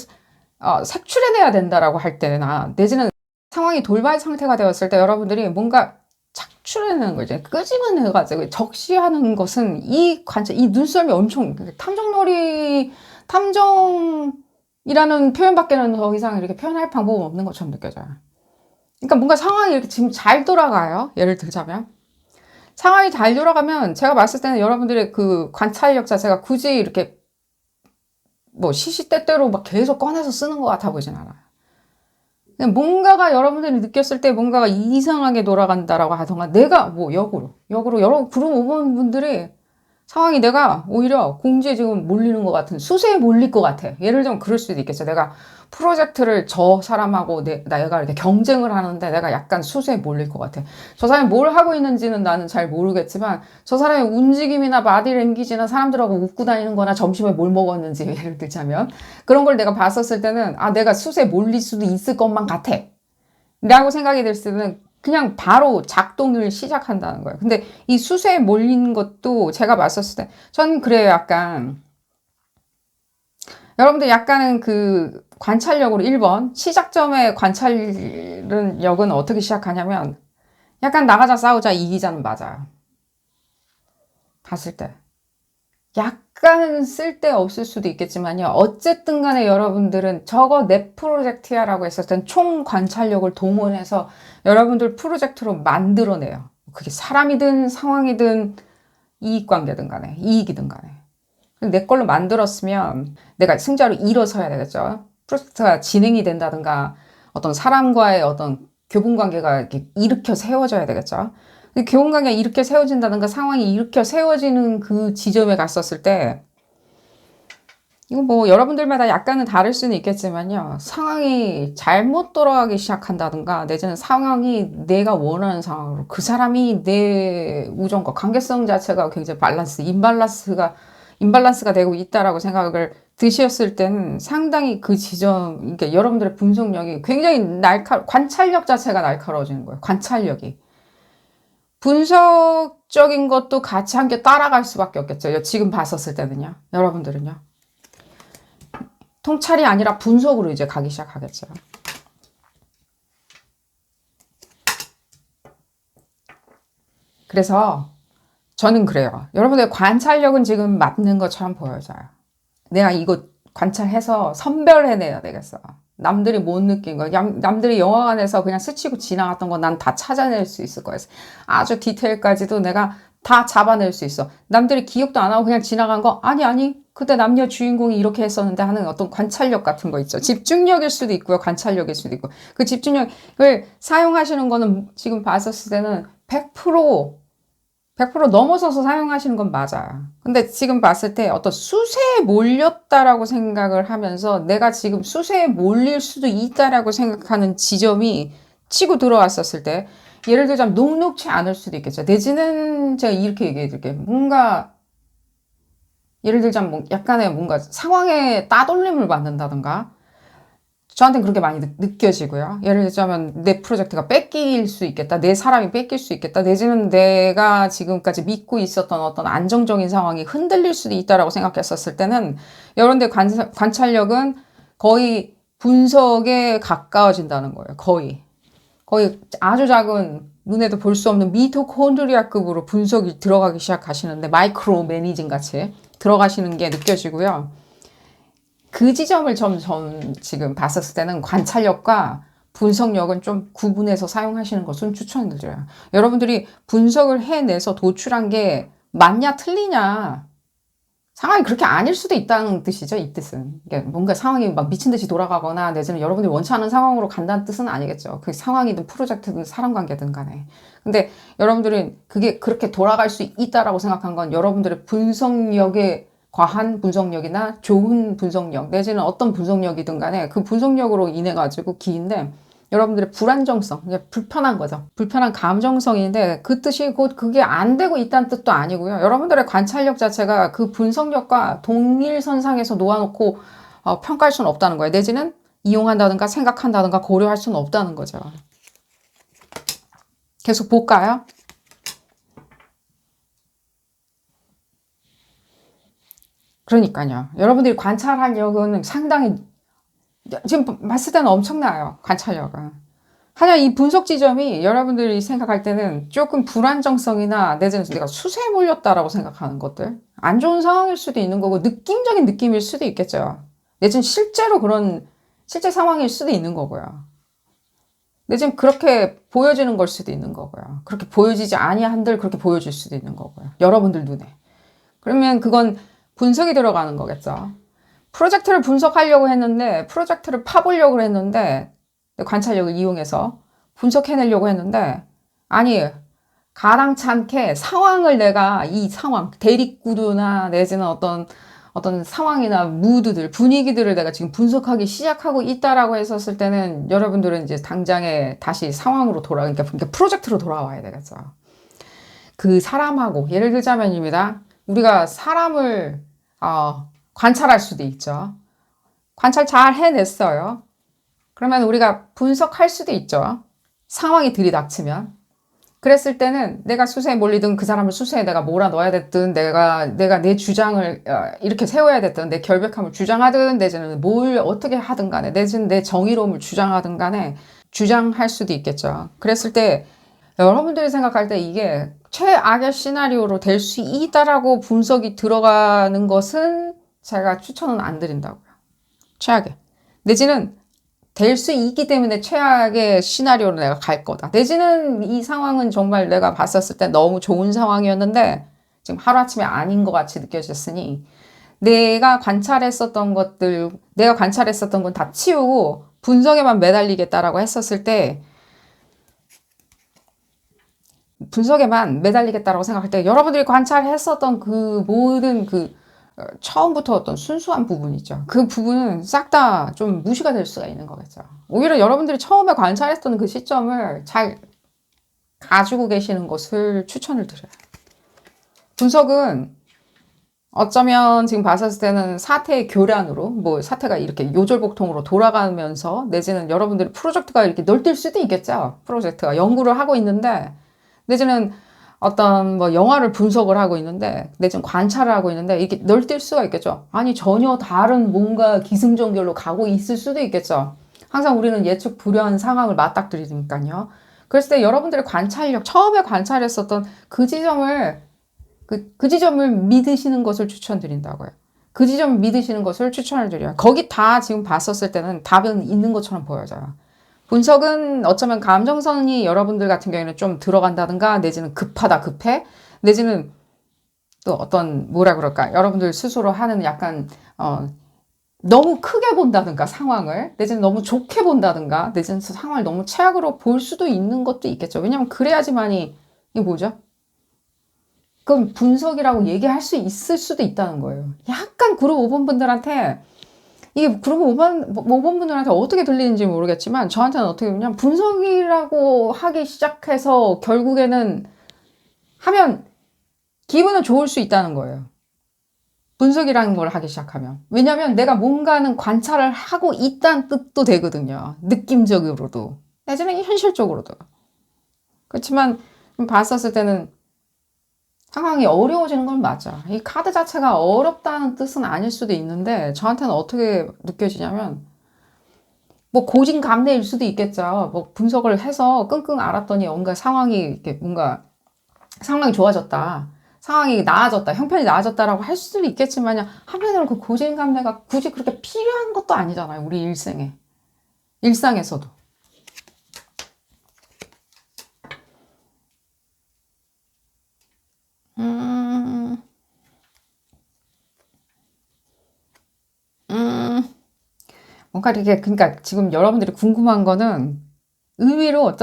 색출해내야 된다라고 할 때나, 내지는 상황이 돌발 상태가 되었을 때 여러분들이 뭔가 착출해내는 거죠. 끄집어내가지고 적시하는 것은 이 눈썰미 엄청 탐정이라는 표현밖에는 더 이상 이렇게 표현할 방법은 없는 것처럼 느껴져요. 그러니까 뭔가 상황이 이렇게 지금 잘 돌아가요. 예를 들자면. 상황이 잘 돌아가면 제가 봤을 때는 여러분들의 그 관찰력 자체가 굳이 이렇게 뭐 시시때때로 막 계속 꺼내서 쓰는 것 같아 보진 않아요. 뭔가가 여러분들이 느꼈을 때 뭔가가 이상하게 돌아간다라고 하던가 내가 뭐 역으로 여러 그룹 5번 분들이 상황이 내가 오히려 공지에 지금 몰리는 것 같은, 수세에 몰릴 것 같아. 예를 들면 그럴 수도 있겠죠. 내가 프로젝트를 저 사람하고 내가 이렇게 경쟁을 하는데 내가 약간 수세에 몰릴 것 같아. 저 사람이 뭘 하고 있는지는 나는 잘 모르겠지만 저 사람의 움직임이나 바디랭귀지나 사람들하고 웃고 다니는 거나 점심에 뭘 먹었는지 예를 들자면 그런 걸 내가 봤었을 때는 아, 내가 수세에 몰릴 수도 있을 것만 같아. 라고 생각이 들 때는 그냥 바로 작동을 시작한다는 거예요. 근데 이 수세에 몰리는 것도 제가 봤었을 때 저는 그래요. 약간 여러분들 약간은 그 관찰력으로 1번 시작점의 관찰력은 어떻게 시작하냐면 약간 나가자 싸우자 이기자는 맞아요. 봤을 때 약간은 쓸데없을 수도 있겠지만요. 어쨌든 간에 여러분들은 저거 내 프로젝트야 라고 했을 땐 총 관찰력을 동원해서 여러분들 프로젝트로 만들어내요. 그게 사람이든 상황이든 이익관계든 간에 이익이든 간에 내 걸로 만들었으면 내가 승자로 일어서야 되겠죠. 프로젝트가 진행이 된다든가 어떤 사람과의 어떤 교분관계가 이렇게 일으켜 세워져야 되겠죠. 교분관계가 일으켜 세워진다든가 상황이 일으켜 세워지는 그 지점에 갔었을 때 이거 뭐 여러분들마다 약간은 다를 수는 있겠지만요. 상황이 잘못 돌아가기 시작한다든가 내지는 상황이 내가 원하는 상황으로 그 사람이 내 우정과 관계성 자체가 굉장히 임발란스가 되고 있다라고 생각을 드셨을 때는 상당히 그 지점, 그러니까 여러분들의 분석력이 굉장히 관찰력 자체가 날카로워지는 거예요. 관찰력이. 분석적인 것도 같이 함께 따라갈 수밖에 없겠죠. 지금 봤었을 때는요. 여러분들은요. 통찰이 아니라 분석으로 이제 가기 시작하겠죠. 그래서 저는 그래요. 여러분의 관찰력은 지금 맞는 것처럼 보여져요. 내가 이거 관찰해서 선별해내야 되겠어. 남들이 못 느낀 거, 남들이 영화관에서 그냥 스치고 지나갔던 거 난 다 찾아낼 수 있을 거예요. 아주 디테일까지도 내가 다 잡아낼 수 있어. 남들이 기억도 안 하고 그냥 지나간 거, 아니, 그때 남녀 주인공이 이렇게 했었는데 하는 어떤 관찰력 같은 거 있죠. 집중력일 수도 있고요. 관찰력일 수도 있고. 그 집중력을 사용하시는 거는 지금 봤었을 때는 100% 넘어서서 사용하시는 건 맞아요. 근데 지금 봤을 때 어떤 수세에 몰렸다라고 생각을 하면서 내가 지금 수세에 몰릴 수도 있다라고 생각하는 지점이 치고 들어왔었을 때 예를 들자면 녹록치 않을 수도 있겠죠. 내지는 제가 이렇게 얘기해 드릴게요. 뭔가 예를 들자면 뭐 약간의 뭔가 상황에 따돌림을 받는다던가 저한테는 그렇게 많이 느껴지고요. 예를 들자면 내 프로젝트가 뺏길 수 있겠다. 내 사람이 뺏길 수 있겠다. 내지는 내가 지금까지 믿고 있었던 어떤 안정적인 상황이 흔들릴 수도 있다라고 생각했었을 때는 여러분들 관찰력은 거의 분석에 가까워진다는 거예요. 거의 아주 작은 눈에도 볼 수 없는 미토콘드리아급으로 분석이 들어가기 시작하시는데 마이크로 매니징 같이 들어가시는 게 느껴지고요. 그 지점을 전 지금 봤었을 때는 관찰력과 분석력은 좀 구분해서 사용하시는 것은 추천드려요. 여러분들이 분석을 해내서 도출한 게 맞냐 틀리냐 상황이 그렇게 아닐 수도 있다는 뜻이죠. 이 뜻은. 그러니까 뭔가 상황이 막 미친 듯이 돌아가거나 내지는 여러분들이 원치 않은 상황으로 간다는 뜻은 아니겠죠. 그 상황이든 프로젝트든 사람 관계든 간에. 근데 여러분들은 그게 그렇게 돌아갈 수 있다라고 생각한 건 여러분들의 분석력에 과한 분석력이나 좋은 분석력 내지는 어떤 분석력이든 간에 그 분석력으로 인해 가지고 기인데 여러분들의 불안정성, 불편한 거죠. 불편한 감정성인데 그 뜻이 곧 그게 안 되고 있다는 뜻도 아니고요. 여러분들의 관찰력 자체가 그 분석력과 동일선상에서 놓아놓고 평가할 수는 없다는 거예요. 내지는 이용한다든가 생각한다든가 고려할 수는 없다는 거죠. 계속 볼까요? 그러니까요. 여러분들이 관찰하려고는 상당히 지금 봤을 때는 엄청나요. 관찰력은. 하지만 이 분석 지점이 여러분들이 생각할 때는 조금 불안정성이나 내지는 내가 수세에 몰렸다라고 생각하는 것들 안 좋은 상황일 수도 있는 거고 느낌적인 느낌일 수도 있겠죠. 내지는 실제로 그런 실제 상황일 수도 있는 거고요. 내지는 그렇게 보여지는 걸 수도 있는 거고요. 그렇게 보여지지 아니한들 그렇게 보여질 수도 있는 거고요. 여러분들 눈에. 그러면 그건 분석이 들어가는 거겠죠. 프로젝트를 분석하려고 했는데 프로젝트를 파보려고 했는데 관찰력을 이용해서 분석해내려고 했는데 아니 가당찮게 상황을 내가 이 상황, 대립구도나 내지는 어떤 상황이나 무드들, 분위기들을 내가 지금 분석하기 시작하고 있다라고 했었을 때는 여러분들은 이제 당장에 다시 상황으로 그러니까 프로젝트로 돌아와야 되겠죠. 그 사람하고, 예를 들자면입니다. 우리가 사람을, 관찰할 수도 있죠. 관찰 잘 해냈어요. 그러면 우리가 분석할 수도 있죠. 상황이 들이닥치면. 그랬을 때는 내가 수세에 몰리든 그 사람을 수세에 내가 몰아넣어야 됐든 내가 내 주장을 이렇게 세워야 됐든 내 결백함을 주장하든 내지는 뭘 어떻게 하든 간에 내지는 내 정의로움을 주장하든 간에 주장할 수도 있겠죠. 그랬을 때 여러분들이 생각할 때 이게 최악의 시나리오로 될 수 있다라고 분석이 들어가는 것은 제가 추천은 안 드린다고요. 최악의. 내지는 될 수 있기 때문에 최악의 시나리오로 내가 갈 거다. 내지는 이 상황은 정말 내가 봤었을 때 너무 좋은 상황이었는데 지금 하루아침에 아닌 것 같이 느껴졌으니 내가 관찰했었던 건 다 치우고 분석에만 매달리겠다라고 했었을 때 분석에만 매달리겠다라고 생각할 때 여러분들이 관찰했었던 그 모든 처음부터 어떤 순수한 부분이죠. 그 부분은 싹 다 좀 무시가 될 수가 있는 거겠죠. 오히려 여러분들이 처음에 관찰했던 그 시점을 잘 가지고 계시는 것을 추천을 드려요. 분석은 어쩌면 지금 봤을 때는 사태의 교란으로, 사태가 이렇게 요절복통으로 돌아가면서, 내지는 여러분들이 프로젝트가 이렇게 널뛸 수도 있겠죠. 프로젝트가 연구를 하고 있는데, 내지는 어떤 영화를 분석을 하고 있는데 내지는 관찰을 하고 있는데 이게 널뛸 수가 있겠죠. 아니 전혀 다른 뭔가 기승전결로 가고 있을 수도 있겠죠. 항상 우리는 예측 불허한 상황을 맞닥뜨리니까요. 그랬을 때 여러분들의 관찰력, 처음에 관찰했었던 그 지점을 믿으시는 것을 추천드린다고요. 그 지점을 믿으시는 것을 추천을 드려요. 거기 다 지금 봤었을 때는 답은 있는 것처럼 보여져요. 분석은 어쩌면 감정선이 여러분들 같은 경우에는 좀 들어간다든가 내지는 급해 내지는 또 어떤 여러분들 스스로 하는 약간 너무 크게 본다든가 상황을 내지는 너무 좋게 본다든가 내지는 상황을 너무 최악으로 볼 수도 있는 것도 있겠죠. 왜냐면 그래야지만이 이게 뭐죠? 그럼 분석이라고 얘기할 수 있을 수도 있다는 거예요. 약간 그룹 5번 분들한테 이게 그룹 5번 분들한테 어떻게 들리는지 모르겠지만 저한테는 어떻게 보면 분석이라고 하기 시작해서 결국에는 하면 기분은 좋을 수 있다는 거예요. 분석이라는 걸 하기 시작하면. 왜냐면 내가 뭔가는 관찰을 하고 있다는 뜻도 되거든요. 느낌적으로도. 내지는 현실적으로도. 그렇지만 봤었을 때는 상황이 어려워지는 건 맞아. 이 카드 자체가 어렵다는 뜻은 아닐 수도 있는데 저한테는 어떻게 느껴지냐면 고진감래일 수도 있겠죠. 분석을 해서 끙끙 앓았더니 상황이 좋아졌다. 상황이 나아졌다. 형편이 나아졌다라고 할 수도 있겠지만 한편으로는 그 고진감래가 굳이 그렇게 필요한 것도 아니잖아요. 우리 일상에서도. 뭔가 그러니까 지금 여러분들이 궁금한 거는 의외로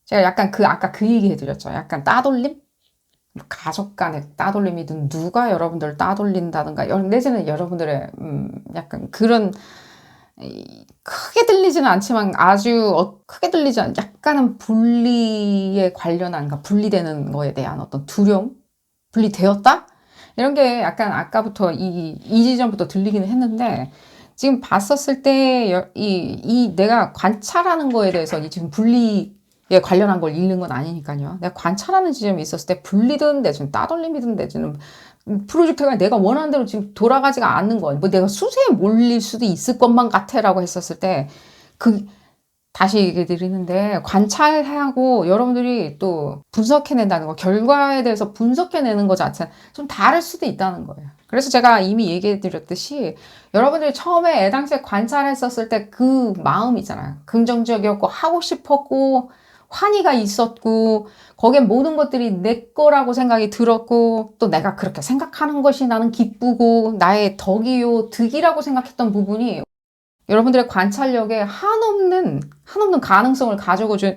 제가 약간 아까 그 얘기 해드렸죠. 약간 따돌림? 가족 간의 따돌림이든 누가 여러분들을 따돌린다든가 내지는 여러분들의 약간 그런 크게 들리지는 않지만 아주 크게 들리지 않은 약간은 분리에 관련한 분리되는 거에 대한 어떤 두려움? 분리되었다? 이런 게 약간 아까부터 이 지점부터 들리기는 했는데 지금 봤었을 때 내가 관찰하는 거에 대해서 지금 분리에 관련한 걸 읽는 건 아니니까요. 내가 관찰하는 지점이 있었을 때 분리든 내지는 따돌림이든 내지는 프로젝트가 내가 원하는 대로 지금 돌아가지가 않는 건 내가 수세에 몰릴 수도 있을 것만 같아라고 했었을 때 다시 얘기 드리는데 관찰하고 여러분들이 또 분석해낸다는 거 결과에 대해서 분석해내는 것 자체는 좀 다를 수도 있다는 거예요. 그래서 제가 이미 얘기해 드렸듯이 여러분들이 처음에 애당시에 관찰했었을 때 그 마음 있잖아요. 긍정적이었고 하고 싶었고 환희가 있었고 거기에 모든 것들이 내 거라고 생각이 들었고 또 내가 그렇게 생각하는 것이 나는 기쁘고 나의 덕이라고 생각했던 부분이 여러분들의 관찰력에 한없는 가능성을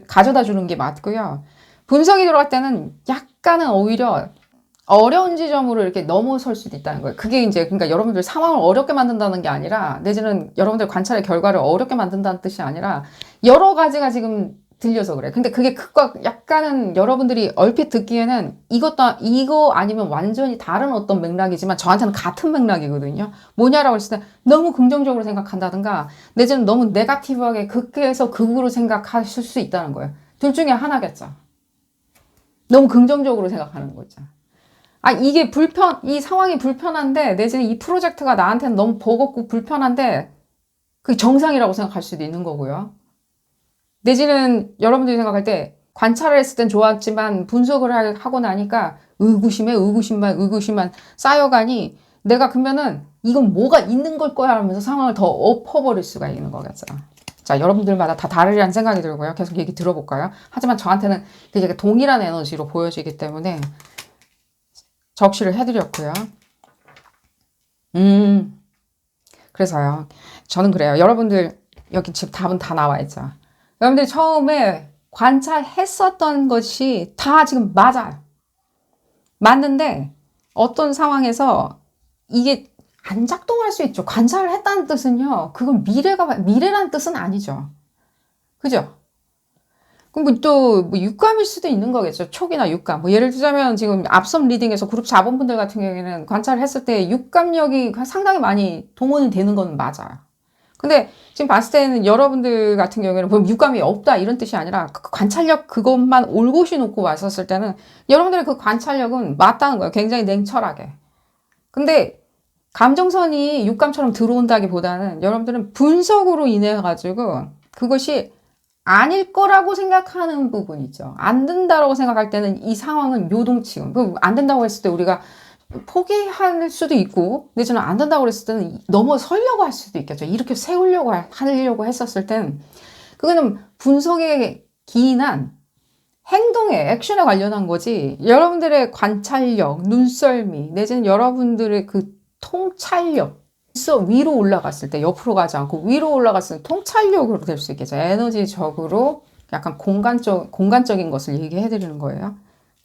가져다 주는 게 맞고요. 분석이 들어갈 때는 약간은 오히려 어려운 지점으로 이렇게 넘어설 수도 있다는 거예요. 그게 이제 그러니까 여러분들 상황을 어렵게 만든다는 게 아니라 내지는 여러분들 관찰의 결과를 어렵게 만든다는 뜻이 아니라 여러 가지가 지금 들려서 그래. 근데 그게 극과 약간은 여러분들이 얼핏 듣기에는 이거 아니면 완전히 다른 어떤 맥락이지만 저한테는 같은 맥락이거든요. 뭐냐라고 했을 때 너무 긍정적으로 생각한다든가 내지는 너무 네거티브하게 극에서 극으로 생각하실 수 있다는 거예요. 둘 중에 하나겠죠. 너무 긍정적으로 생각하는 거죠. 이 상황이 불편한데, 내지는 이 프로젝트가 나한테는 너무 버겁고 불편한데, 그게 정상이라고 생각할 수도 있는 거고요. 내지는 여러분들이 생각할 때, 관찰을 했을 땐 좋았지만, 분석을 하고 나니까, 의구심만 쌓여가니, 내가 그러면은, 이건 뭐가 있는 걸 거야 하면서 상황을 더 엎어버릴 수가 있는 거겠죠. 자, 여러분들마다 다 다르리라는 생각이 들고요. 계속 얘기 들어볼까요? 하지만 저한테는 되게 동일한 에너지로 보여지기 때문에, 적시를 해드렸고요. 그래서요. 저는 그래요. 여러분들, 여기 지금 답은 다 나와 있죠. 여러분들이 처음에 관찰했었던 것이 다 지금 맞아요. 맞는데, 어떤 상황에서 이게 안 작동할 수 있죠. 관찰을 했다는 뜻은요. 그건 미래라는 뜻은 아니죠. 그죠? 그럼 또 육감일 수도 있는 거겠죠. 촉이나 육감. 뭐 예를 들자면 지금 앞선 리딩에서 그룹 자본분들 같은 경우에는 관찰을 했을 때 육감력이 상당히 많이 동원이 되는 건 맞아요. 근데 지금 봤을 때는 여러분들 같은 경우에는 보면 육감이 없다 이런 뜻이 아니라 그 관찰력 그것만 올곧이 놓고 왔었을 때는 여러분들의 그 관찰력은 맞다는 거예요. 굉장히 냉철하게. 근데 감정선이 육감처럼 들어온다기보다는 여러분들은 분석으로 인해 가지고 그것이 아닐 거라고 생각하는 부분이죠. 안 된다라고 생각할 때는 이 상황은 요동치고, 안 된다고 했을 때 우리가 포기할 수도 있고, 내지는 안 된다고 했을 때는 넘어서려고 할 수도 있겠죠. 이렇게 하려고 했었을 땐, 그거는 분석에 기인한 행동에, 액션에 관련한 거지, 여러분들의 관찰력, 눈썰미, 내지는 여러분들의 그 통찰력, 위로 올라갔을 때 옆으로 가지 않고 위로 올라갔을 때 통찰력으로 될 수 있겠죠. 에너지적으로 약간 공간적인 것을 얘기해 드리는 거예요.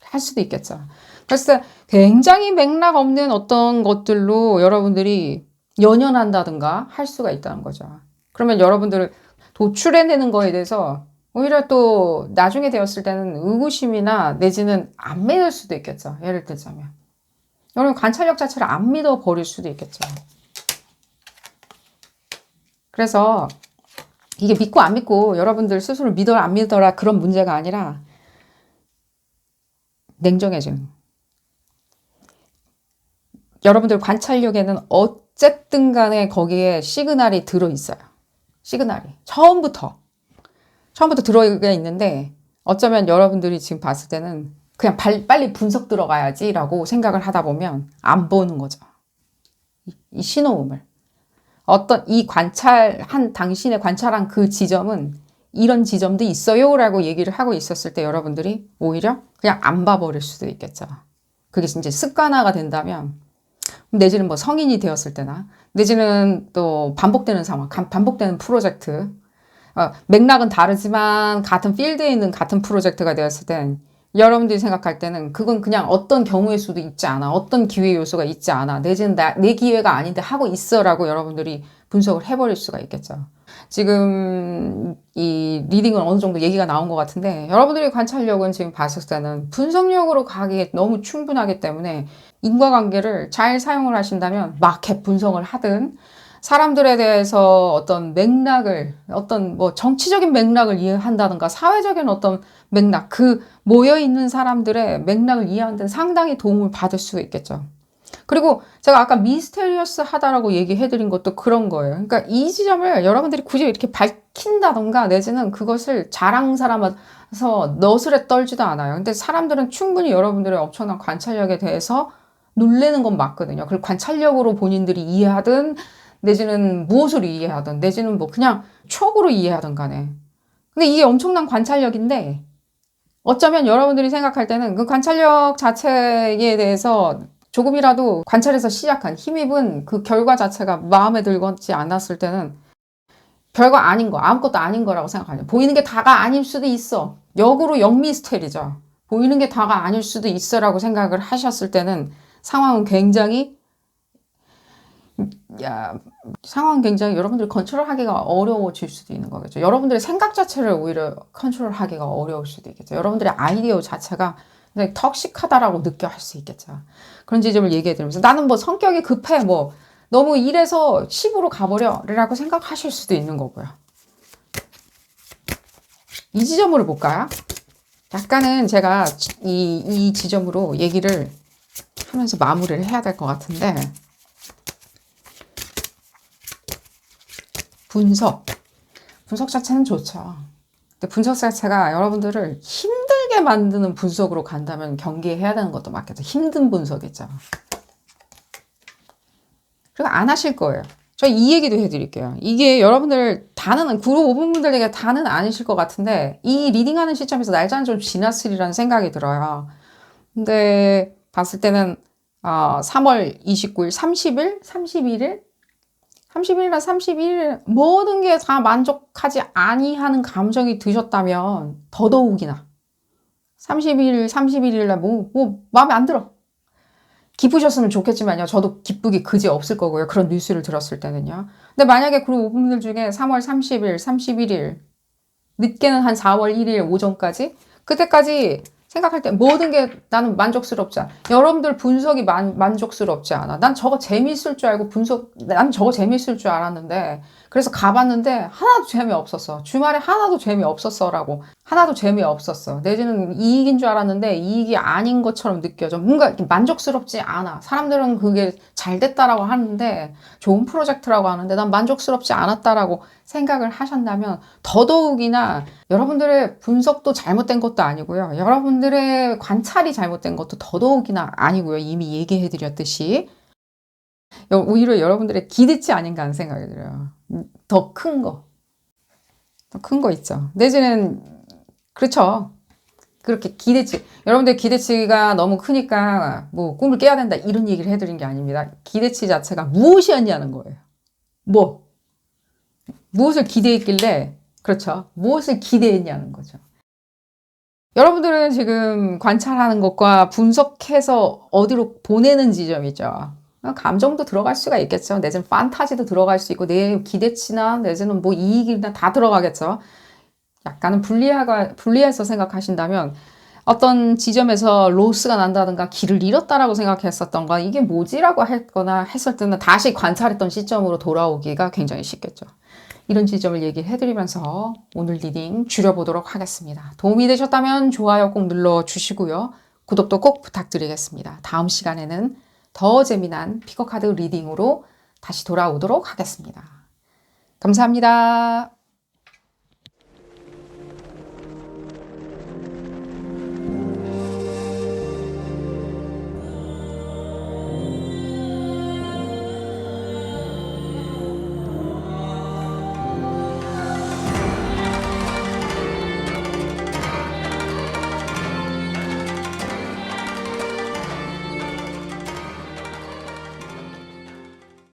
할 수도 있겠죠. 그래서 굉장히 맥락 없는 어떤 것들로 여러분들이 연연한다든가 할 수가 있다는 거죠. 그러면 여러분들을 도출해내는 거에 대해서 오히려 또 나중에 되었을 때는 의구심이나 내지는 안 믿을 수도 있겠죠. 예를 들자면. 여러분 관찰력 자체를 안 믿어버릴 수도 있겠죠. 그래서 이게 믿고 안 믿고 여러분들 스스로 믿어라 안 믿어라 그런 문제가 아니라 냉정해지는. 여러분들 관찰력에는 어쨌든 간에 거기에 시그널이 들어있어요. 시그널이. 처음부터 들어가 있는데 어쩌면 여러분들이 지금 봤을 때는 그냥 빨리 분석 들어가야지 라고 생각을 하다 보면 안 보는 거죠. 이 신호음을. 당신의 관찰한 그 지점은 이런 지점도 있어요 라고 얘기를 하고 있었을 때 여러분들이 오히려 그냥 안 봐버릴 수도 있겠죠. 그게 이제 습관화가 된다면, 내지는 뭐 성인이 되었을 때나, 내지는 또 반복되는 상황, 반복되는 프로젝트, 맥락은 다르지만 같은 필드에 있는 같은 프로젝트가 되었을 땐 여러분들이 생각할 때는 그건 그냥 어떤 경우일 수도 있지 않아. 어떤 기회 요소가 있지 않아. 내지는 내 기회가 아닌데 하고 있어 라고 여러분들이 분석을 해버릴 수가 있겠죠. 지금 이 리딩은 어느 정도 얘기가 나온 것 같은데 여러분들의 관찰력은 지금 봤을 때는 분석력으로 가기에 너무 충분하기 때문에 인과관계를 잘 사용을 하신다면 마켓 분석을 하든 사람들에 대해서 어떤 맥락을, 어떤 뭐 정치적인 맥락을 이해한다든가 사회적인 어떤 맥락, 그 모여있는 사람들의 맥락을 이해하는 데 상당히 도움을 받을 수 있겠죠. 그리고 제가 아까 미스테리어스 하다라고 얘기해드린 것도 그런 거예요. 그러니까 이 지점을 여러분들이 굳이 이렇게 밝힌다던가 내지는 그것을 자랑 삼아서 너스레 떨지도 않아요. 근데 사람들은 충분히 여러분들의 엄청난 관찰력에 대해서 놀래는 건 맞거든요. 그걸 관찰력으로 본인들이 이해하든 내지는 무엇을 이해하든 내지는 뭐 그냥 촉으로 이해하든 간에. 근데 이게 엄청난 관찰력인데 어쩌면 여러분들이 생각할 때는 그 관찰력 자체에 대해서 조금이라도 관찰해서 시작한 힘입은 그 결과 자체가 마음에 들지 않았을 때는 별거 아닌 거, 아무것도 아닌 거라고 생각하죠. 보이는 게 다가 아닐 수도 있어. 역으로 역미스테리죠. 보이는 게 다가 아닐 수도 있어라고 생각을 하셨을 때는 상황은 굉장히 여러분들이 컨트롤하기가 어려워질 수도 있는 거겠죠. 여러분들의 생각 자체를 오히려 컨트롤하기가 어려울 수도 있겠죠. 여러분들의 아이디어 자체가 굉장히 턱식하다라고 느껴할 수 있겠죠. 그런 지점을 얘기해 드리면서 나는 뭐 성격이 급해 뭐 너무 1에서 10으로 가버려 라고 생각하실 수도 있는 거고요. 이 지점으로 볼까요? 약간은 제가 이 지점으로 얘기를 하면서 마무리를 해야 될 것 같은데 분석 자체는 좋죠. 근데 분석 자체가 여러분들을 힘들게 만드는 분석으로 간다면 경계해야 되는 것도 맞겠죠. 힘든 분석이죠. 그리고 안 하실 거예요. 저 이 얘기도 해드릴게요. 이게 여러분들 다는 그룹 5분들에게 다는 아니실 것 같은데 이 리딩하는 시점에서 날짜는 좀 지났으리라는 생각이 들어요. 근데 봤을 때는 3월 29일, 30일, 31일 30일이나 31일 모든 게 다 만족하지 아니하는 감정이 드셨다면 더더욱이나 30일, 31일 날 뭐 마음에 안 들어. 기쁘셨으면 좋겠지만요. 저도 기쁘기 그지 없을 거고요. 그런 뉴스를 들었을 때는요. 근데 만약에 그런 오분들 중에 3월 30일, 31일 늦게는 한 4월 1일 오전까지 그때까지 생각할 때 모든 게 나는 만족스럽지 않아. 여러분들 분석이 만족스럽지 않아. 난 저거 재미있을 줄 알고 난 저거 재미있을 줄 알았는데 그래서 가봤는데 하나도 재미없었어. 주말에 하나도 재미없었어 라고. 하나도 재미없었어. 내지는 이익인 줄 알았는데 이익이 아닌 것처럼 느껴져. 뭔가 만족스럽지 않아. 사람들은 그게 잘 됐다라고 하는데 좋은 프로젝트라고 하는데 난 만족스럽지 않았다라고 생각을 하신다면 더더욱이나 여러분들의 분석도 잘못된 것도 아니고요. 여러분들의 관찰이 잘못된 것도 더더욱이나 아니고요. 이미 얘기해 드렸듯이 오히려 여러분들의 기대치 아닌가 하는 생각이 들어요. 더 큰 거 있죠. 내지는 그렇죠. 그렇게 기대치 여러분들 기대치가 너무 크니까 뭐 꿈을 깨야 된다 이런 얘기를 해드린 게 아닙니다. 기대치 자체가 무엇이었냐는 거예요. 무엇을 기대했길래 그렇죠. 무엇을 기대했냐는 거죠. 여러분들은 지금 관찰하는 것과 분석해서 어디로 보내는 지점이죠. 감정도 들어갈 수가 있겠죠. 내지는 판타지도 들어갈 수 있고 내 기대치나 내지는 뭐 이익이나 다 들어가겠죠. 약간은 불리해서 생각하신다면 어떤 지점에서 로스가 난다든가 길을 잃었다라고 생각했었던가 이게 뭐지라고 했거나 했을 때는 다시 관찰했던 시점으로 돌아오기가 굉장히 쉽겠죠. 이런 지점을 얘기해 드리면서 오늘 리딩 줄여보도록 하겠습니다. 도움이 되셨다면 좋아요 꼭 눌러주시고요. 구독도 꼭 부탁드리겠습니다. 다음 시간에는 더 재미난 피커카드 리딩으로 다시 돌아오도록 하겠습니다. 감사합니다.